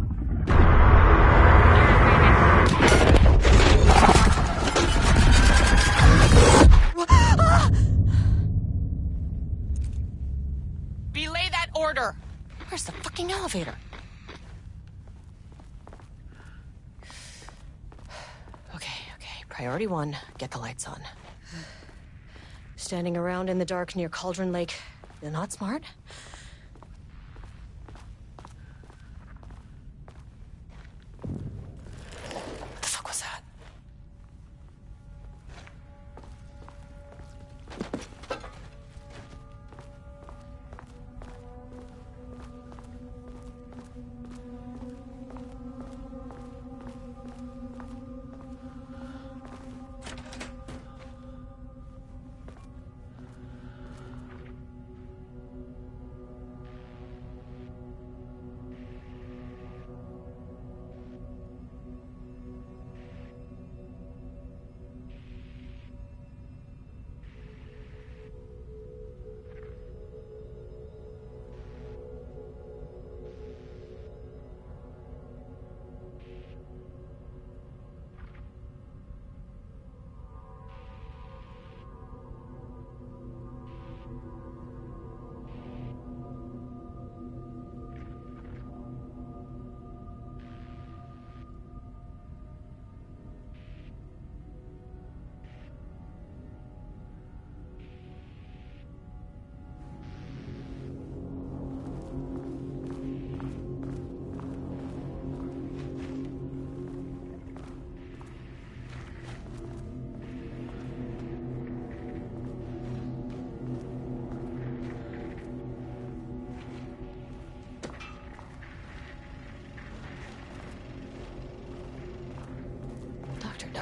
Belay that order. Where's the fucking elevator? Okay. Priority 1, get the lights on. Standing around in the dark near Cauldron Lake, you're not smart? What the fuck was that?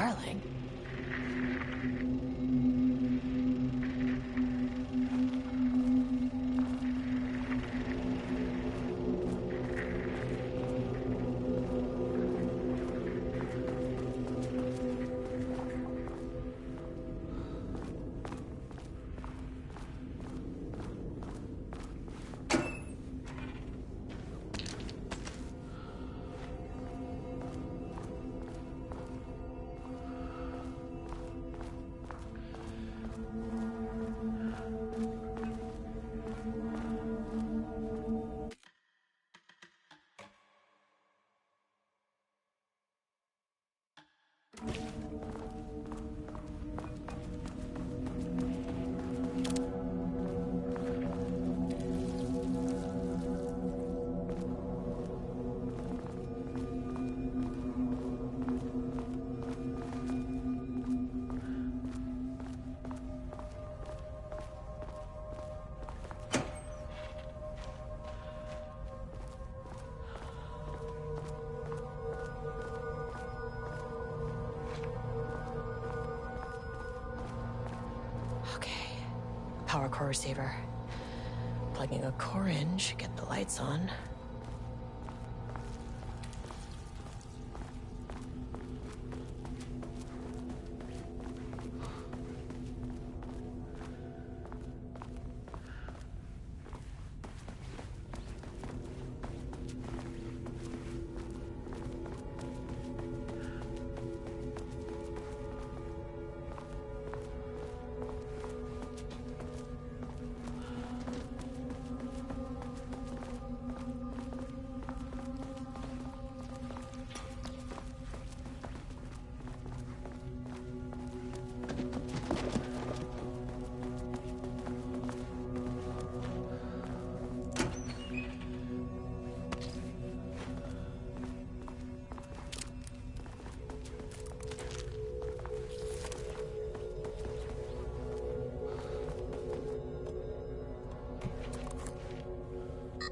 darling. Power core receiver. Plugging a core in should get the lights on.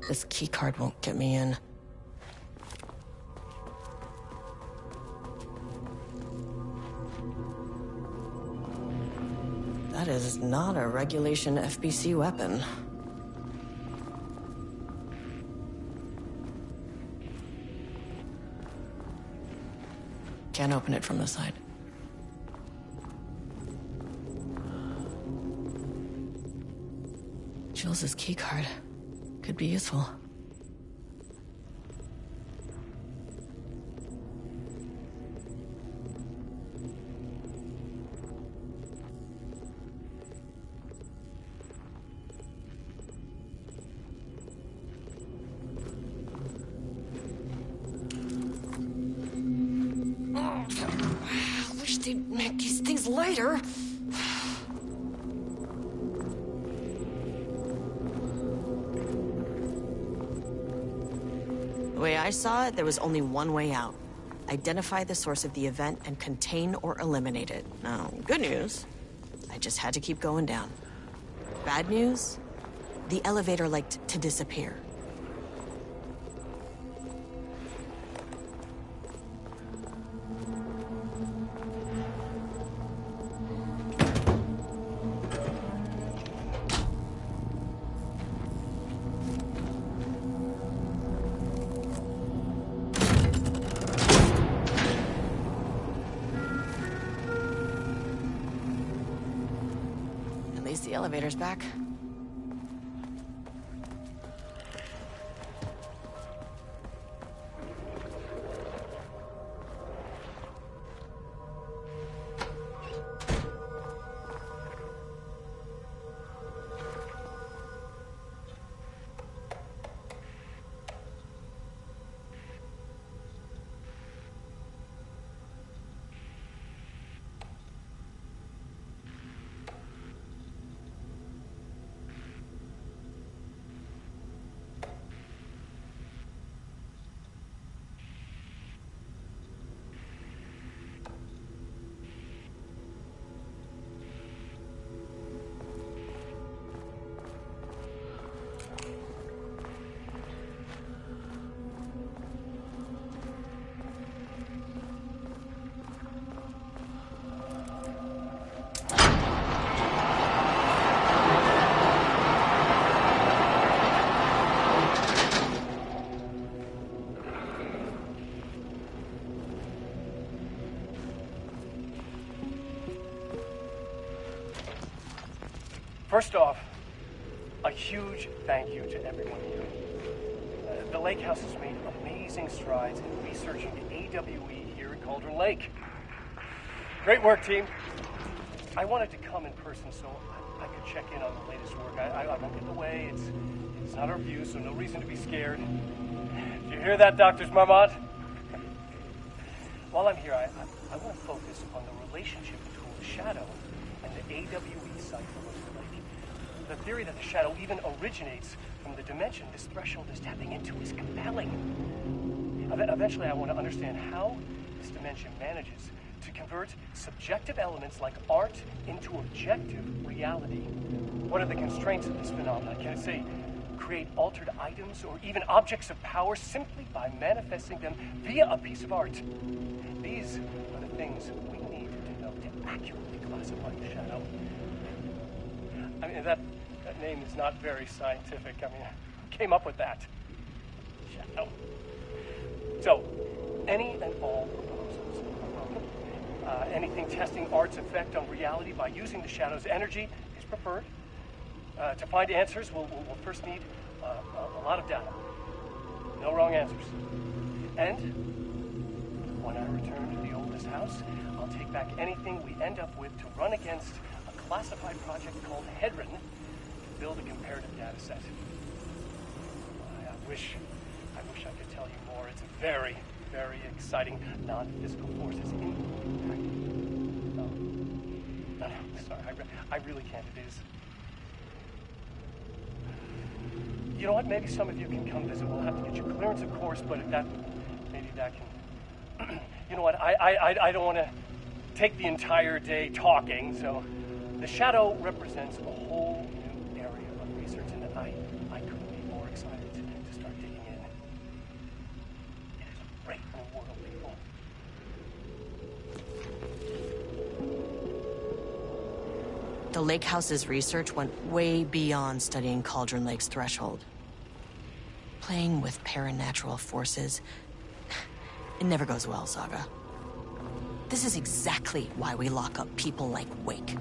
This keycard won't get me in. That is not a regulation FBC weapon. Can't open it from the side. Jules's keycard could be useful. I wish they'd make these things lighter. The way I saw it, there was only one way out. Identify the source of the event and contain or eliminate it. Now, good news, I just had to keep going down. Bad news, the elevator liked to disappear. The elevator's back.
First off, a huge thank you to everyone here. The Lake House has made amazing strides in researching the AWE here at Cauldron Lake. Great work, team. I wanted to come in person so I could check in on the latest work. I won't get in the way. It's not our view, so no reason to be scared. Do you hear that, Dr. Marmont? While I'm here, I want to focus on the relationship between the Shadow and the AWE site for Lake. The theory that the Shadow even originates from the dimension this threshold is tapping into is compelling. Eventually, I want to understand how this dimension manages to convert subjective elements like art into objective reality. What are the constraints of this phenomenon? Can it, say, create altered items or even objects of power simply by manifesting them via a piece of art? These are the things we need to know to accurately classify the Shadow. I mean, that name is not very scientific. I mean, who came up with that? Shadow. So, any and all proposals are welcome. Anything testing art's effect on reality by using the Shadow's energy is preferred. To find answers, we'll first need a lot of data. No wrong answers. And when I return to the oldest house, I'll take back anything we end up with to run against a classified project called Hedron to build a comparative data set. I wish I could tell you more. It's very, very exciting. Non-physical forces in no, sorry, I really can't. It is. You know what? Maybe some of you can come visit. We'll have to get you clearance, of course, but if that, maybe that can. You know what? I don't want to take the entire day talking. So, the Shadow represents a whole new area of research, and I couldn't be more excited to start digging in. It is a great new world, people.
The Lake House's research went way beyond studying Cauldron Lake's threshold. Playing with paranatural forces, it never goes well, Saga. This is exactly why we lock up people like Wake.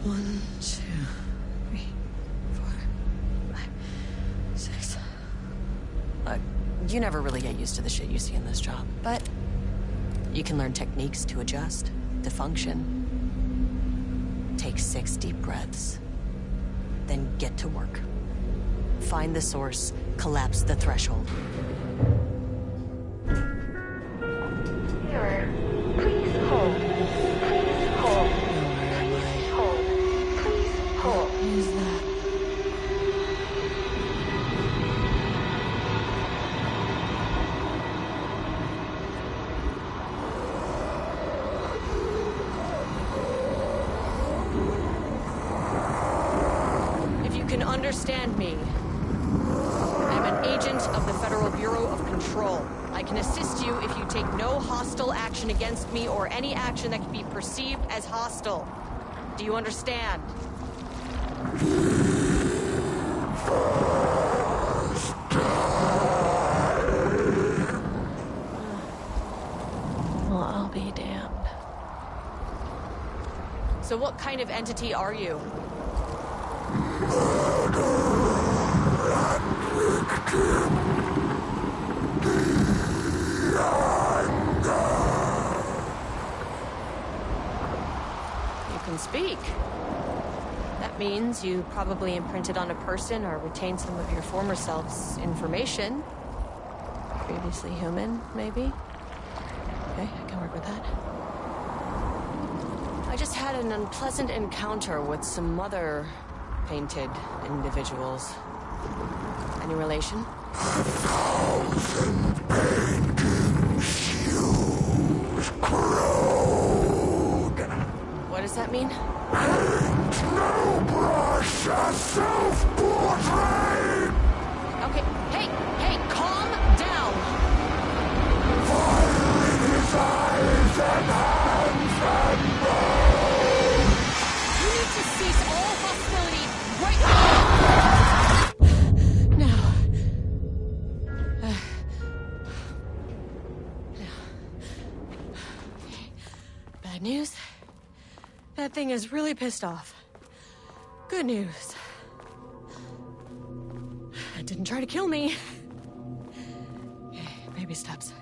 1, 2, 3, 4, 5, 6. Look, you never really get used to the shit you see in this job, but you can learn techniques to adjust, to function. Take 6 deep breaths, then get to work. Find the source, collapse the threshold.
Mirror, please hold. Please hold. Please hold. Please hold.
Who's that? If you can understand me, I'm an agent of the Federal Bureau of Control. I can assist you if you take no hostile action against me or any action that can be perceived as hostile. Do you understand? Well, I'll be damned. So what kind of entity are you? You can speak. That means you probably imprinted on a person or retained some of your former self's information. Previously human, maybe? Okay, I can work with that. I just had an unpleasant encounter with some other painted individuals. Any relation?
1,000 painting shoes crowed.
What does that mean?
Paint no brush, a self-portrait.
Okay, hey, calm down.
Fire in his eyes and hands and bones.
You need to cease all hostility right now. Bad news? That thing is really pissed off. Good news. It didn't try to kill me. Okay, baby steps.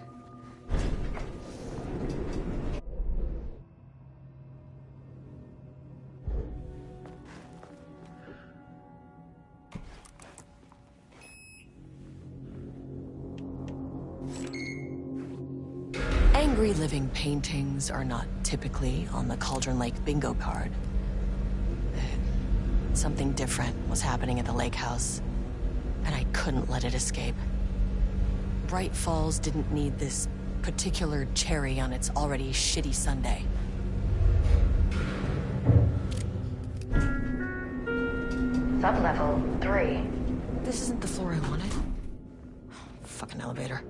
Angry living paintings are not typically on the Cauldron Lake bingo card. Something different was happening at the lake house, and I couldn't let it escape. Bright Falls didn't need this particular cherry on its already shitty sundae.
Sublevel 3.
This isn't the floor I wanted. Fucking elevator.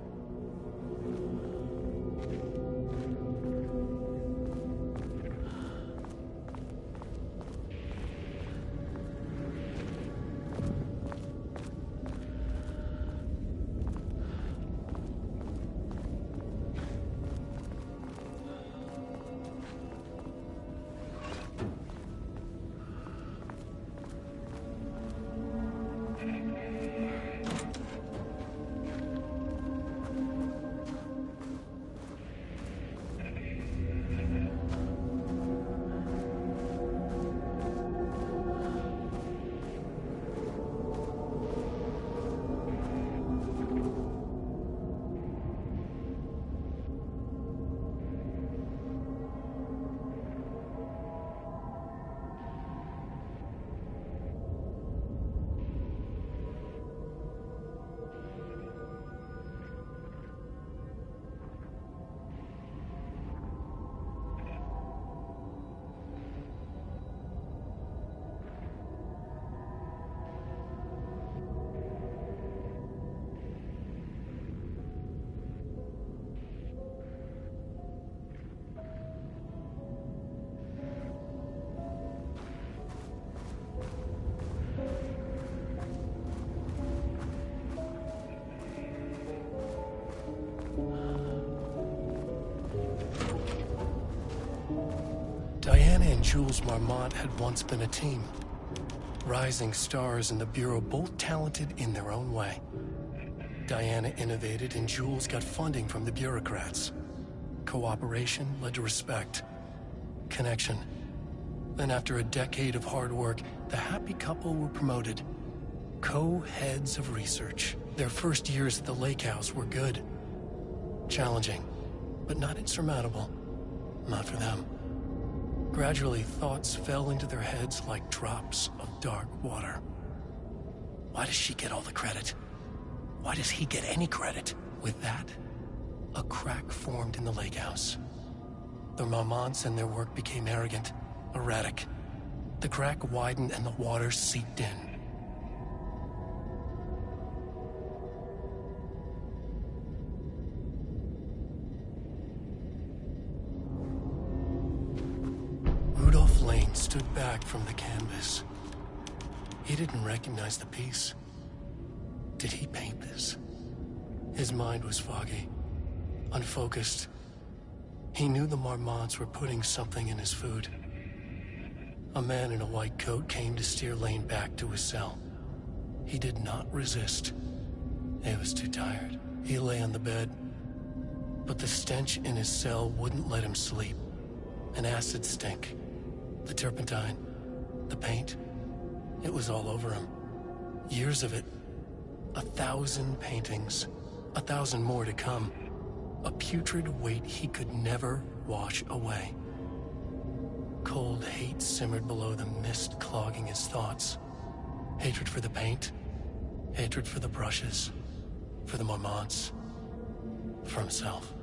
Diana and Jules Marmont had once been a team. Rising stars in the Bureau, both talented in their own way. Diana innovated and Jules got funding from the bureaucrats. Cooperation led to respect. Connection. Then after a decade of hard work, the happy couple were promoted. Co-heads of research. Their first years at the lake house were good. Challenging, but not insurmountable. Not for them. Gradually, thoughts fell into their heads like drops of dark water. Why does she get all the credit? Why does he get any credit? With that, a crack formed in the lake house. The Marmonts and their work became arrogant, erratic. The crack widened and the water seeped in. Rudolph Lane stood back from the canvas. He didn't recognize the piece. Did he paint this? His mind was foggy, unfocused. He knew the Marmonts were putting something in his food. A man in a white coat came to steer Lane back to his cell. He did not resist. He was too tired. He lay on the bed, but the stench in his cell wouldn't let him sleep. An acid stink. The turpentine. The paint. It was all over him. Years of it. 1,000 paintings. 1,000 more to come. A putrid weight he could never wash away. Cold hate simmered below the mist clogging his thoughts. Hatred for the paint. Hatred for the brushes. For the Marmonts. For himself.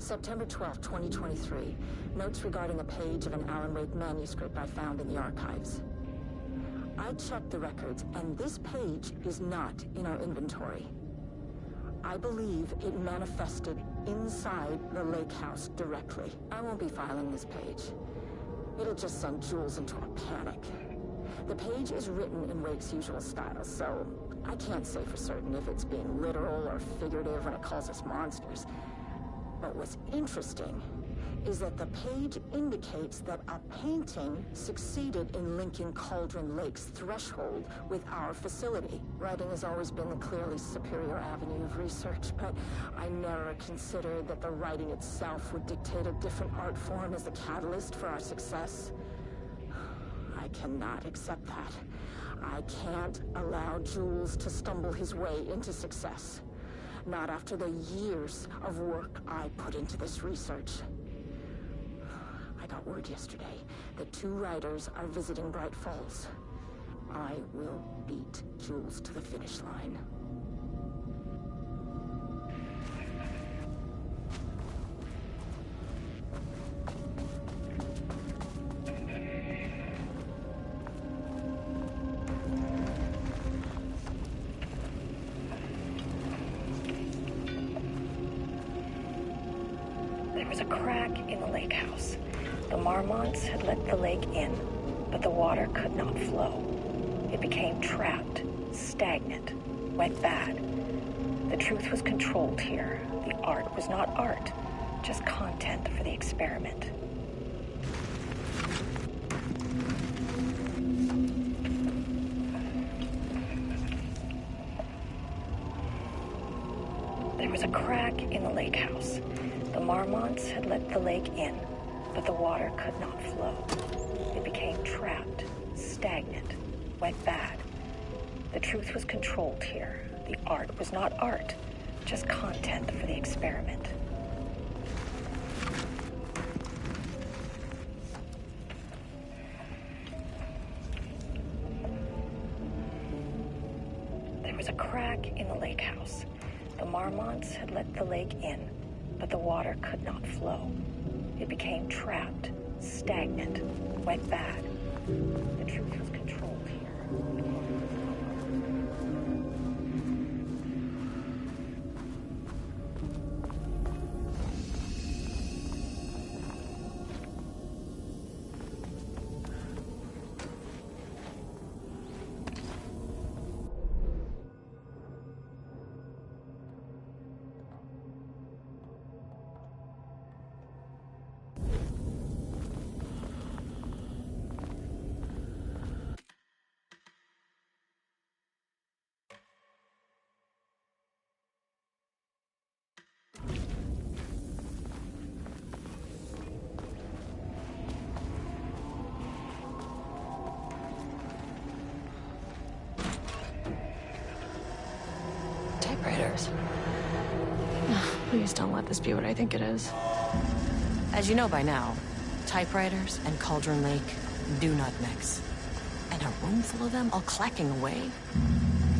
September 12, 2023. Notes regarding a page of an Alan Wake manuscript I found in the archives. I checked the records, and this page is not in our inventory. I believe it manifested inside the lake house directly. I won't be filing this page. It'll just send Jules into a panic. The page is written in Wake's usual style, so I can't say for certain if it's being literal or figurative when it calls us monsters. But what's interesting is that the page indicates that a painting succeeded in linking Cauldron Lake's threshold with our facility. Writing has always been the clearly superior avenue of research, but I never considered that the writing itself would dictate a different art form as the catalyst for our success. I cannot accept that. I can't allow Jules to stumble his way into success. Not after the years of work I put into this research. I got word yesterday that 2 writers are visiting Bright Falls. I will beat Jules to the finish line.
There was a crack in the lake house. The Marmonts had let the lake in, but the water could not flow. It became trapped, stagnant, went bad. The truth was controlled here. The art was not art, just content for the experiment. There was a crack in the lake house. The Marmonts had let the lake in, but the water could not flow. It became trapped, stagnant, went bad. The truth was controlled here. The art was not art, just content for the experiment. was a crack in the lake house. The Marmonts had let the lake in, but the water could not flow. It became trapped, stagnant, went bad. The truth was controlled here.
Typewriters. Please don't let this be what I think it is.
As you know by now, typewriters and Cauldron Lake do not mix. And a room full of them all clacking away?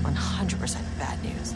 100% bad news.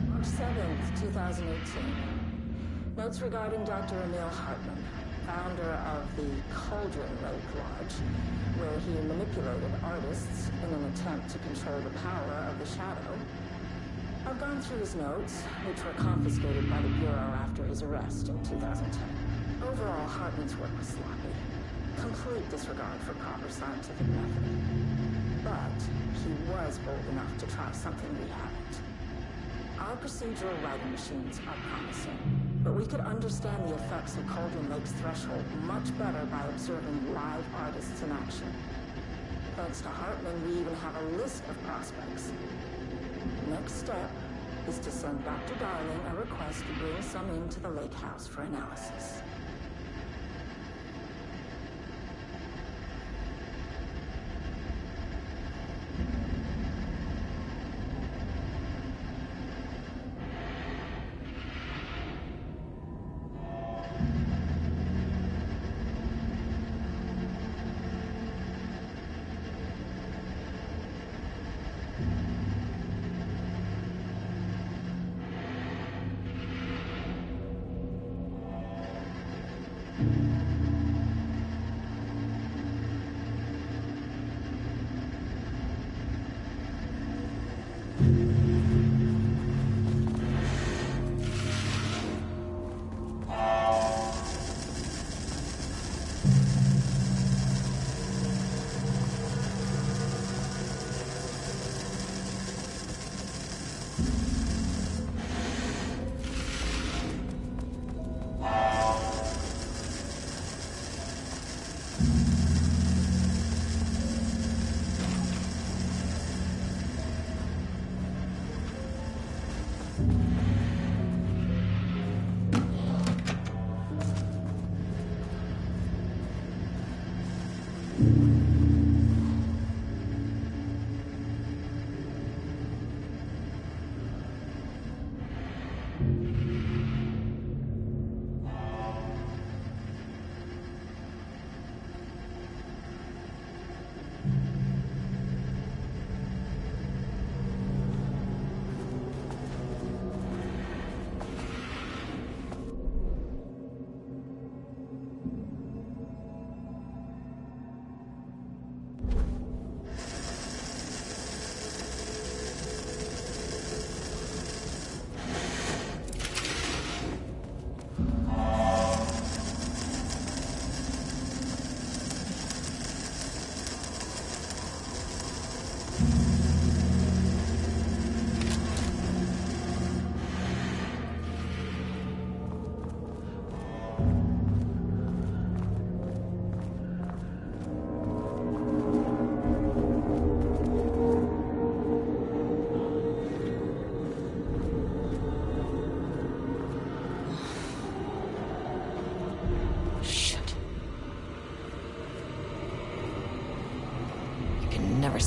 March 7th, 2018. Notes regarding Dr. Emil Hartman, founder of the Cauldron Lake Lodge, where he manipulated artists in an attempt to control the power of the Shadow. I've gone through his notes, which were confiscated by the Bureau after his arrest in 2010. Overall, Hartman's work was sloppy. Complete disregard for proper scientific method. But he was bold enough to try something we haven't. Our procedural writing machines are promising, but we could understand the effects of Cauldron Lake's threshold much better by observing live artists in action. Thanks to Hartman, we even have a list of prospects. Next step is to send Dr. Darling a request to bring some into the lake house for analysis.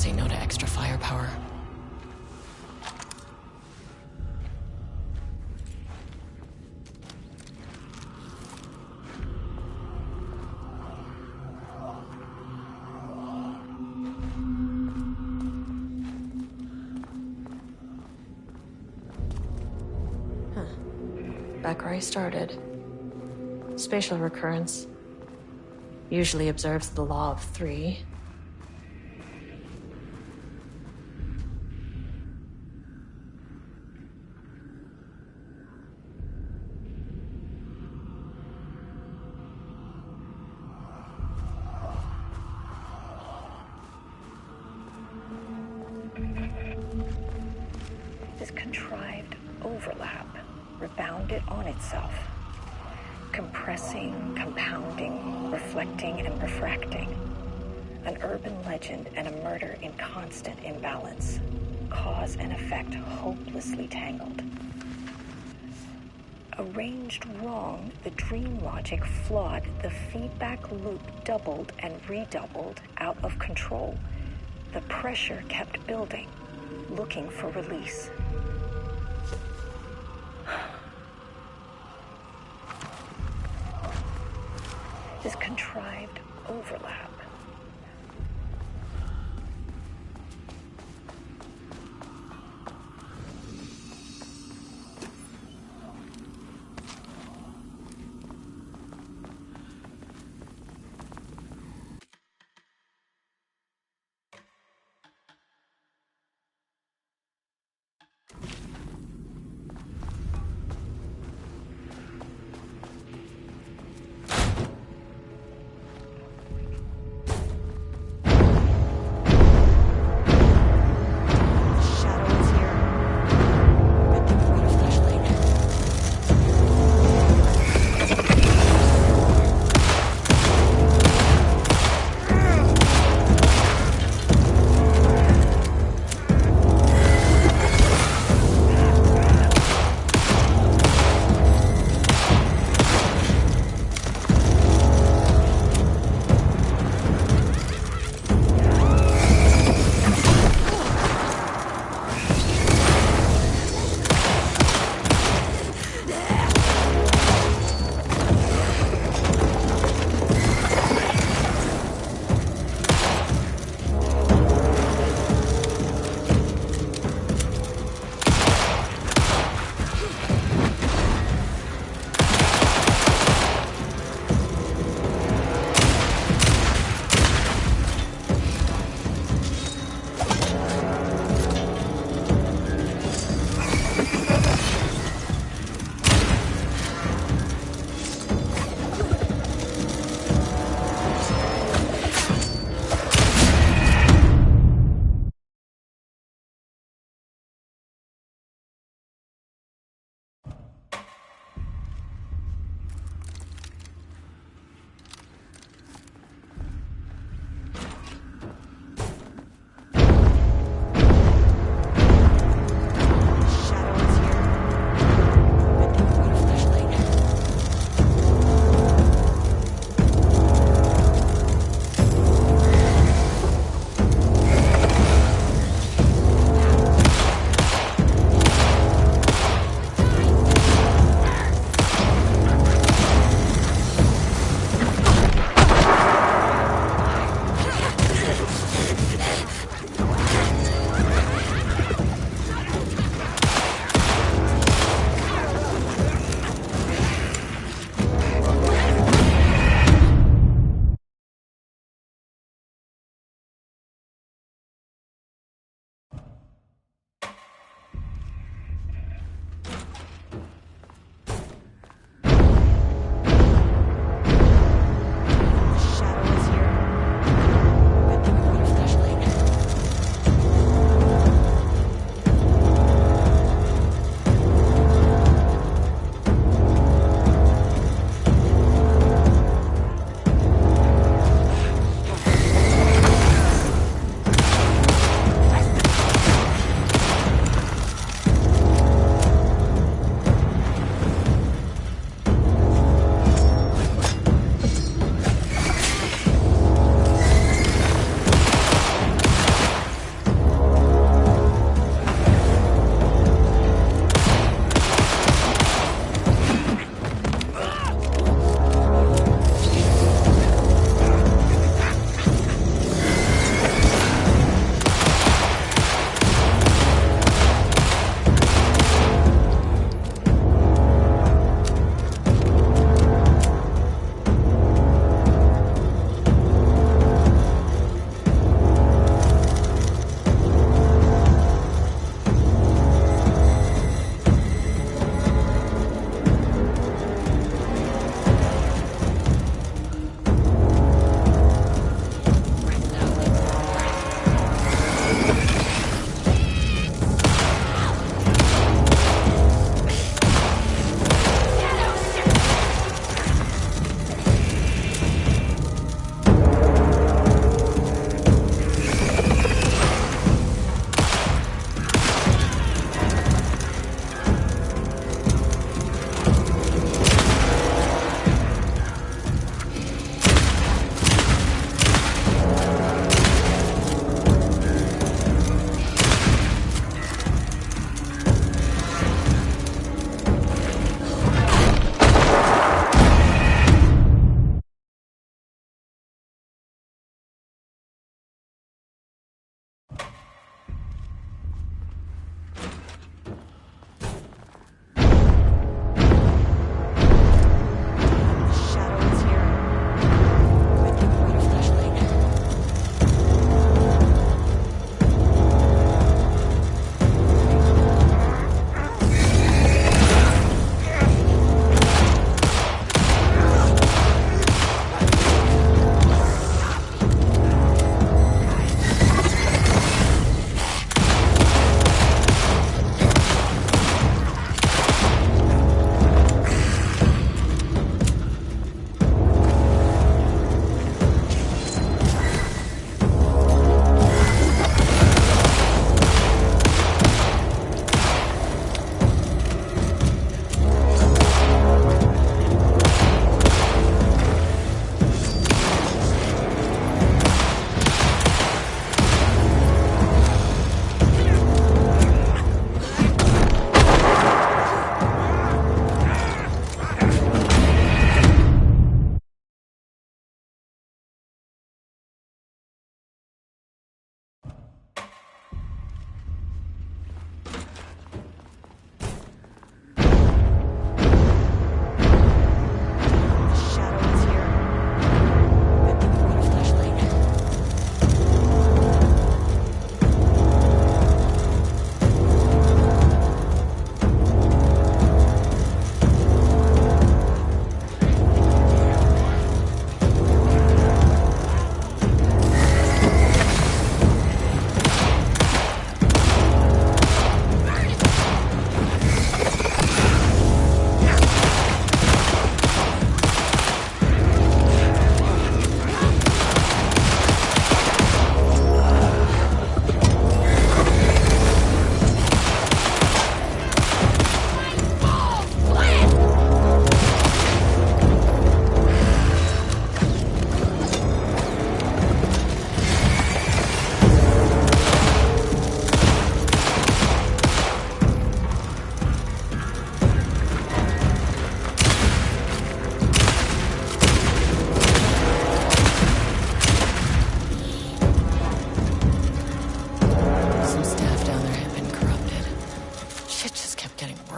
say no to extra firepower. Back where I started. Spatial recurrence usually observes the law of 3.
This contrived overlap rebounded on itself, compressing, compounding, reflecting, and refracting. An urban legend and a murder in constant imbalance. Cause and effect hopelessly tangled. Arranged wrong, the dream logic flawed, the feedback loop doubled and redoubled, out of control. The pressure kept building, looking for release. This contrived overlap.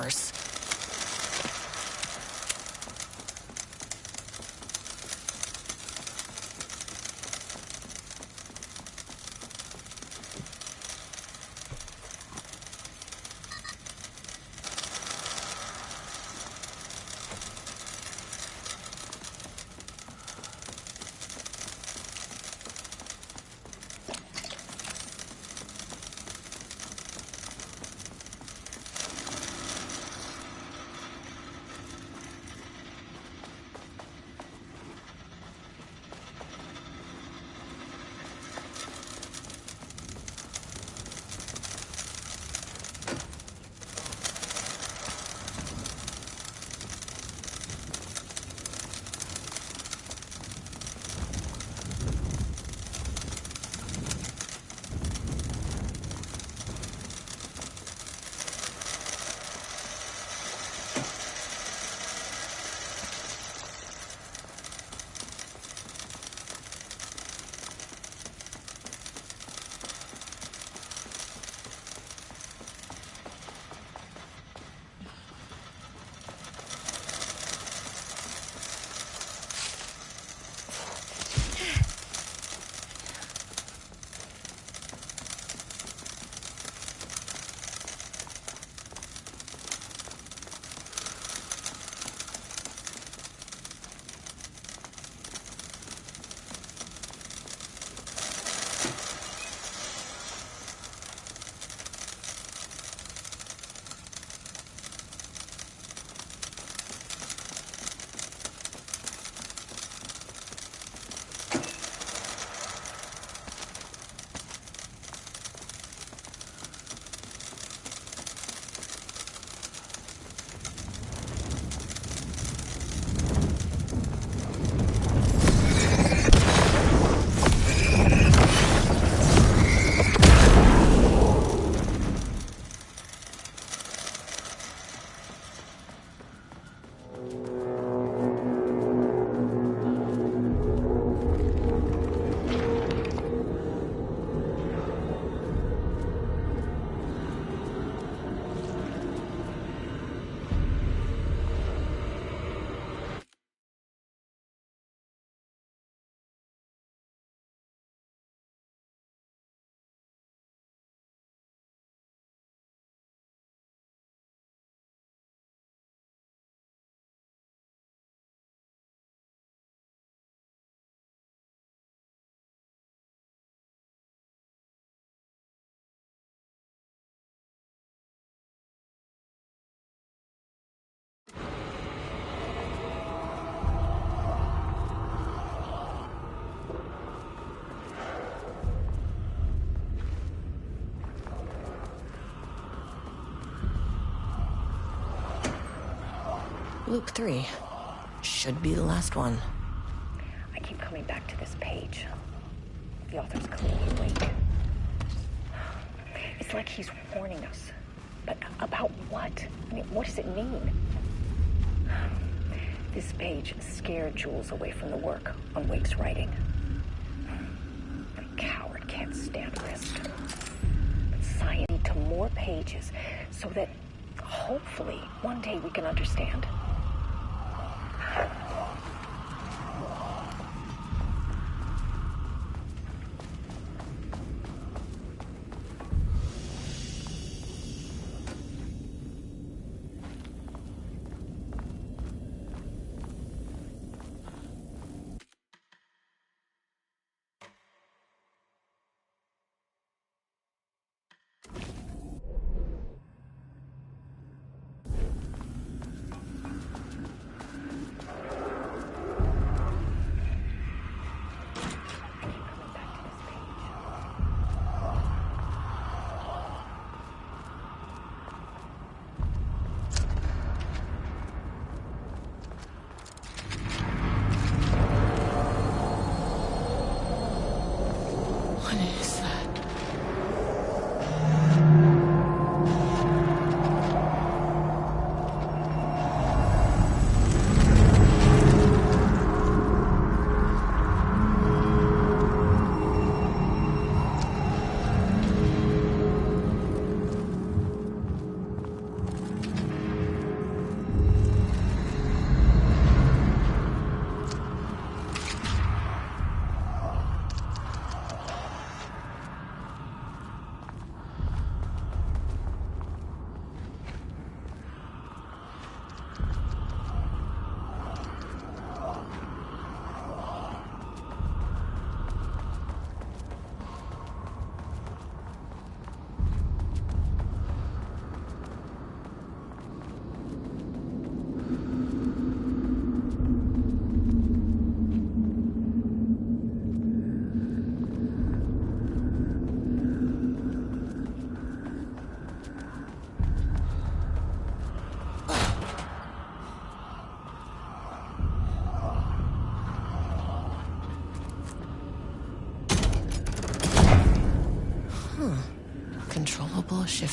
course. Luke 3. Should be the last one.
I keep coming back to this page. The author's clearly awake. It's like he's warning us. But about what? I mean, what does it mean? This page scared Jules away from the work on Wake's writing. The coward can't stand risk. But science needs to more pages so that hopefully one day we can understand.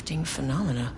shifting phenomena.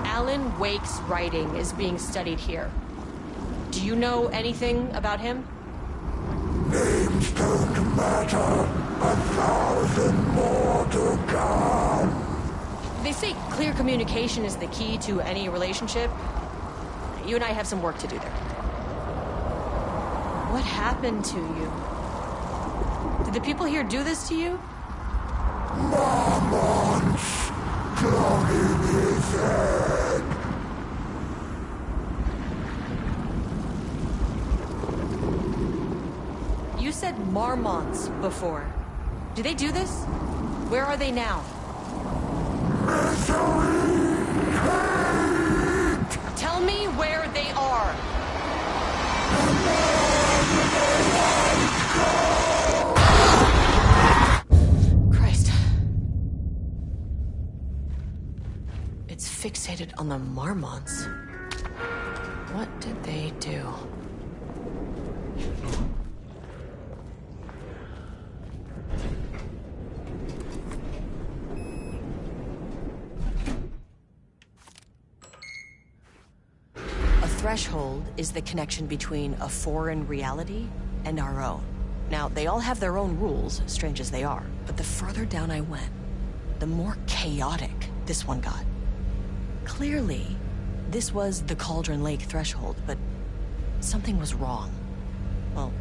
Alan Wake's writing is being studied here. Do you know anything about him?
Names don't matter. 1,000 more to come.
They say clear communication is the key to any relationship. You and I have some work to do there. What happened to you? Did the people here do this to you?
Marmots clogging his head.
You said Marmonts before. Do they do this? Where are they now?
Misery! Hate!
Tell me where they are. Christ.
It's fixated on the Marmonts. What did they do? Threshold is the connection between a foreign reality and our own. Now, they all have their own rules, strange as they are, but the further down I went, the more chaotic this one got. Clearly, this was the Cauldron Lake threshold, but something was wrong. Well,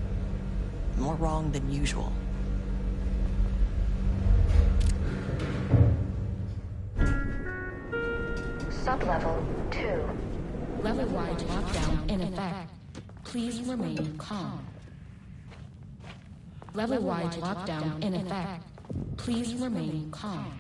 more wrong than usual.
Sublevel 2.
Level-wide lockdown in effect. Please remain calm. Level-wide lockdown in effect. Please remain calm.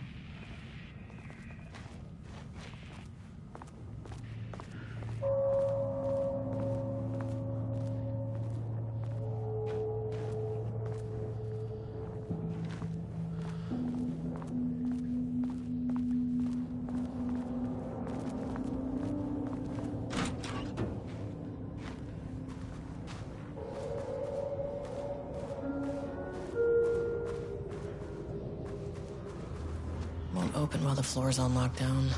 Won't open while the floor's on lockdown.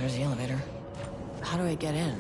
there's the elevator. How do I get in?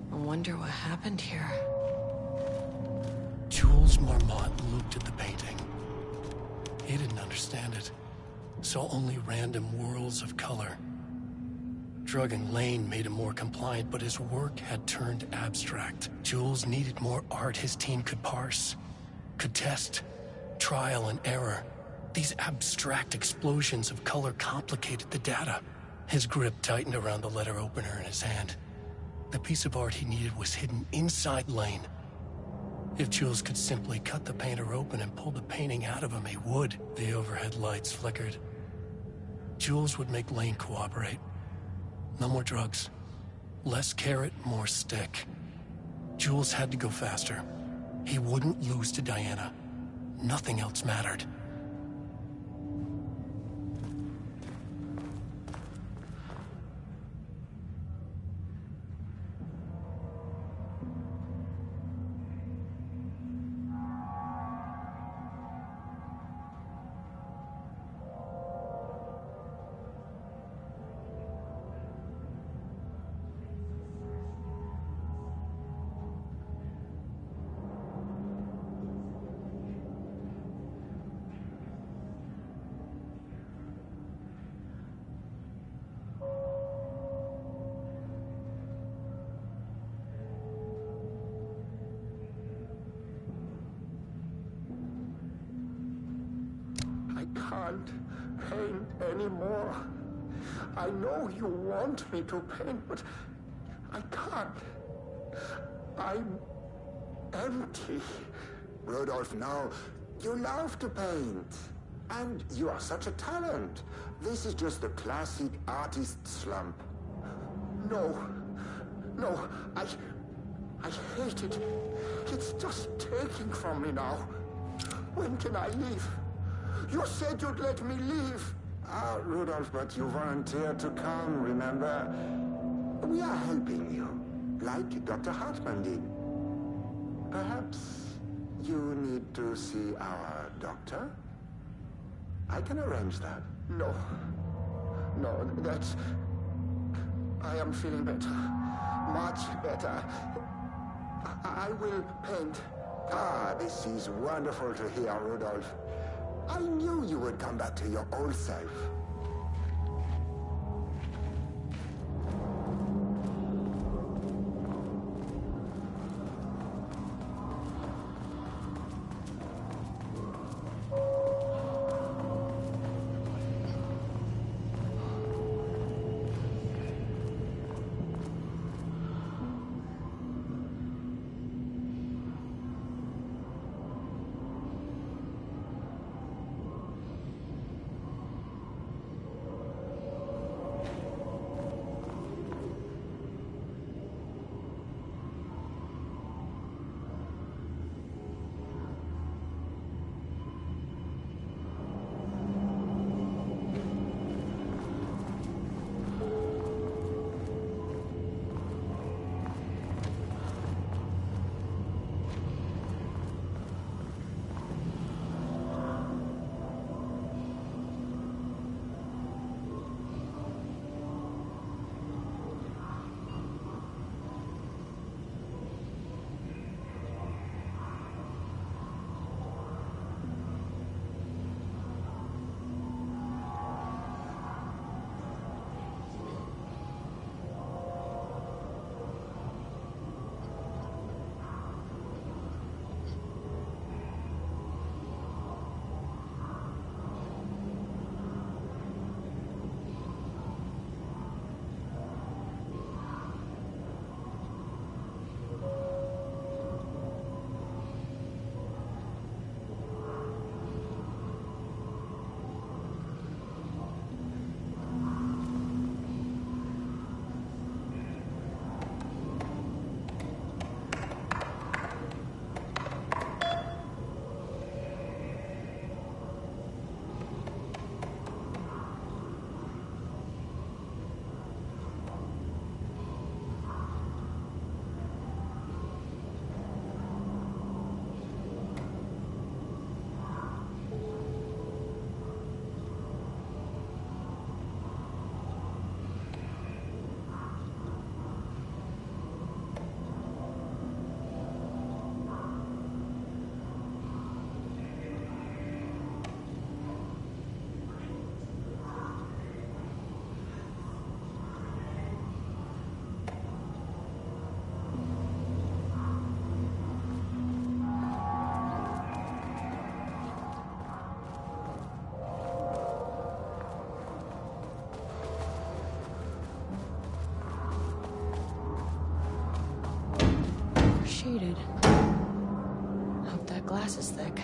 I wonder what happened here.
Jules Marmot looked at the painting. He didn't understand it. Saw only random whirls of color. Drugging Lane made him more compliant, but his work had turned abstract. Jules needed more art his team could parse, could test, trial and error. These abstract explosions of color complicated the data. His grip tightened around the letter opener in his hand. The piece of art he needed was hidden inside Lane. If Jules could simply cut the painter open and pull the painting out of him, he would. The overhead lights flickered. Jules would make Lane cooperate. No more drugs. Less carrot, more stick. Jules had to go faster. He wouldn't lose to Diana. Nothing else mattered.
Can't paint anymore. I know you want me to paint, but I can't. I'm empty.
Rudolph, now, you love to paint. And you are such a talent. This is just the classic artist slump.
No, I hate it. It's just taking from me now. When can I leave? You said you'd let me leave.
Ah, Rudolph, but you volunteered to come, remember? We are helping you, like Dr. Hartman did. Perhaps you need to see our doctor? I can arrange that.
No, that's... I am feeling better. Much better. I will paint.
Ah, this is wonderful to hear, Rudolph. I knew you would come back to your old self.
needed. Hope that glass is thick.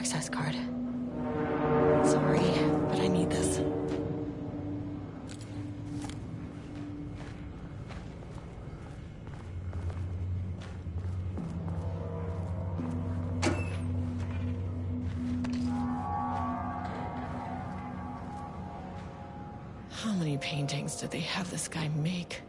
Access card. Sorry, but I need this. How many paintings did they have this guy make?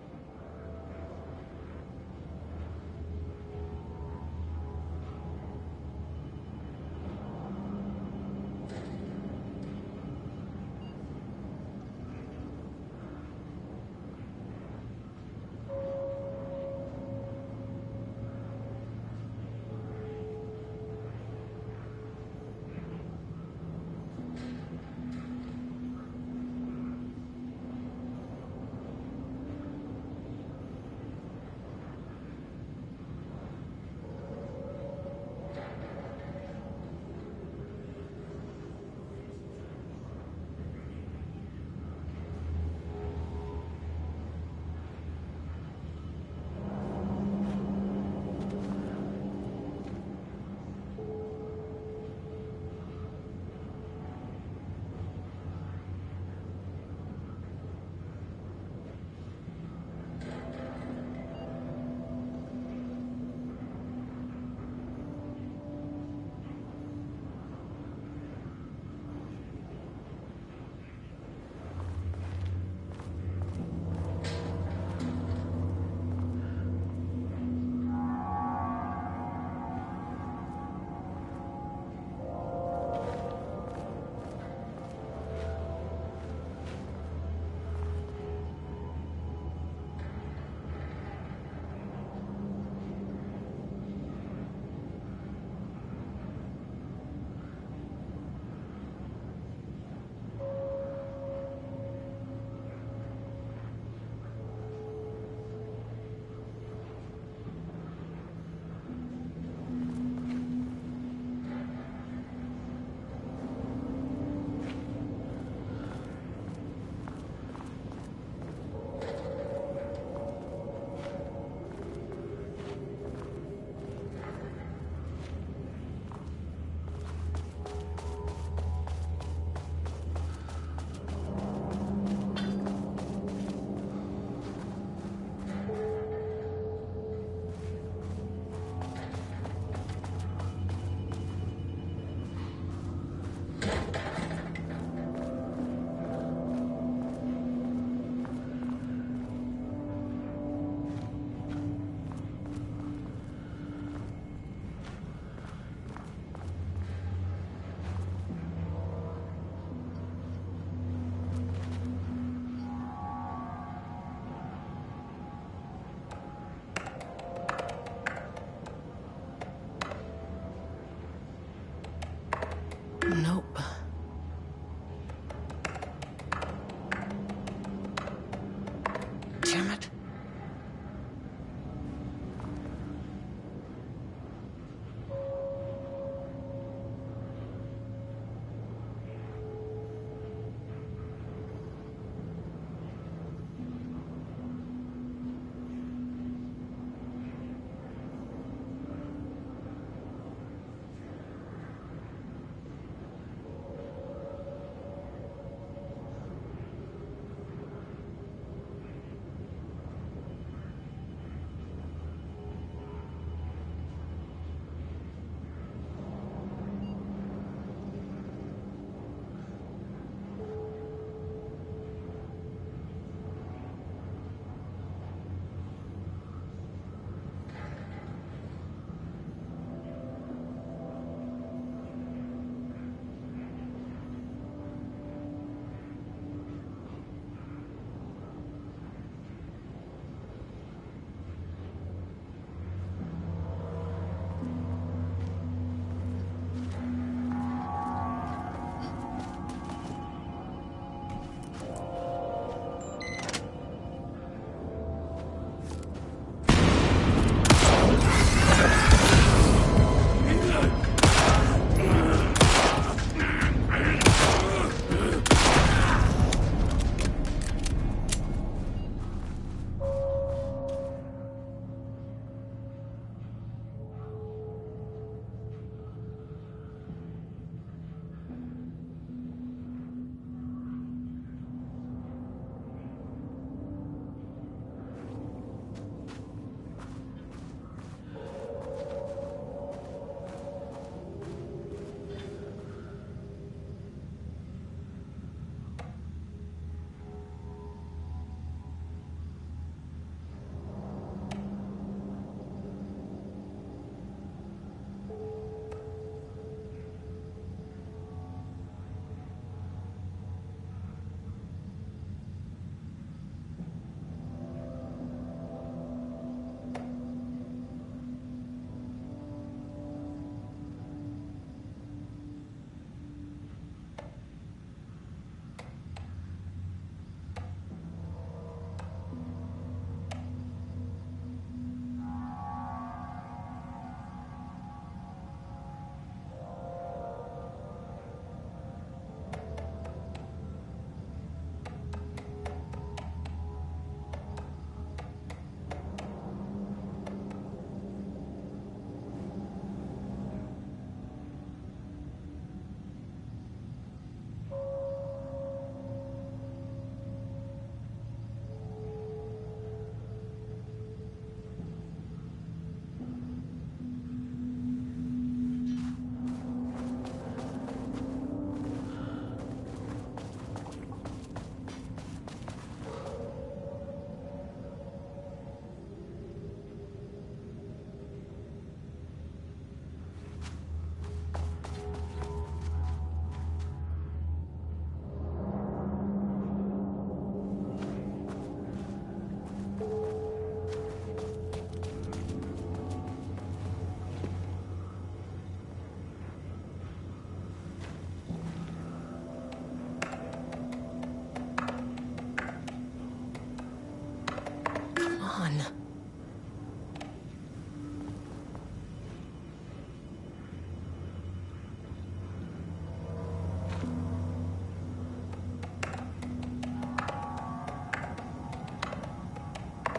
on.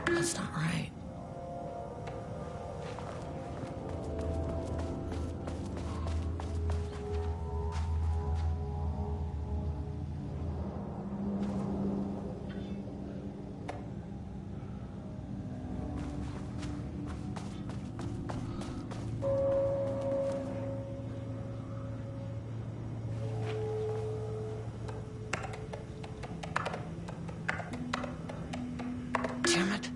That's not right. Damn it.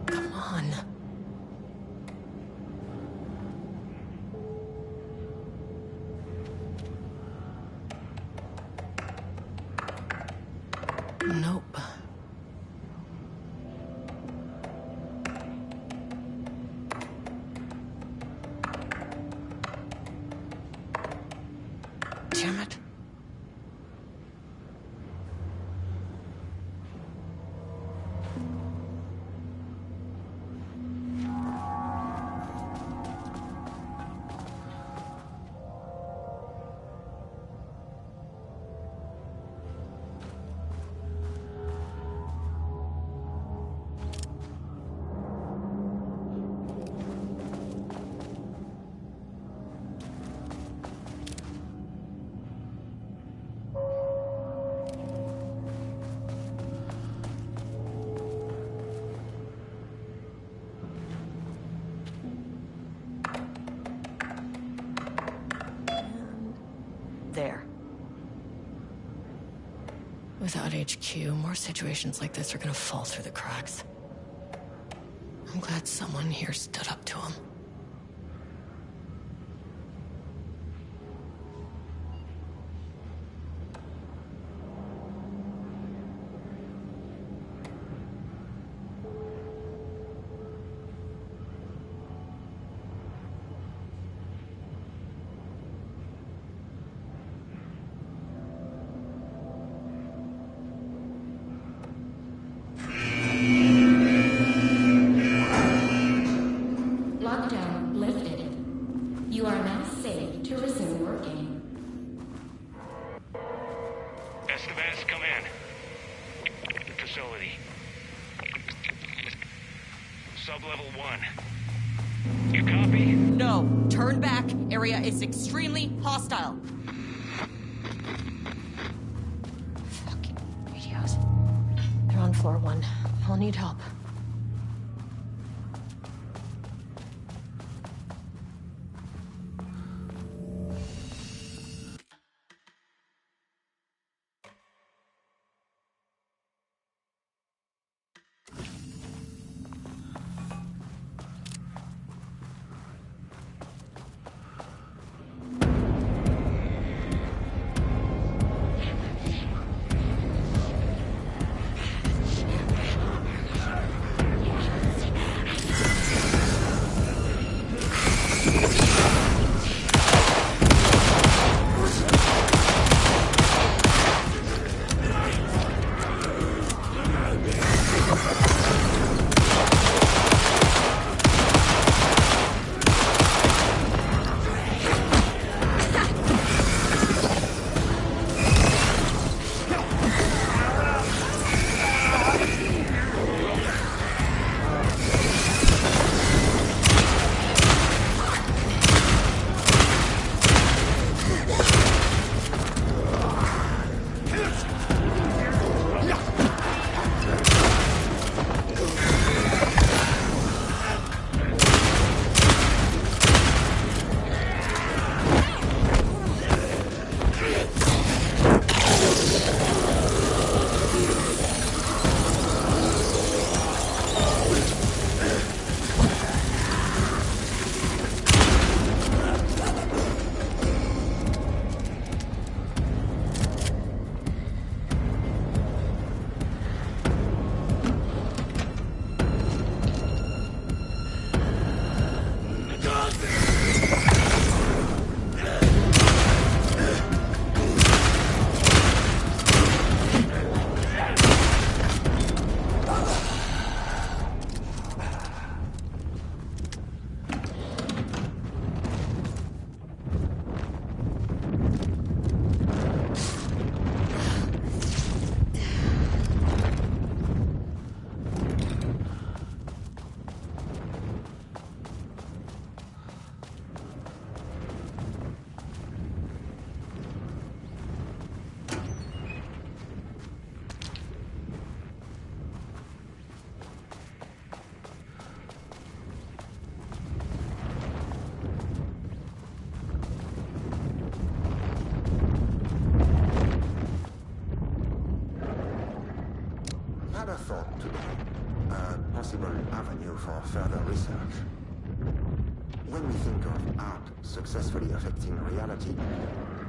Come on. Nope. Damn it. There. Without HQ, more situations like this are gonna fall through the cracks. I'm glad someone here stood up to him.
Lockdown lifted. You are now safe to resume working.
Estevez, come in. Facility. Sub-level 1. You copy?
No. Turn back. Area is extremely hostile. Fucking radios. They're on floor 1. I'll need help.
possible avenue for further research. When we think of art successfully affecting reality,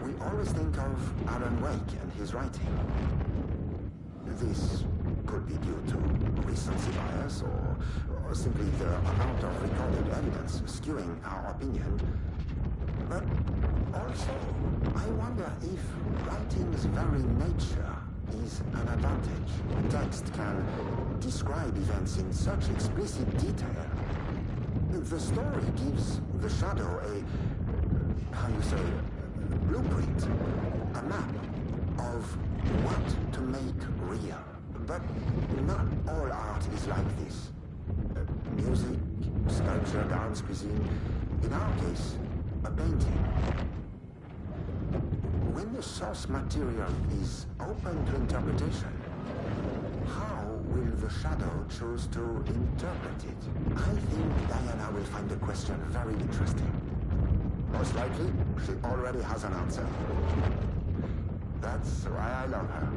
we always think of Alan Wake and his writing. This could be due to recency bias or simply the amount of recorded evidence skewing our opinion. But also, I wonder if writing's very nature is an advantage. Text can describe events in such explicit detail. The story gives the shadow a blueprint, a map of what to make real. But not all art is like this. Music, sculpture, dance, cuisine. In our case, a painting. When the source material is open to interpretation, how will the shadow choose to interpret it? I think Diana will find the question very interesting. Most likely, she already has an answer. That's why I love her.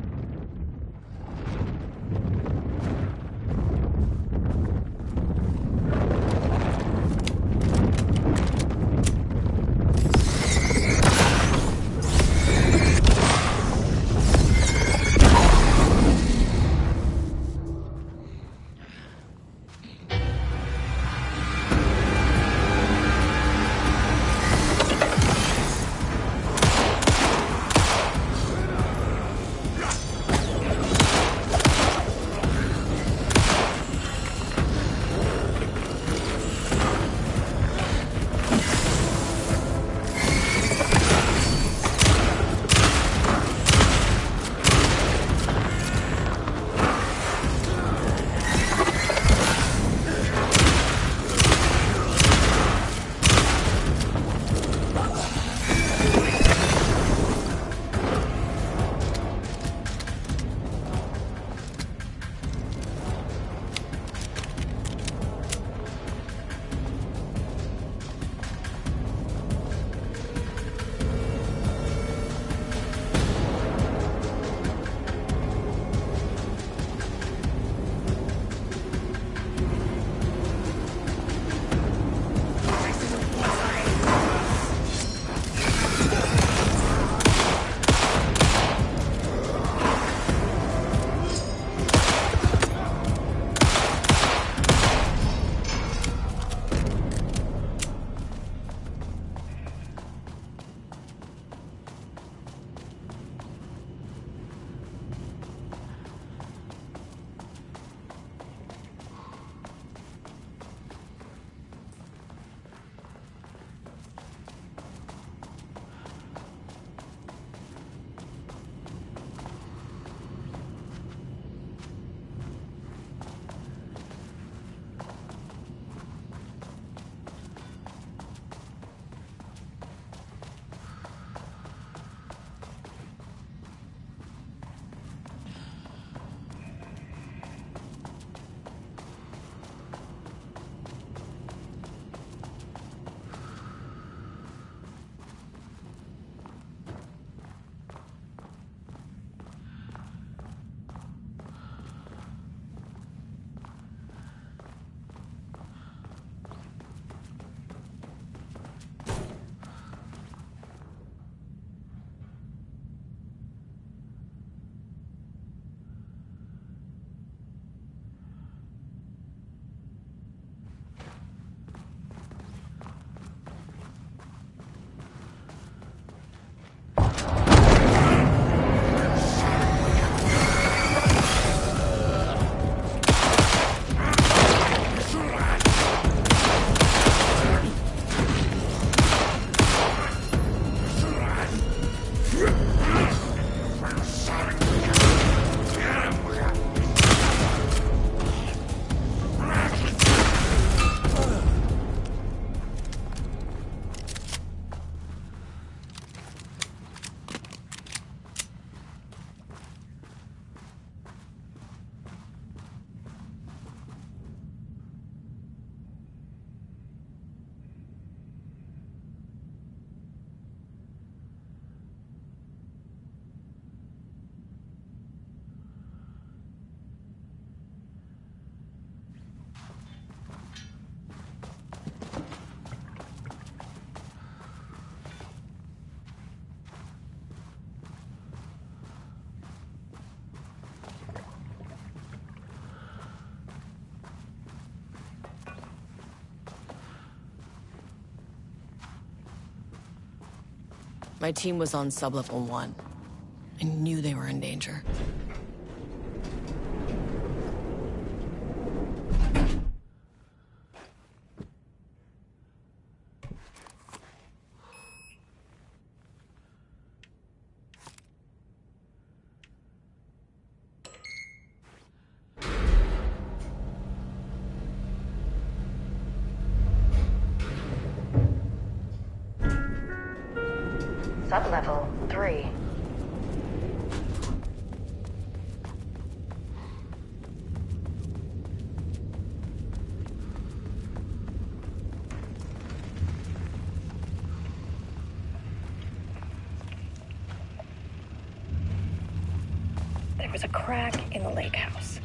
My team was on sublevel 1. I knew they were in danger.
Sublevel 3.
There was a crack in the lake house.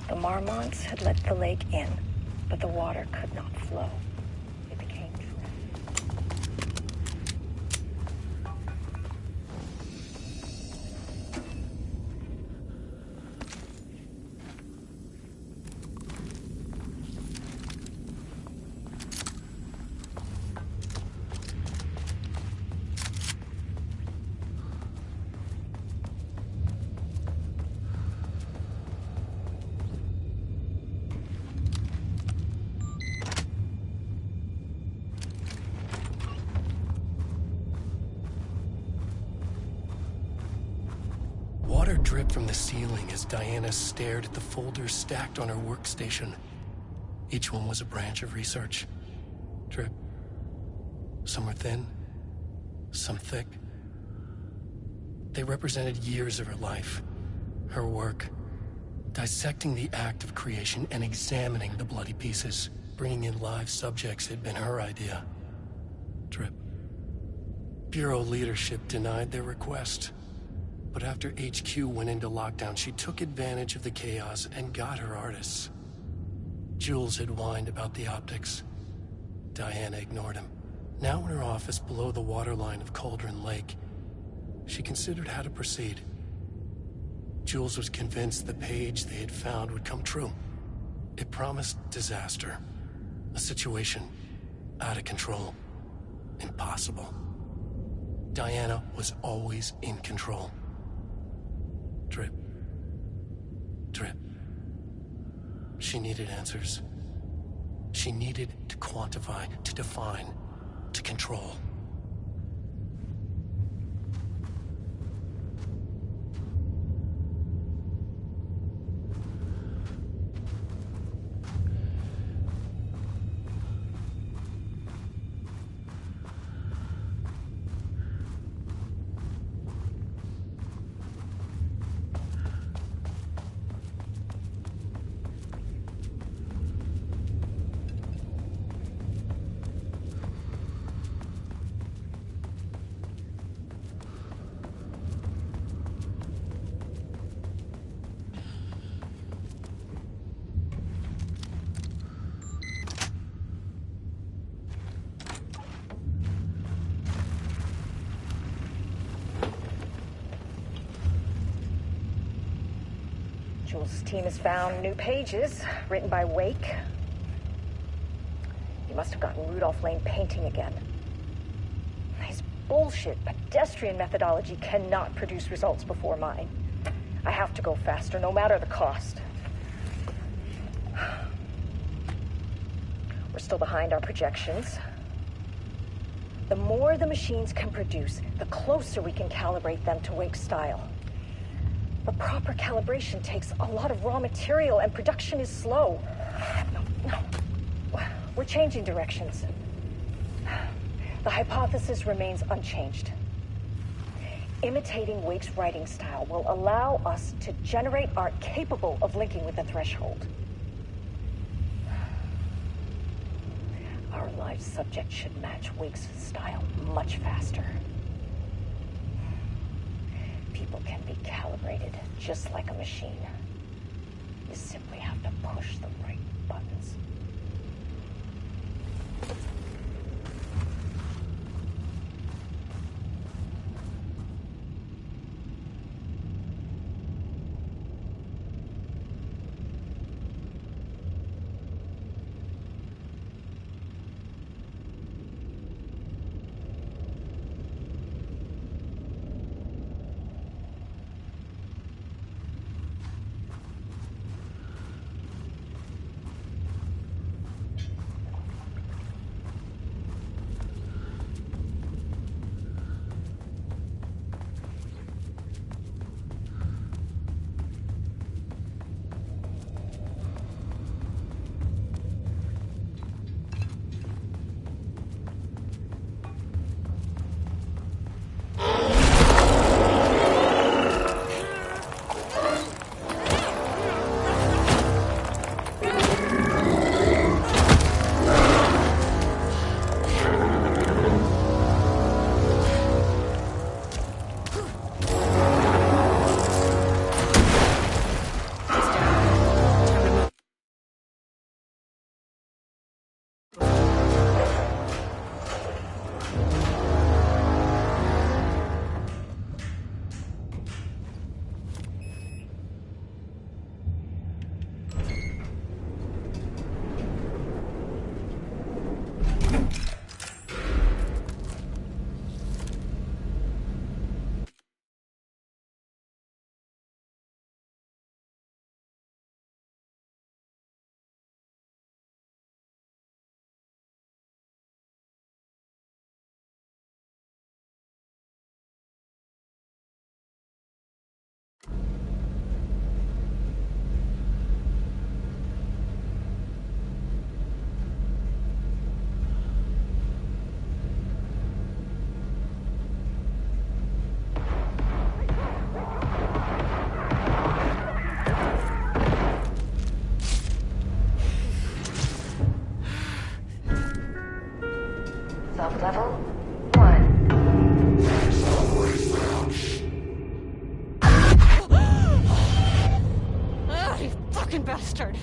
The Marmonts had let the lake in, but the water could not flow. It became trapped.
Water dripped from the ceiling as Diana stared at the folders stacked on her workstation. Each one was a branch of research. Drip. Some were thin, some thick. They represented years of her life, her work, dissecting the act of creation and examining the bloody pieces. Bringing in live subjects had been her idea. Drip. Bureau leadership denied their request. But after HQ went into lockdown, she took advantage of the chaos and got her artists. Jules had whined about the optics. Diana ignored him. Now in her office below the waterline of Cauldron Lake, she considered how to proceed. Jules was convinced the page they had found would come true. It promised disaster. A situation out of control. Impossible. Diana was always in control. Drip. Drip. She needed answers. She needed to quantify, to define, to control.
Jules' team has found new pages written by Wake. You must have gotten Rudolph Lane painting again. His bullshit pedestrian methodology cannot produce results before mine. I have to go faster, no matter the cost. We're still behind our projections. The more the machines can produce, the closer we can calibrate them to Wake's style. But proper calibration takes a lot of raw material, and production is slow. No. We're changing directions. The hypothesis remains unchanged. Imitating Wake's writing style will allow us to generate art capable of linking with the threshold. Our live subject should match Wake's style much faster. People can be calibrated just like a machine. You simply have to push the right buttons.
Sub-level 1.
Ah, you fucking bastard!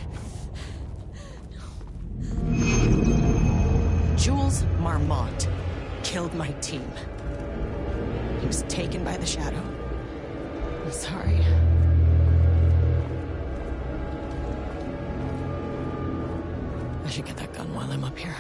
Jules Marmont killed my team. He was taken by the Shadow. I'm sorry. I should get that gun while I'm up here.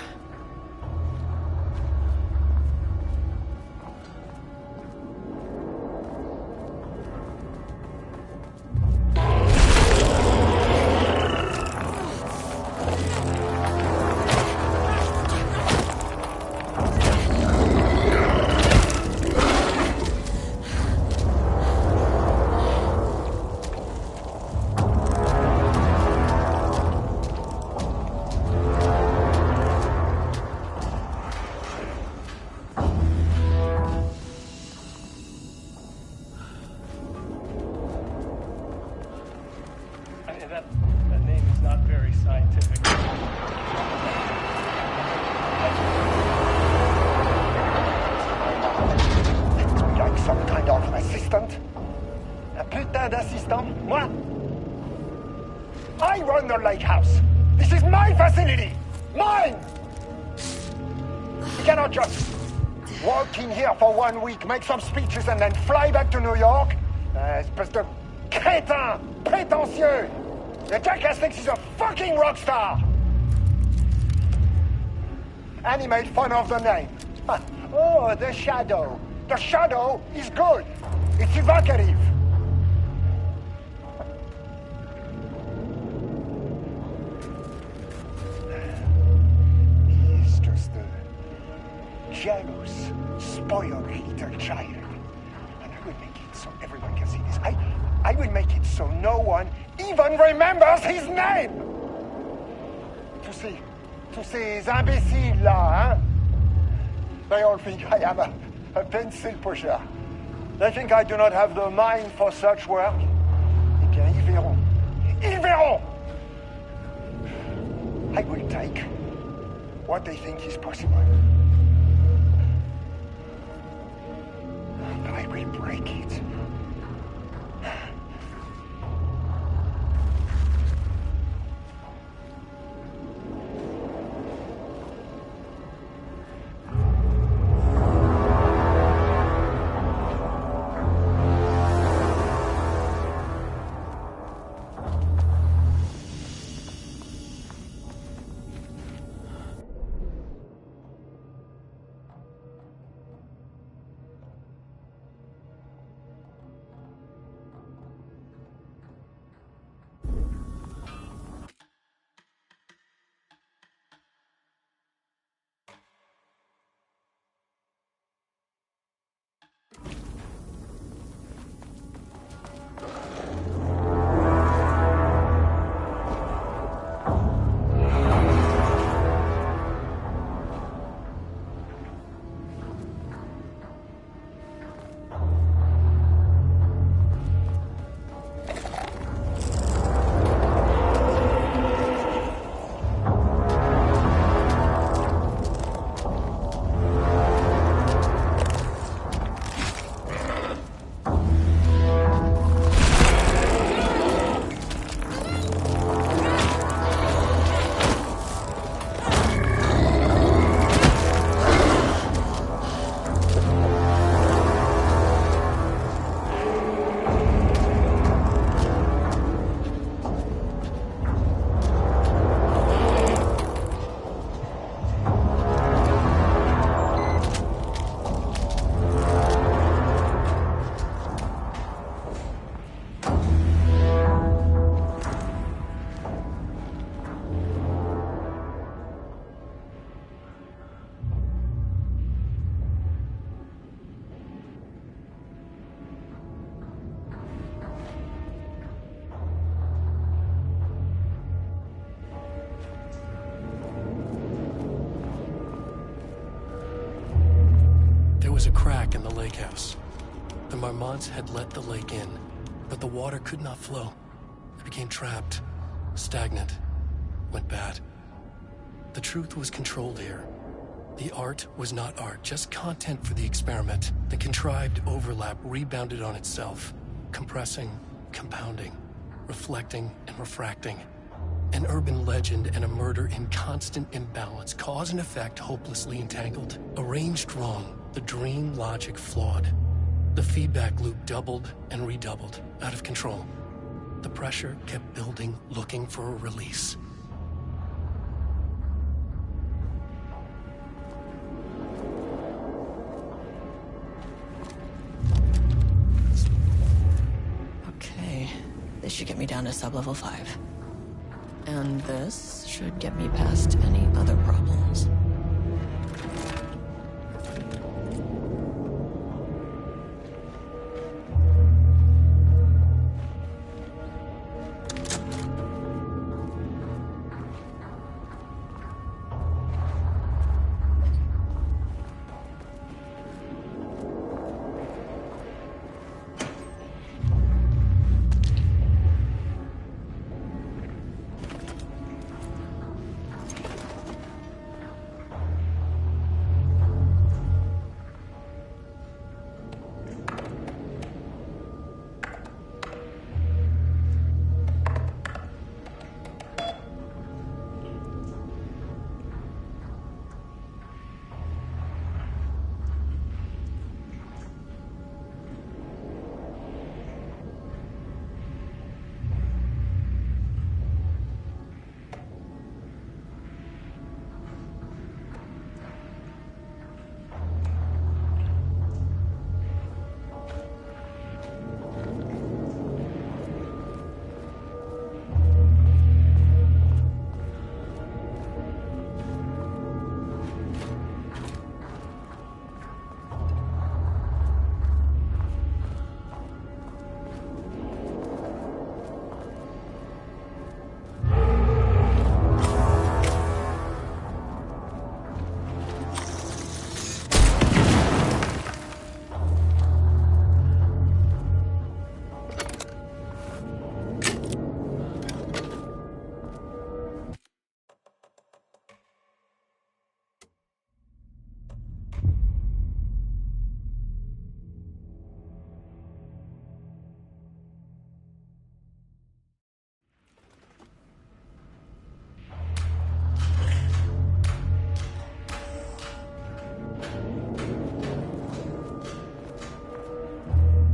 That name is not very scientific.
Like some kind of assistant? Un putain d'assistant? Moi? I run the lake house. This is my facility! Mine! You cannot just walk in here for 1 week, make some speeches, and then fly back to New York? Espèce de crétin! Prétentieux! The jackass thinks he's a fucking rock star! And he made fun of the name. Oh, the Shadow. The Shadow is good. It's evocative. He's just a jealous, spoiled little child. And I will make it so everyone can see this. I will make it so no one even remembers his name. Tous ces imbéciles là, hein? They all think I am a pencil pusher. They think I do not have the mind for such work. Eh bien, ils verront. Ils verront! I will take what they think is possible. But I will break it.
There was a crack in the lake house. The Marmonts had let the lake in, but the water could not flow. It became trapped, stagnant, went bad. The truth was controlled here. The art was not art, just content for the experiment. The contrived overlap rebounded on itself, compressing, compounding, reflecting and refracting. An urban legend and a murder in constant imbalance, cause and effect hopelessly entangled. Arranged wrong, the dream logic flawed. The feedback loop doubled and redoubled, out of control. The pressure kept building, looking for a release.
Okay, this should get me down to sub-level 5. And this should get me past any other problems.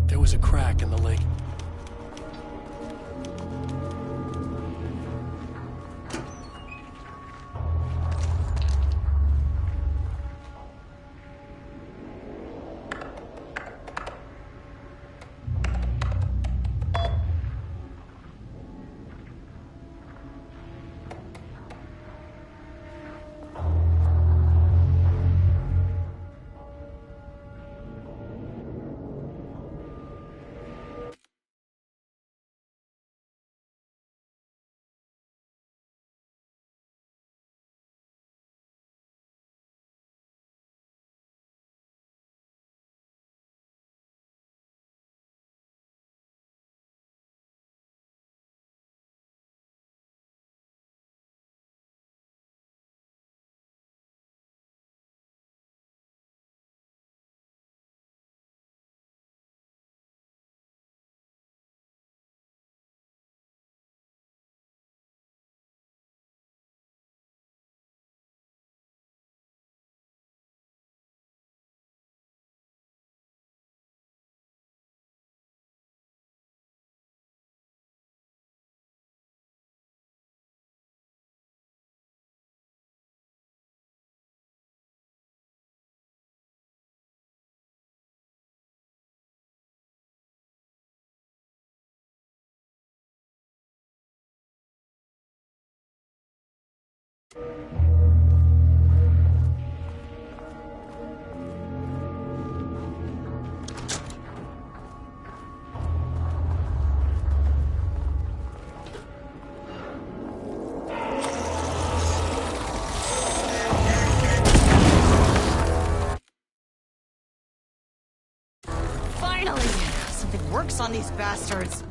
There was a crack in the lake.
Finally! Something works on these bastards.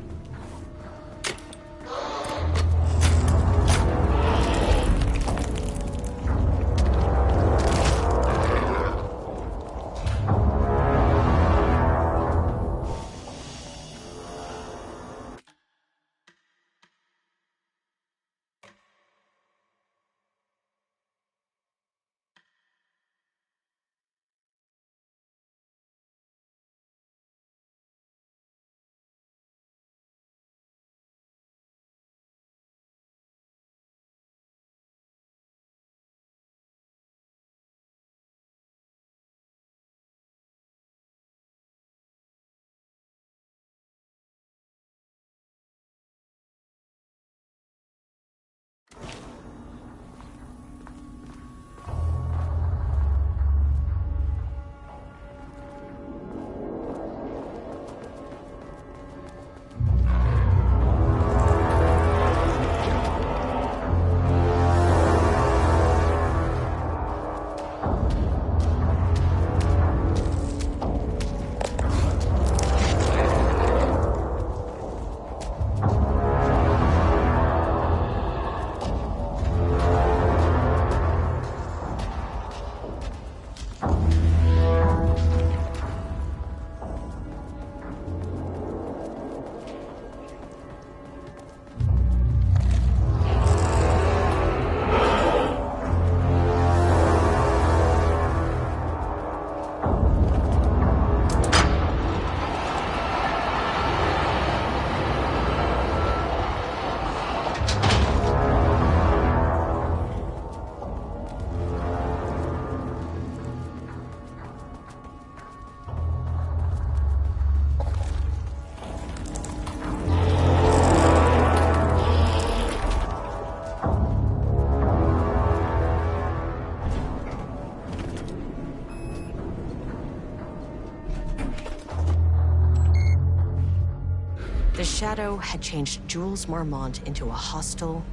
Shadow had changed Jules Marmont into a hostile,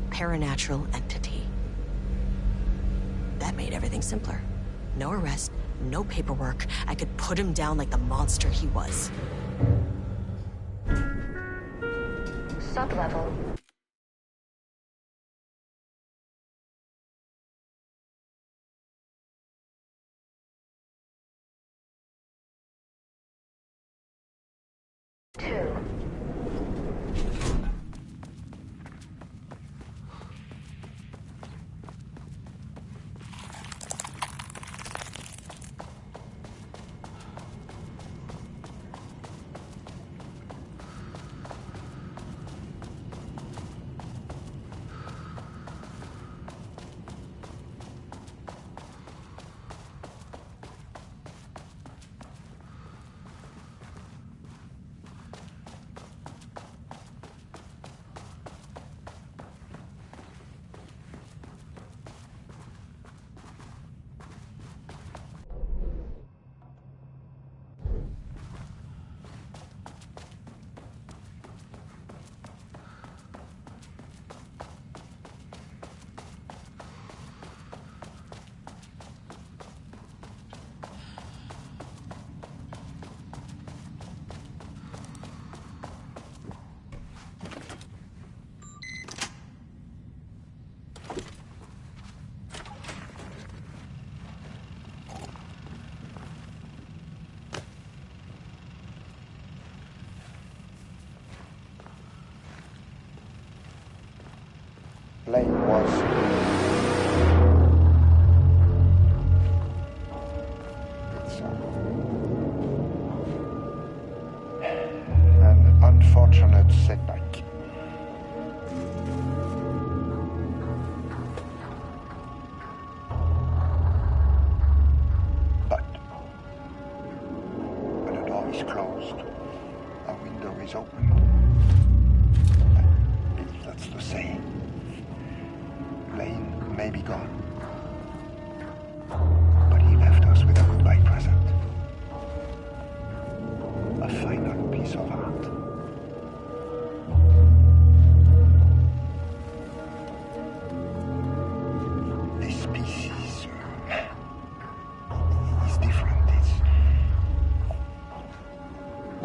paranatural entity. That made everything simpler. No arrest, no paperwork. I could put him down like the monster he was.
Sublevel.
Lane was it's an unfortunate setback. But when a door is closed, a window is opened. I believe that's the saying. Lane may be gone, but he left us with a goodbye present. A final piece of art. This piece is different. It's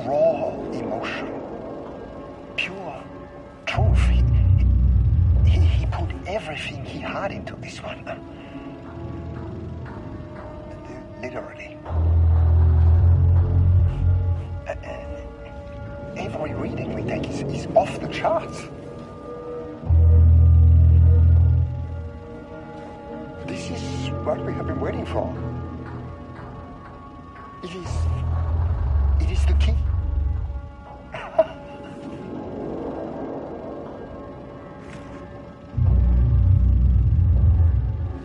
raw emotion, pure truth. He put everything he had into this one. Literally. Every reading we take is off the charts. This is what we have been waiting for. It is the key.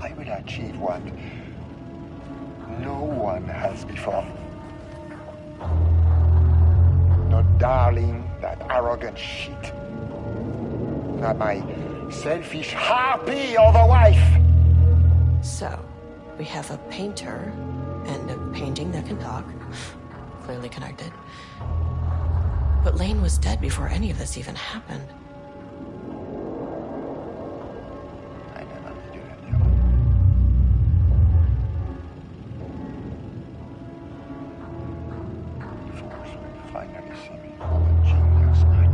I will achieve what no one has before. Not darling, that arrogant shit. Not my selfish harpy of a wife.
So, we have a painter and a painting that can talk. Clearly connected. But Lane was dead before any of this even happened.
I never knew it. Fools will finally see me for the genius I am.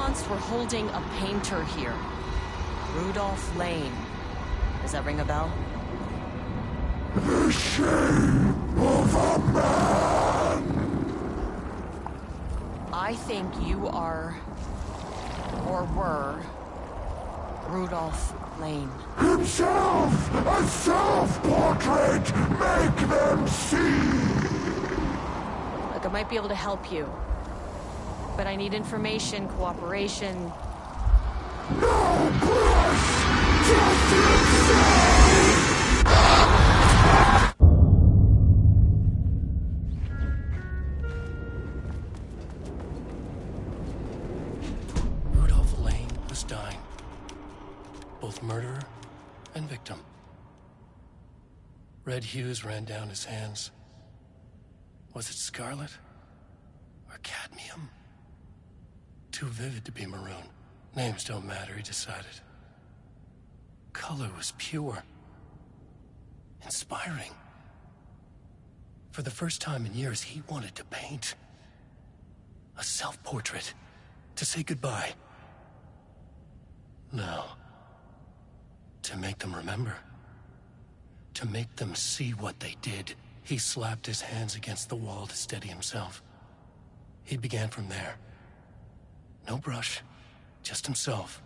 months we're holding a painter here. Rudolph Lane. Does that ring a bell?
The shame of a man!
I think you are, or were, Rudolph Lane.
Himself! A self-portrait! Make them see!
Look, I might be able to help you. But I need information, cooperation.
No brush! Just insane!
Rudolph Lane was dying. Both murderer and victim. Red hues ran down his hands. Was it scarlet? Or cadmium? Too vivid to be maroon. Names don't matter, he decided. Color was pure. Inspiring. For the first time in years, he wanted to paint. A self-portrait. To say goodbye. No. To make them remember. To make them see what they did. He slapped his hands against the wall to steady himself. He began from there. No brush, just himself.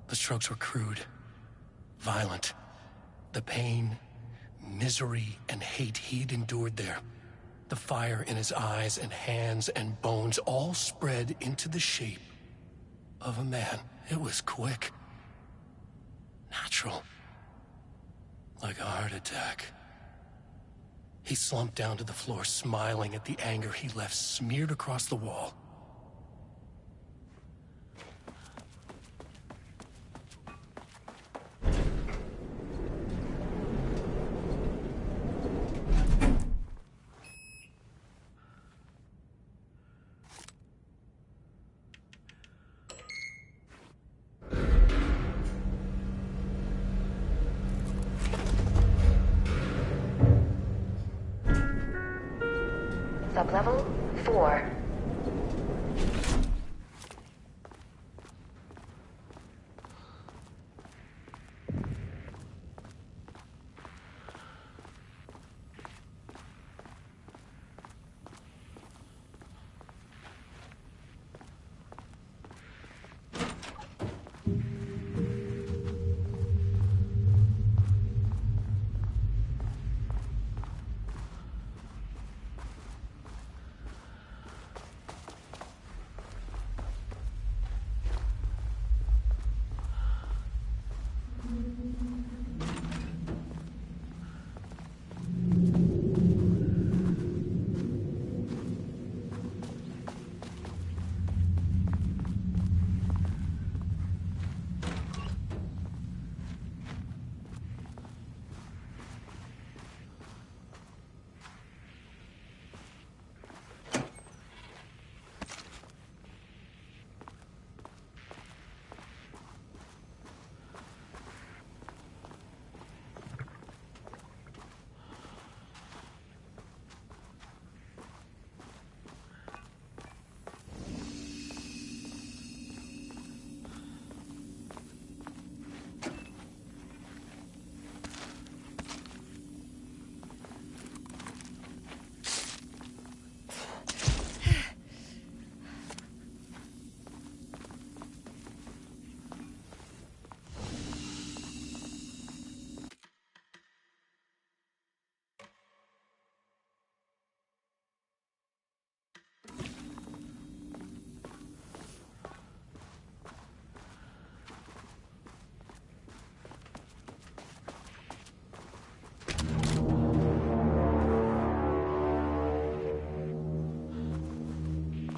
The strokes were crude, violent. The pain, misery, and hate he'd endured there. The fire in his eyes and hands and bones all spread into the shape of a man. It was quick. Natural. Like a heart attack. He slumped down to the floor, smiling at the anger he left smeared across the wall.
Sublevel 4.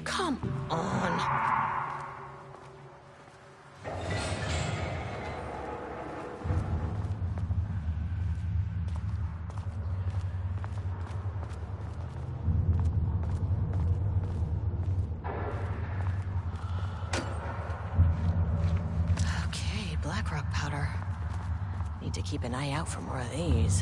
Come on. Okay, black rock powder. Need to keep an eye out for more of these.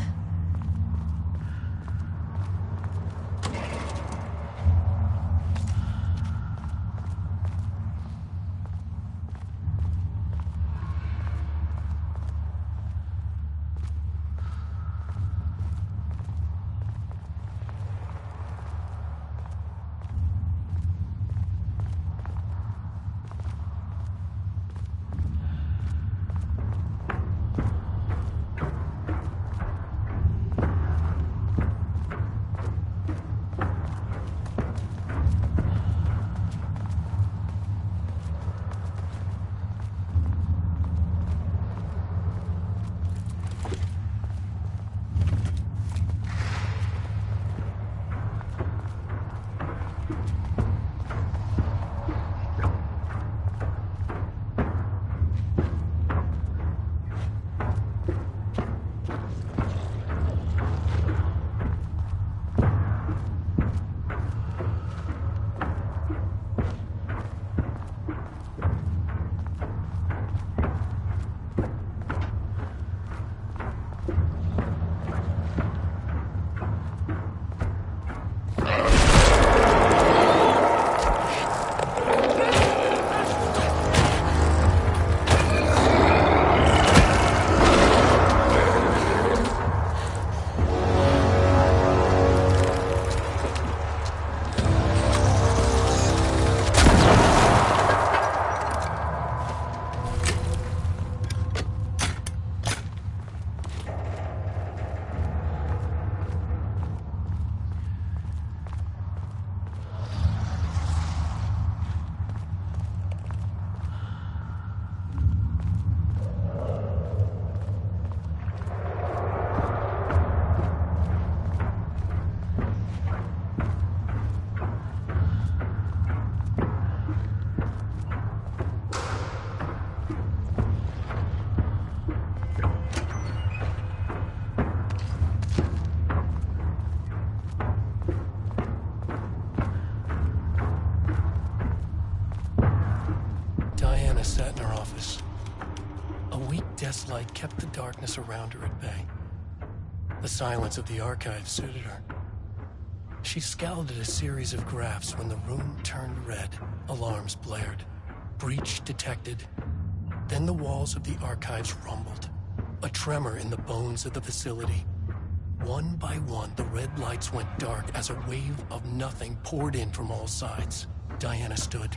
sat in her office. A weak desk light kept the darkness around her at bay. The silence of the archive suited her. She scowled at a series of graphs when the room turned red. Alarms blared. Breach detected. Then the walls of the archives rumbled. A tremor in the bones of the facility. One by one, the red lights went dark as a wave of nothing poured in from all sides. Diana stood,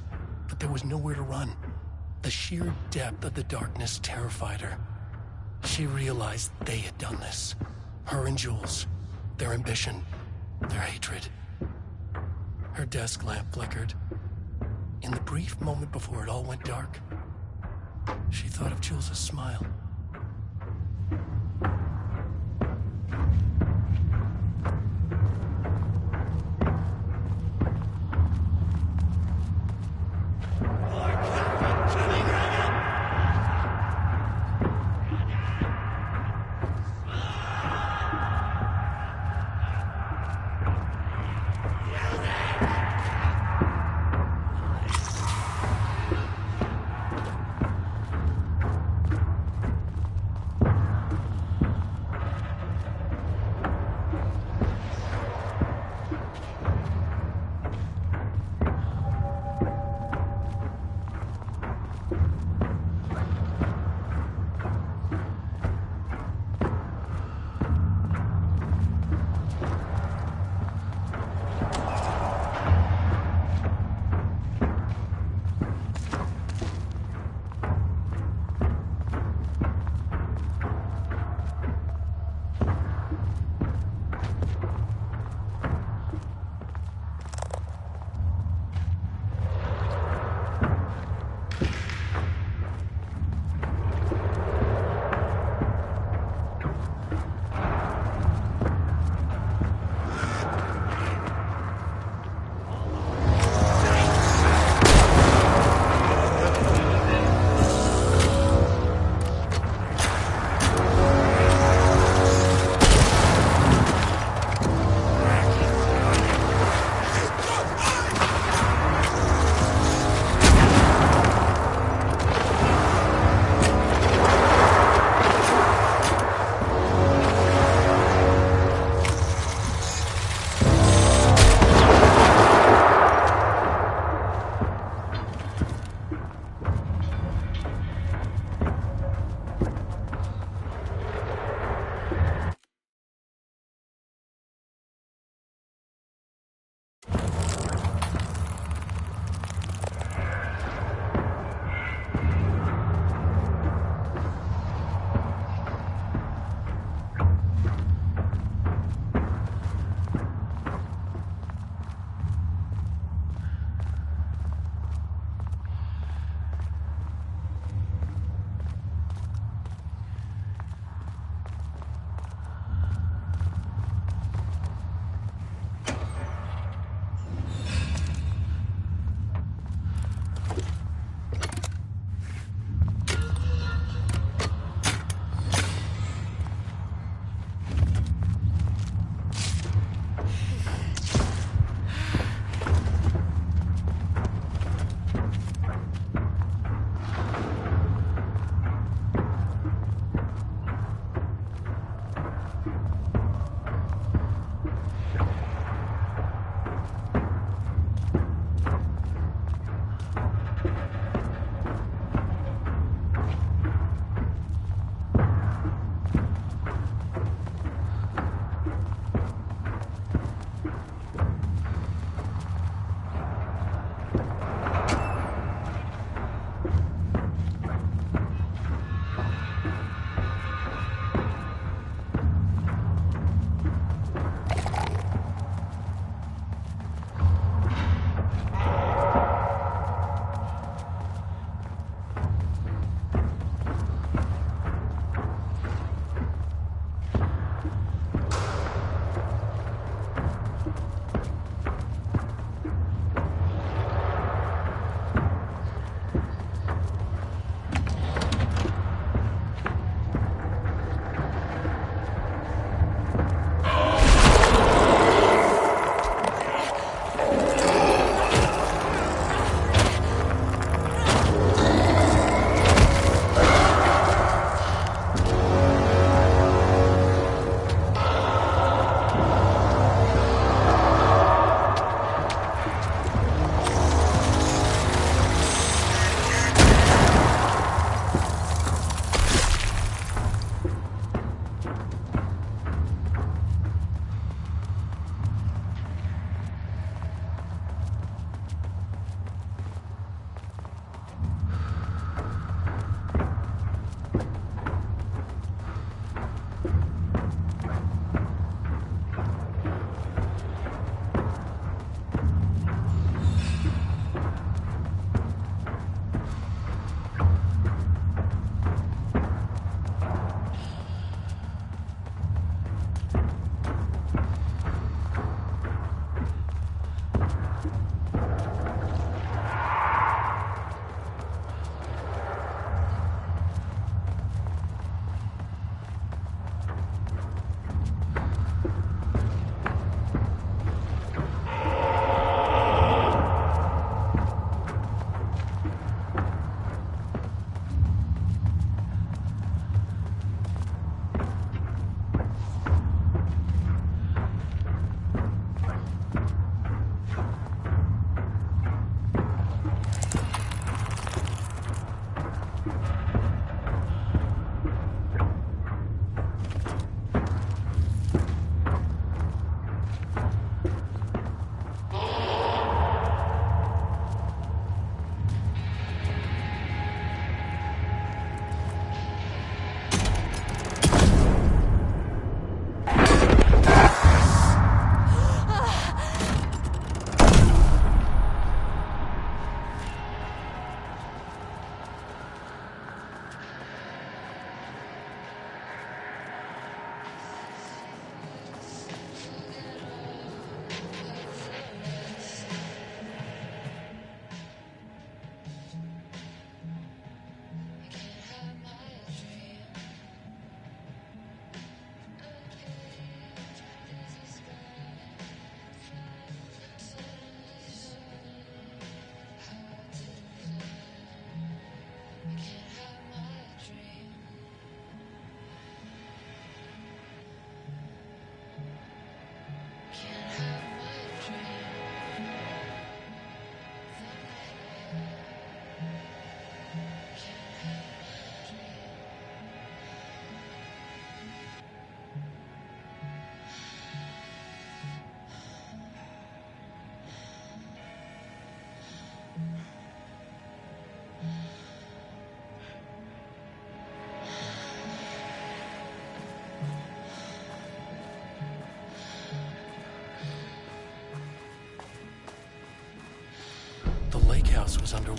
but there was nowhere to run. The sheer depth of the darkness terrified her. She realized they had done this. Her and Jules. Their ambition. Their hatred. Her desk lamp flickered. In the brief moment before it all went dark, she thought of Jules' smile.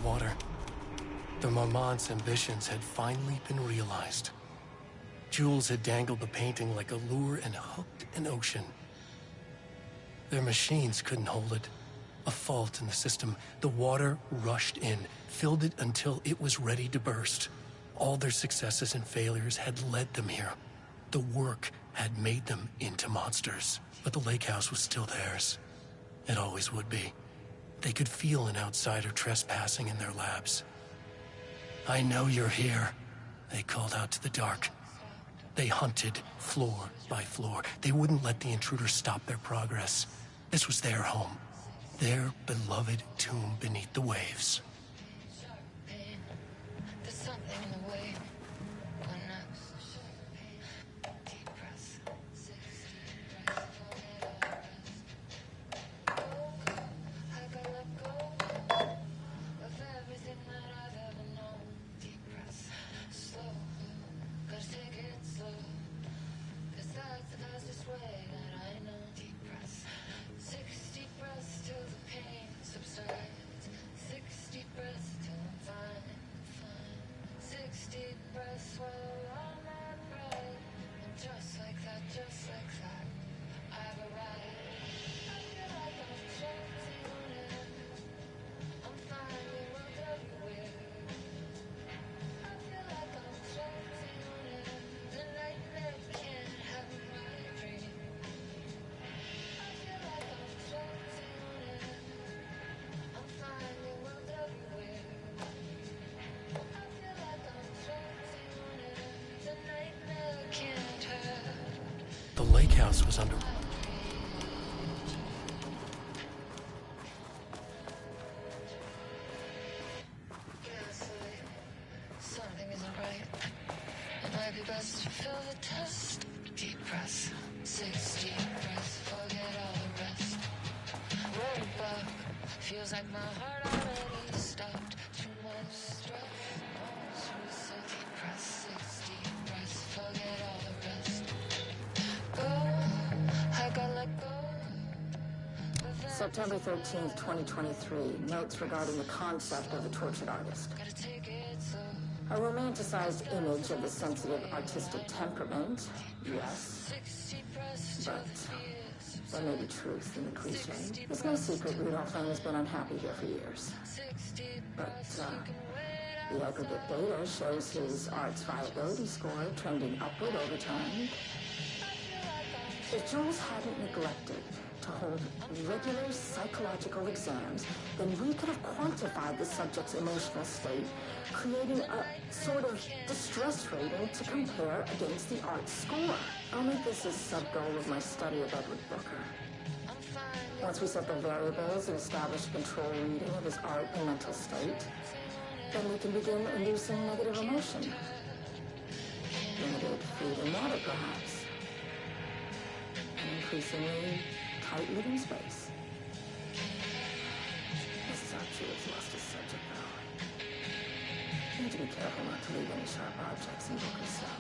water. The Marmont's ambitions had finally been realized. Jules had dangled the painting like a lure and hooked an ocean. Their machines couldn't hold it. A fault in the system. The water rushed in, filled it until it was ready to burst. All their successes and failures had led them here. The work had made them into monsters. But the lake house was still theirs. It always would be. They could feel an outsider trespassing in their labs. "I know you're here," they called out to the dark. They hunted floor by floor. They wouldn't let the intruders stop their progress. This was their home. Their beloved tomb beneath the waves.
There's something in the way. One deep breath. I gotta let go of everything that I've ever known. Deep breath. Slow. Gotta take it slow. 'Cause that's the fastest way that I know. Deep breath. 60 breaths till the pain subsides. 60 breaths till I'm fine. 60 breaths while I'm at ride. And just like that, I've arrived. I feel like I'm floating on air. I'm finding world everywhere. I feel like I'm floating on air. The nightmare can't have my dream. I feel like I'm floating on air. I'm finding world everywhere. I feel like I'm floating on air. The nightmare can't hurt.
The lake house was under...
Gaslight. Something isn't right. It might be best to fill the test. Deep breath. 6 deep breaths. Forget all the rest. Roadblock. Feels like my heart already stopped. Too much stress. So deep breath. 6 deep breaths. Forget all the rest. Go. I gotta let go.
September 13th, 2023. Notes regarding the concept of the tortured artist. A romanticized image of the sensitive artistic temperament, yes. But there may be truth in the cliche. It's no secret Rudolph Lane has been unhappy here for years. But the aggregate data shows his art's viability score trending upward over time. If Jules hadn't neglected to hold regular psychological exams, then we could have quantified the subject's emotional state, creating a sort of distress rating to compare against the art score. I'll make this a sub-goal of my study of Edward Booker. Once we set the variables and establish control reading of his art and mental state, then we can begin inducing negative emotion. Limited food and water, perhaps. And increasingly tight living space. This is how Jules lost his subject power. You need to be careful not to leave any sharp objects in Booker's cell.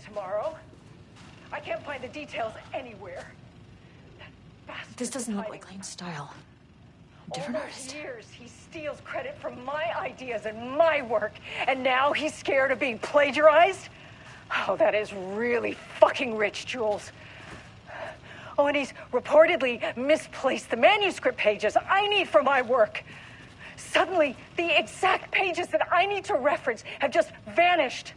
Tomorrow. I can't find the details anywhere.
This doesn't look like Lane's style. Different
All those
artist.
years he steals credit for my ideas and my work, and now he's scared of being plagiarized? Oh, that is really fucking rich, Jules. Oh, and he's reportedly misplaced the manuscript pages I need for my work. Suddenly, the exact pages that I need to reference have just vanished.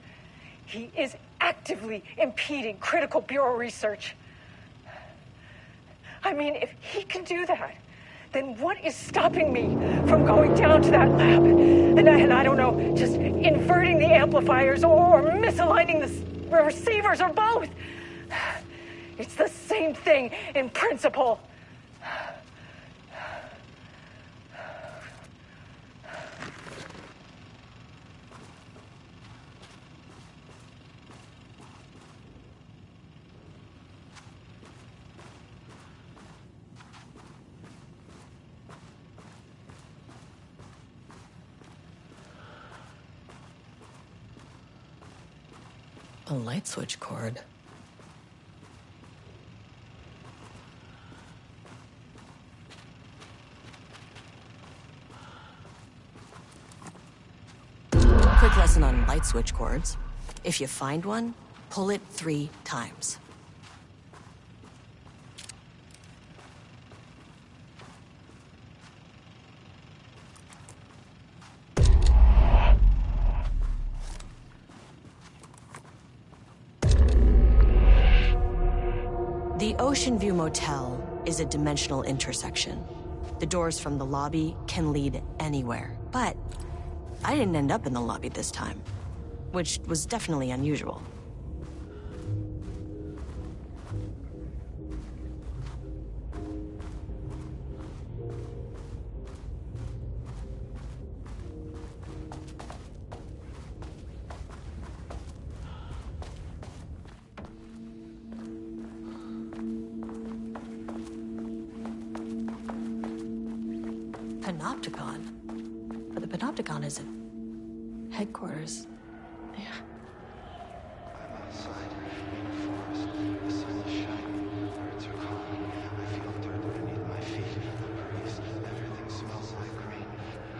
He is actively impeding critical bureau research. I mean, if he can do that, then what is stopping me from going down to that lab? And I don't know, just inverting the amplifiers or misaligning the receivers or both. It's the same thing in principle.
A light switch cord. Quick lesson on light switch cords. If you find one, pull it 3 times. The Ocean View Motel is a dimensional intersection. The doors from the lobby can lead anywhere, but I didn't end up in the lobby this time, which was definitely unusual. Panopticon? But the Panopticon is at headquarters. Yeah.
I'm outside in the forest. The sun is shining. Birds are calling. I feel dirt beneath my feet. The breeze. Everything smells like green.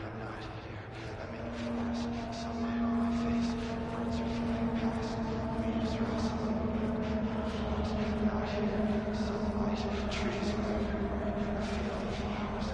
I'm not here. I'm in the forest. Sunlight on my face. Birds are flying past. Leaves rustling. Not here. Sunlight. Trees are everywhere. I feel the flowers.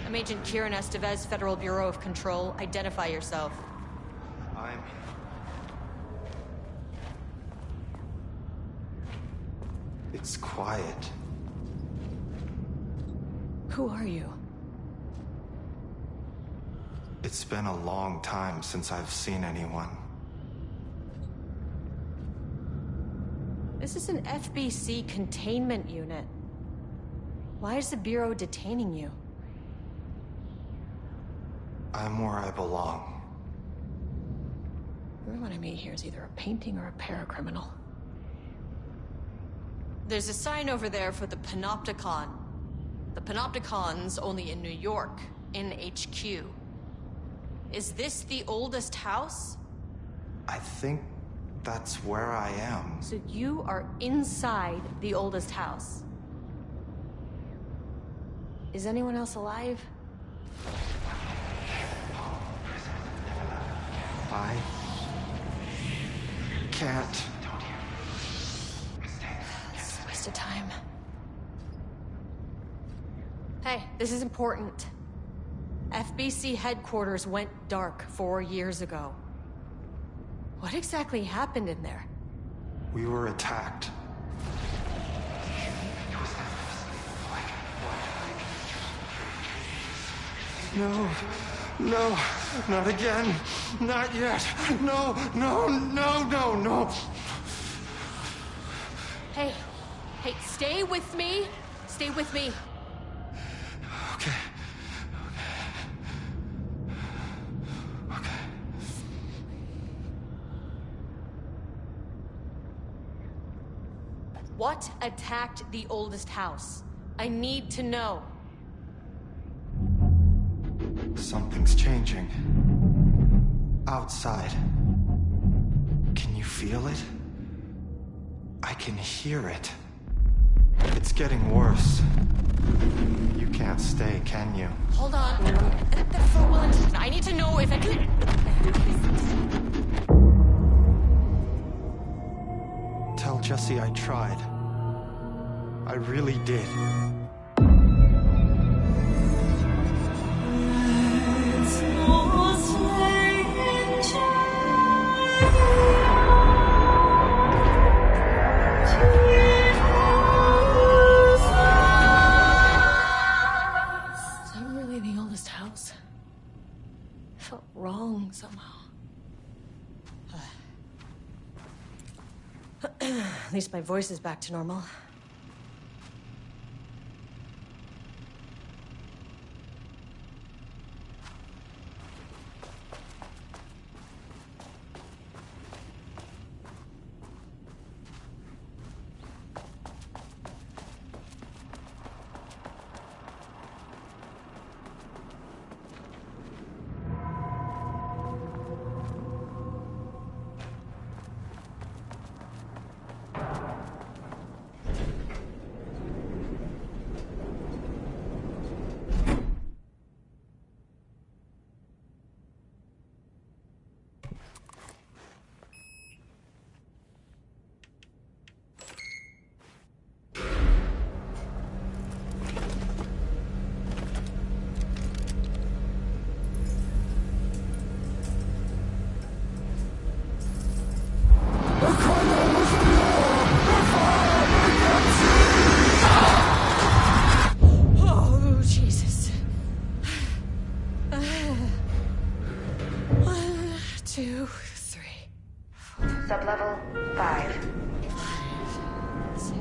I'm Agent Kieran Estevez, Federal Bureau of Control. Identify yourself.
I'm... It's quiet.
Who are you?
It's been a long time since I've seen anyone.
This is an FBC containment unit. Why is the Bureau detaining you?
I'm where I belong.
Everyone I meet here is either a painting or a paracriminal. There's a sign over there for the Panopticon. The Panopticon's only in New York, in HQ. Is this the oldest house?
I think
That's where I am.
So you are inside the oldest house. Is anyone else alive?
I can't.
It's a waste of time. Hey, this is important. FBC headquarters went dark 4 years ago. What exactly happened in there?
We were attacked. No, no, not again. Not yet. No, no, no, no, no.
Hey, stay with me. Stay with me.
Okay.
What attacked the oldest house? I need to know.
Something's changing. Outside. Can you feel it? I can hear it. It's getting worse. You can't stay, can you?
Hold on. I need to know if I could...
Tell Jesse I tried. I really did.
Is that really the oldest house? I felt wrong somehow. At least my voice is back to normal. Oh, Jesus. 1, 2, 3.
Sublevel 5.
6.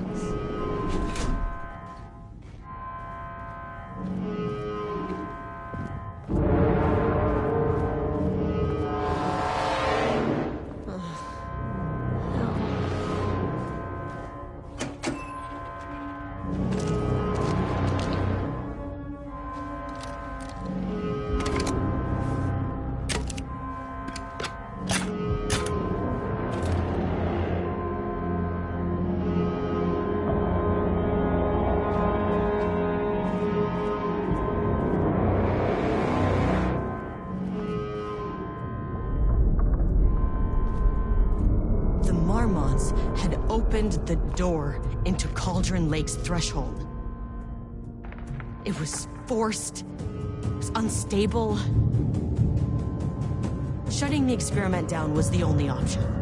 The Marmots had opened the door into Cauldron Lake's threshold. It was forced, it was unstable. Shutting the experiment down was the only option.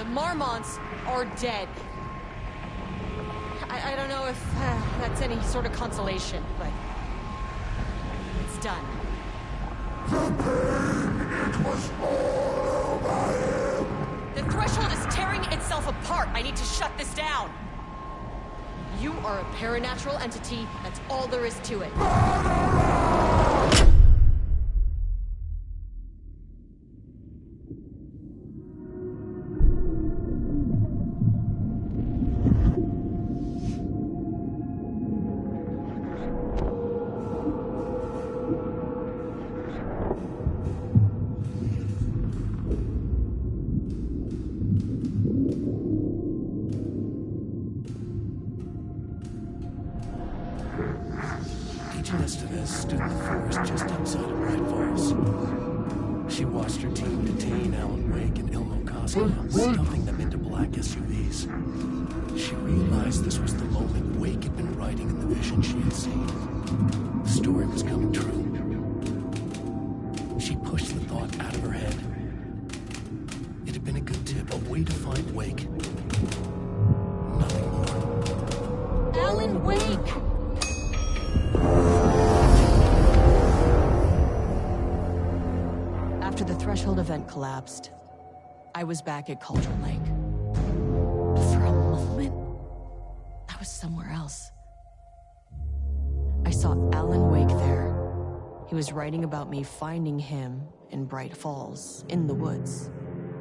The Marmonts are dead. I don't know if that's any sort of consolation, but it's done.
It was all over him.
The threshold is tearing itself apart. I need to shut this down. You are a paranatural entity. That's all there is to it.
Agent Estevez stood in the forest just outside of Bright Falls. She watched her team detain Alan Wake and Ilmo Koskinen, stuffing them into black SUVs. She realized this was the moment Wake had been writing in the vision she had seen. The story was coming true. She pushed the thought out of her head. It had been a good tip, a way to find Wake. Nothing more.
Alan Wake! After the Threshold event collapsed, I was back at Cauldron Lake. But for a moment, I was somewhere else. I saw Alan Wake there. He was writing about me finding him in Bright Falls, in the woods.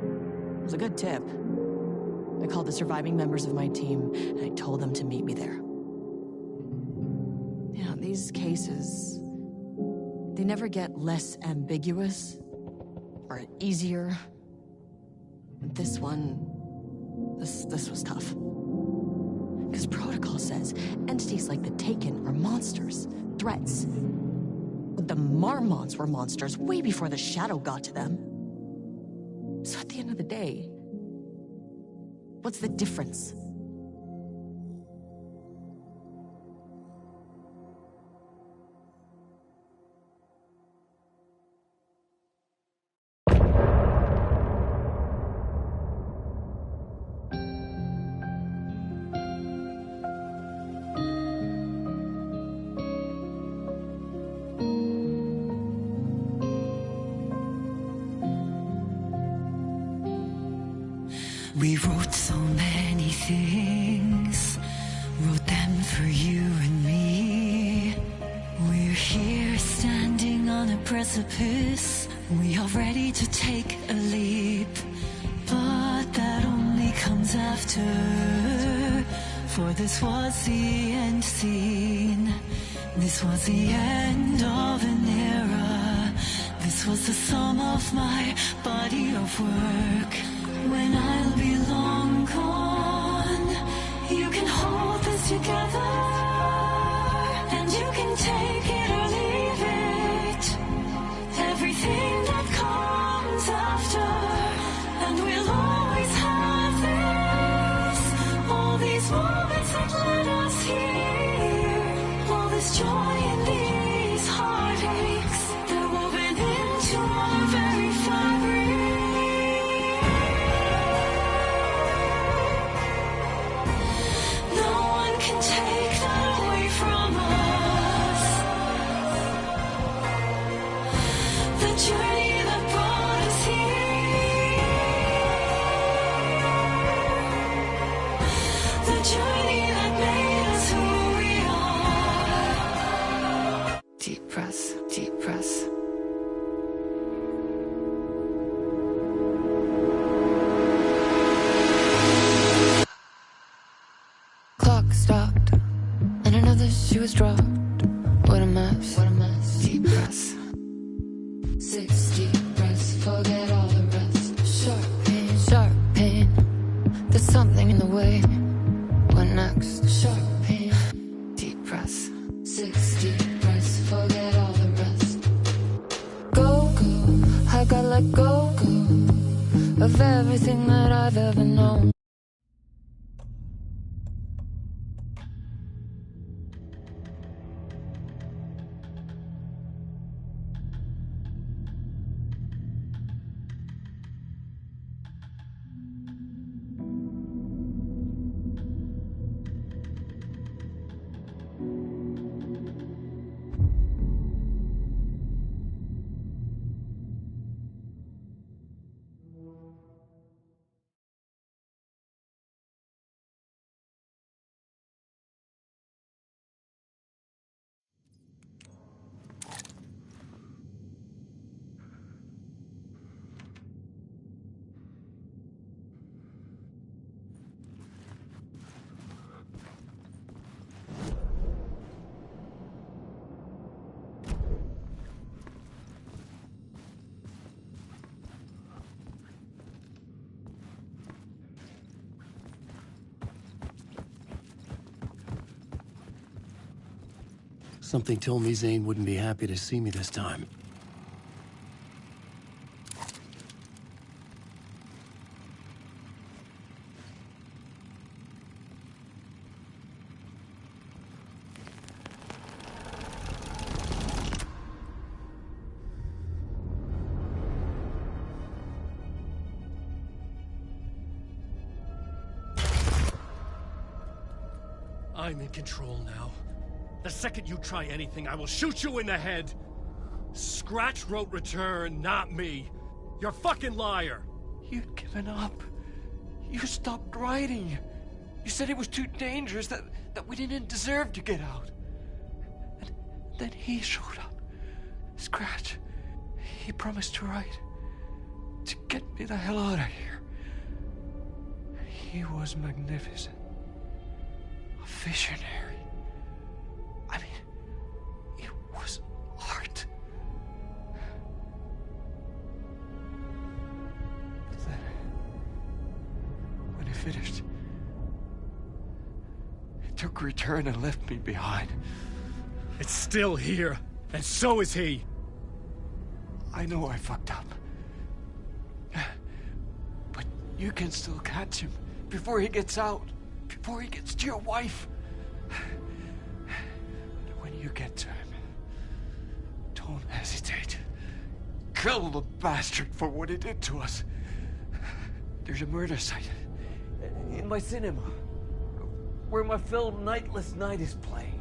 It was a good tip. I called the surviving members of my team, and I told them to meet me there. You know, these cases, they never get less ambiguous or easier. This one, this was tough. Because protocol says entities like the Taken are monsters, threats. But the Marmonts were monsters way before the Shadow got to them. So at the end of the day, what's the difference?
We wrote so many things, wrote them for you and me. We're here standing on a precipice. We are ready to take a leap, but that only comes after. For this was the end scene. This was the end of an era. This was the sum of my body of work. When I'll be long gone, you can hold this together, and you can take it or leave it. Everything that comes after, and we'll always have this. All these moments that led us here, all this joy and these heartaches, they're woven into our very fabric. Take that away from us. The journey that brought us here. The journey that made us who we are. Deep breaths, deep breaths.
Clock stopped, and another shoe was dropped. What a mess, what a mess. Deep breaths. 6 deep breaths, forget all the rest. Sharp pain, there's something in the way. What next? Sharp pain. Deep breaths. 6 deep breaths, forget all the rest. Go, I gotta let go of everything that I've ever known.
Something told me Zane wouldn't be happy to see me this time.
I'm in control now. The second you try anything, I will shoot you in the head. Scratch wrote return, not me. You're a fucking liar.
You'd given up. You stopped writing. You said it was too dangerous, that we didn't deserve to get out. And then he showed up. Scratch. He promised to write. To get me the hell out of here. He was magnificent. A visionary. I mean, it was art. Then, when he finished, he took return and left me behind.
It's still here, and so is he.
I know I fucked up. But you can still catch him before he gets out. Before he gets to your wife. And when you get to him, don't hesitate. Kill the bastard for what he did to us. There's a murder site in my cinema where my film Nightless Night is playing.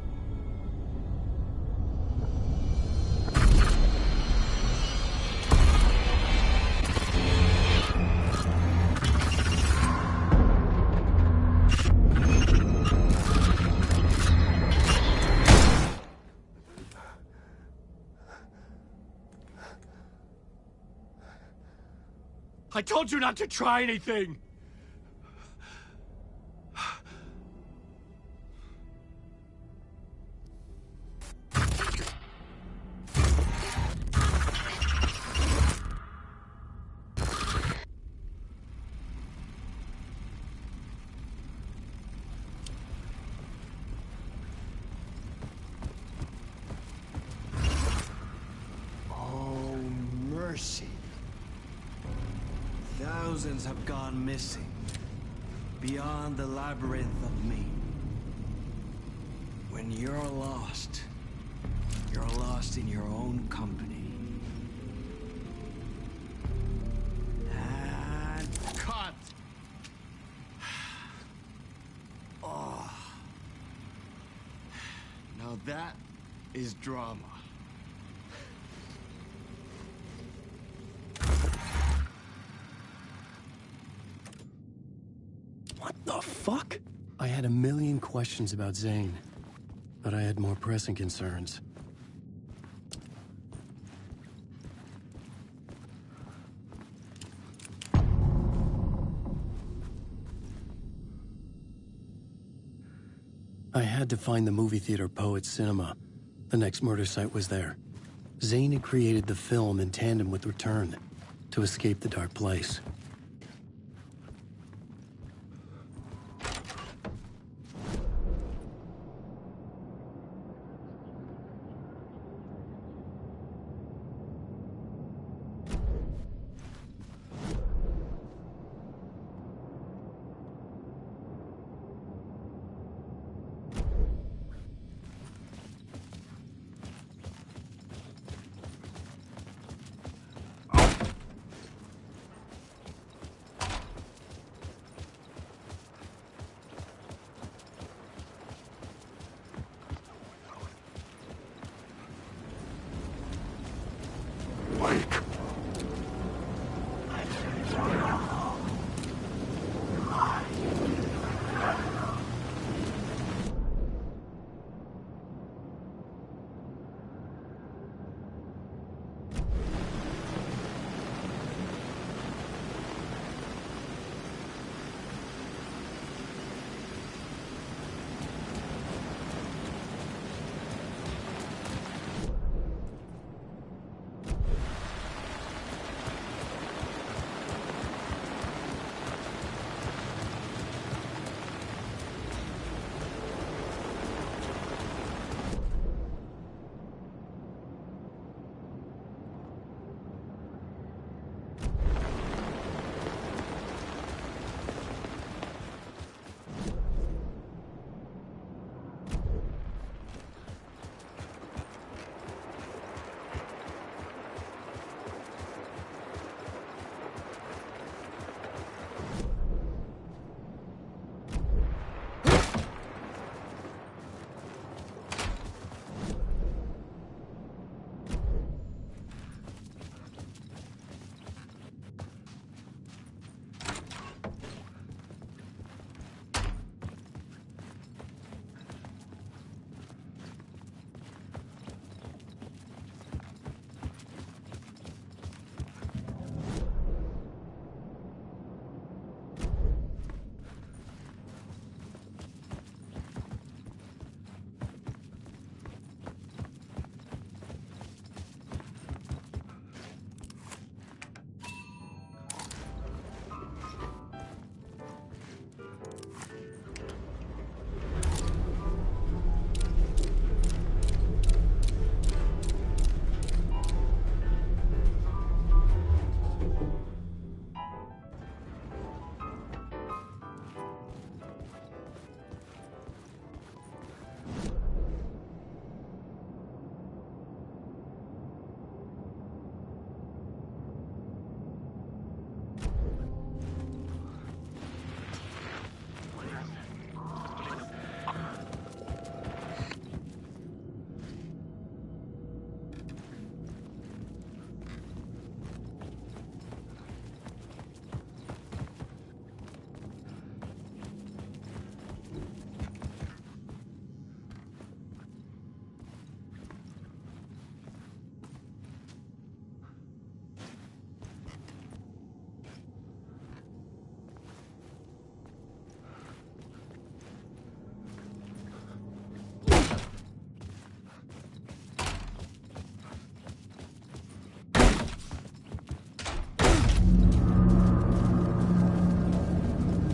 I told you not to try anything!
Oh, mercy. Thousands have gone missing, beyond the labyrinth of me. When you're lost in your own company. And cut! Oh. Now that is drama.
What the fuck? I had a million questions about Zane, but I had more pressing concerns. I had to find the movie theater Poet Cinema. The next murder site was there. Zane had created the film in tandem with Return to escape the dark place.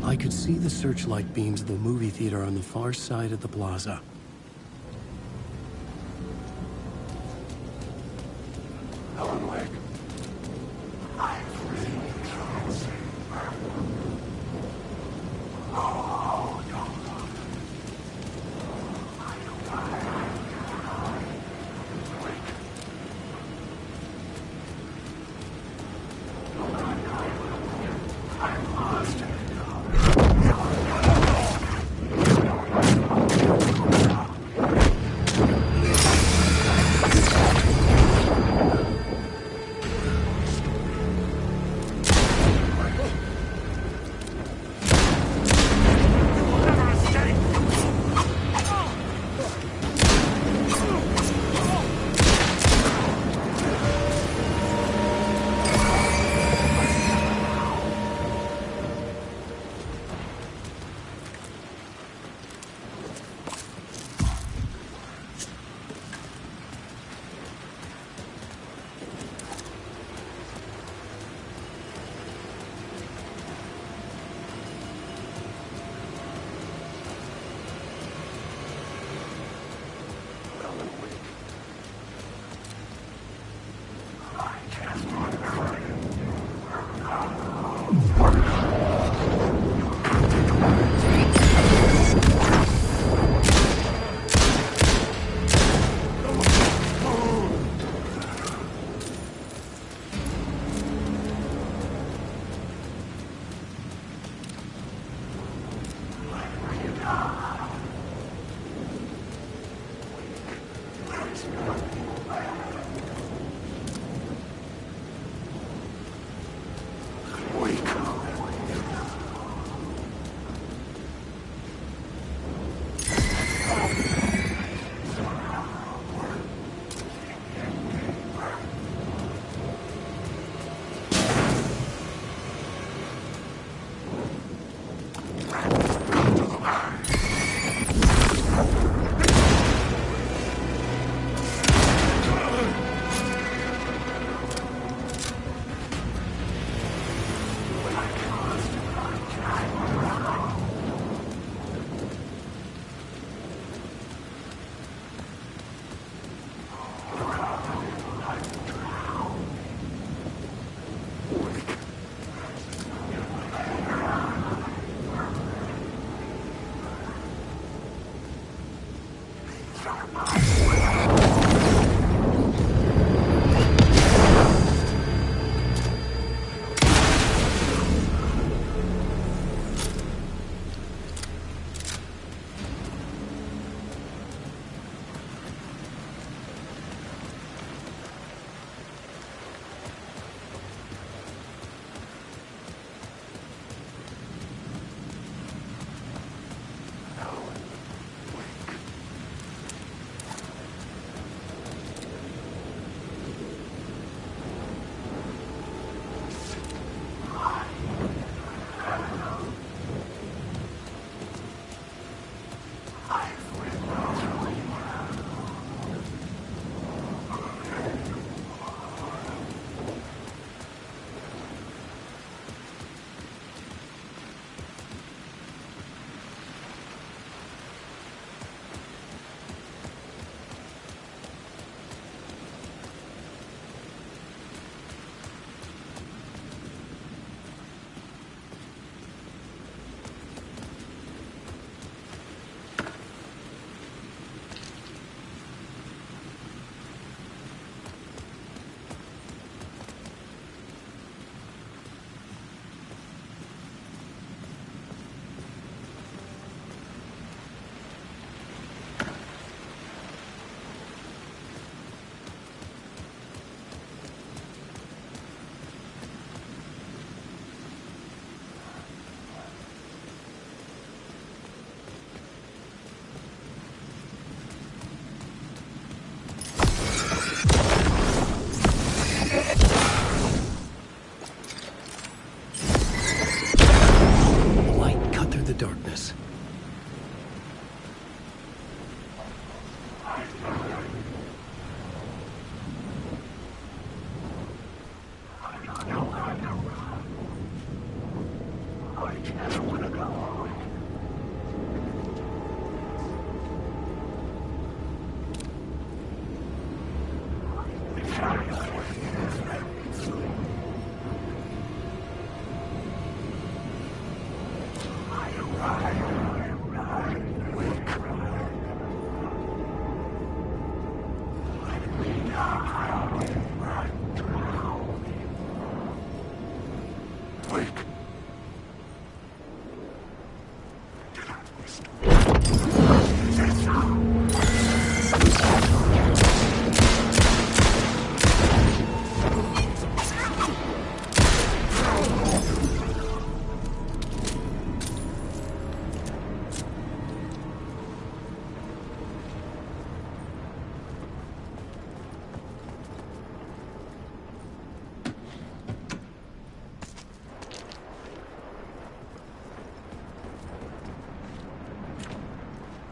I could see the searchlight beams of the movie theater on the far side of the plaza.
Helen Lake. I've really tried to save her. Oh, don't love it. I don't die. Wait. I must have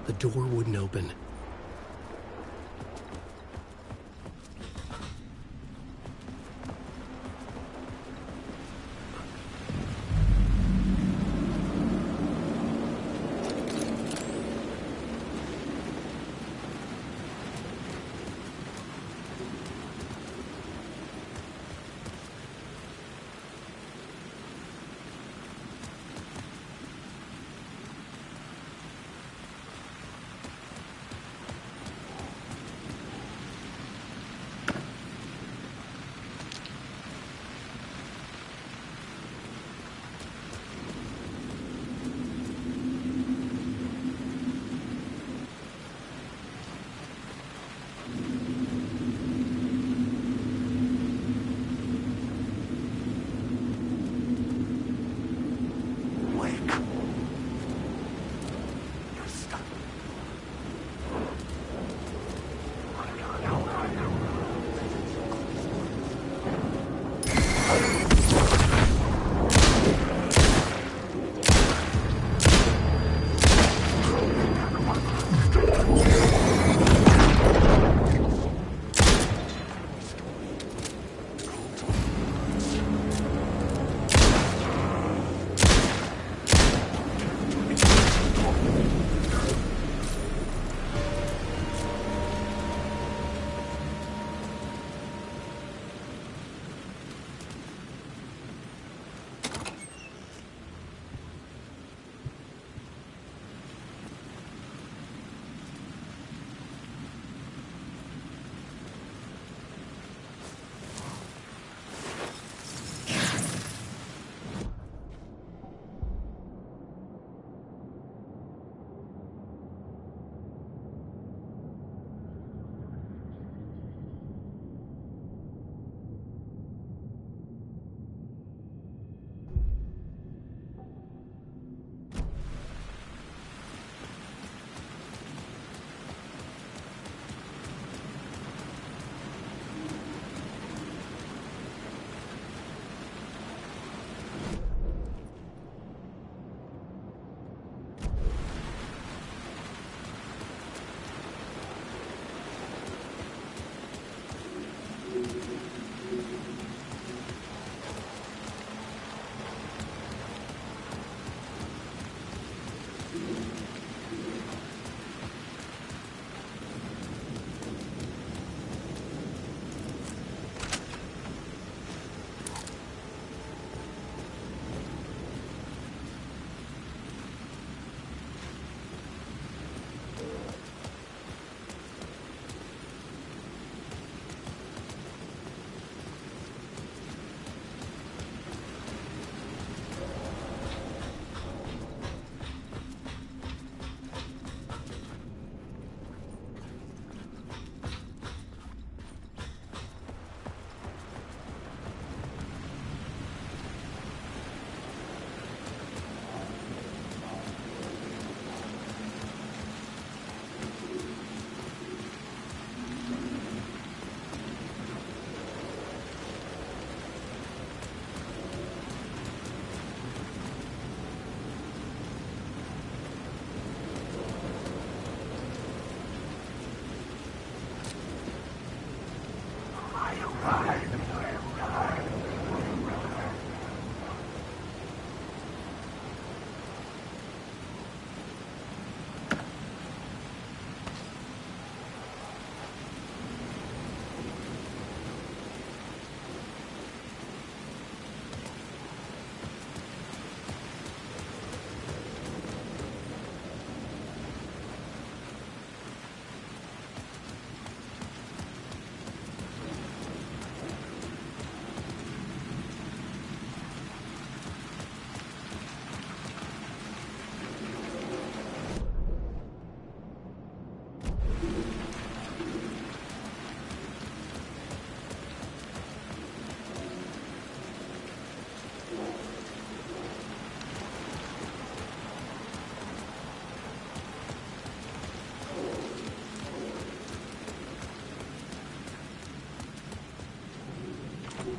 The door wouldn't open.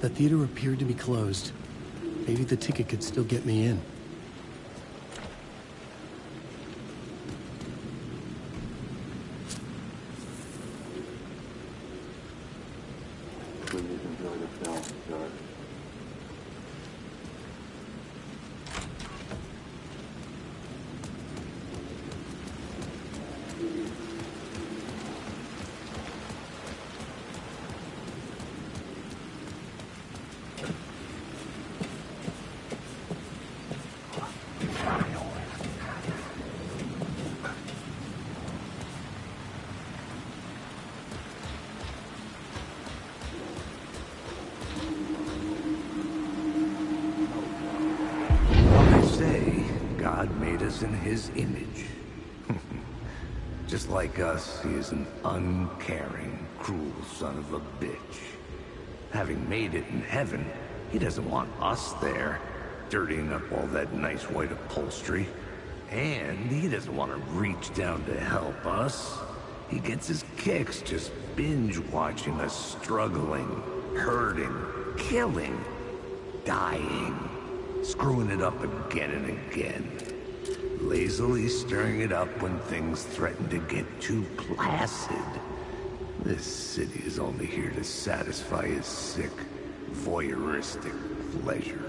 The theater appeared to be closed. Maybe the ticket could still get me in.
Please enjoy the film, sir.
In his image. Just like us, he is an uncaring, cruel son of a bitch. Having made it in heaven, he doesn't want us there, dirtying up all that nice white upholstery. And he doesn't want to reach down to help us. He gets his kicks just binge-watching us struggling, hurting, killing, dying, screwing it up again and again. Lazily stirring it up when things threaten to get too placid. This city is only here to satisfy his sick, voyeuristic pleasure.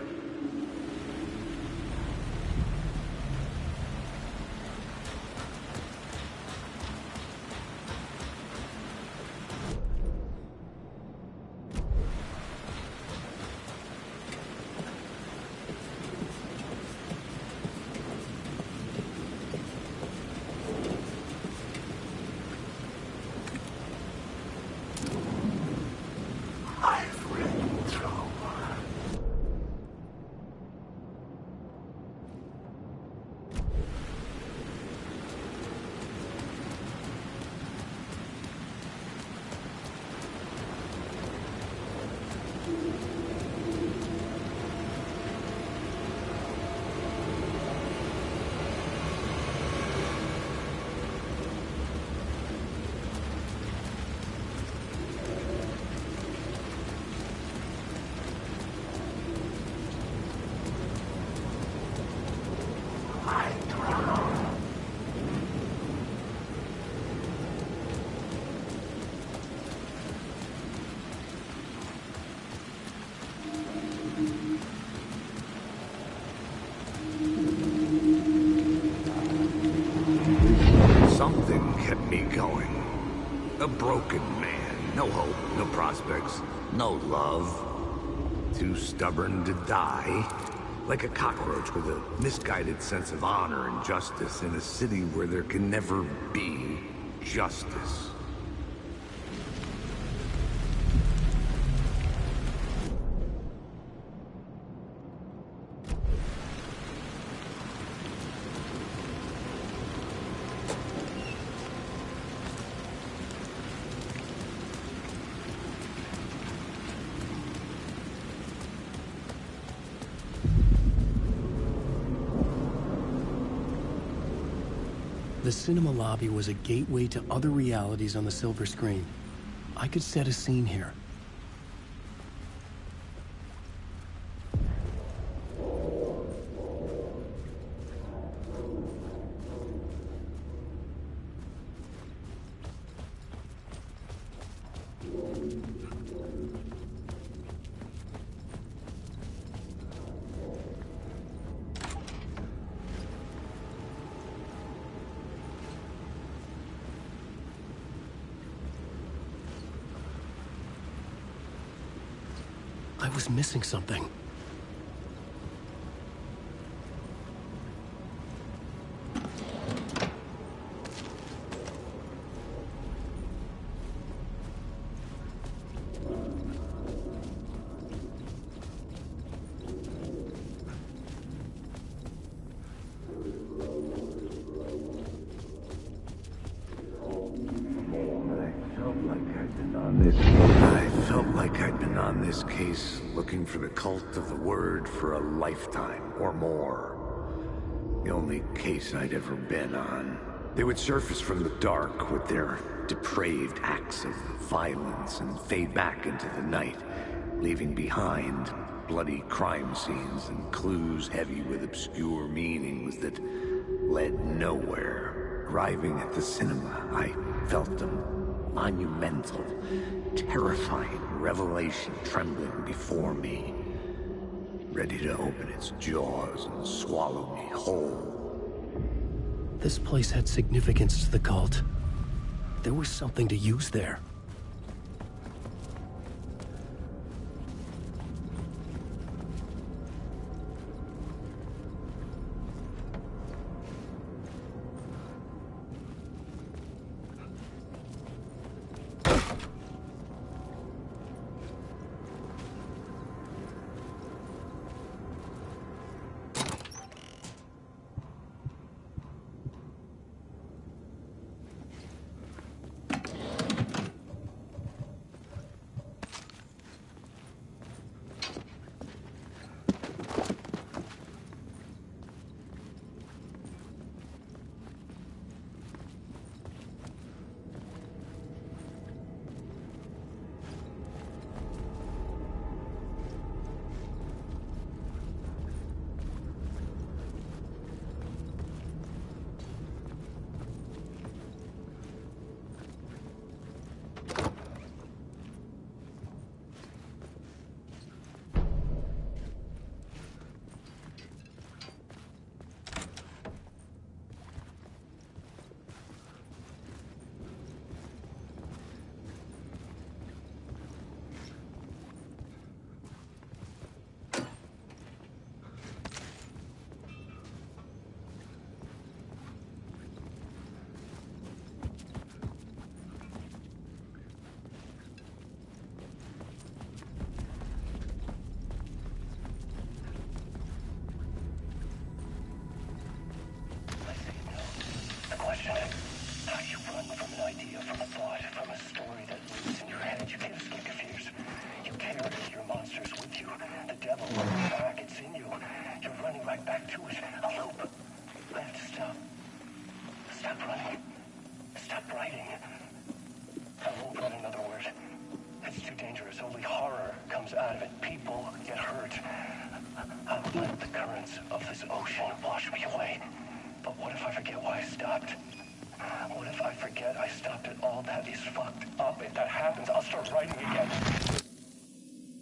Something kept me going. A broken man. No hope, no prospects, no love. Too stubborn to die. Like a cockroach with a misguided sense of honor and justice in a city where there can never be justice.
The cinema lobby was a gateway to other realities on the silver screen. I could set a scene here. I was missing something.
I felt like I'd been on this case looking for the cult of the word for a lifetime or more. The only case I'd ever been on. They would surface from the dark with their depraved acts of violence and fade back into the night, leaving behind bloody crime scenes and clues heavy with obscure meanings that led nowhere. Arriving at the cinema, I felt a monumental, terrifying revelation trembling before me, ready to open its jaws and swallow me whole.
This place had significance to the cult. There was something to use there.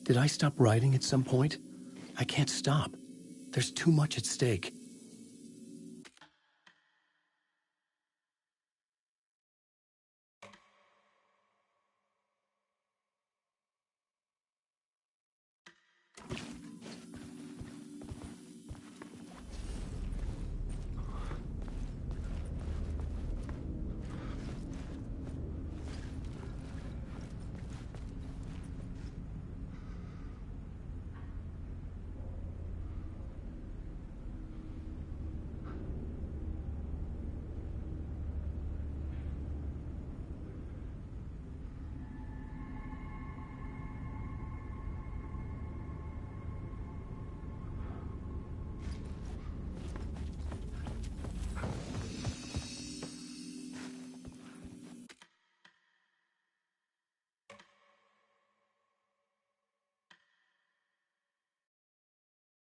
Did I stop writing at some point? I can't stop. There's too much at stake.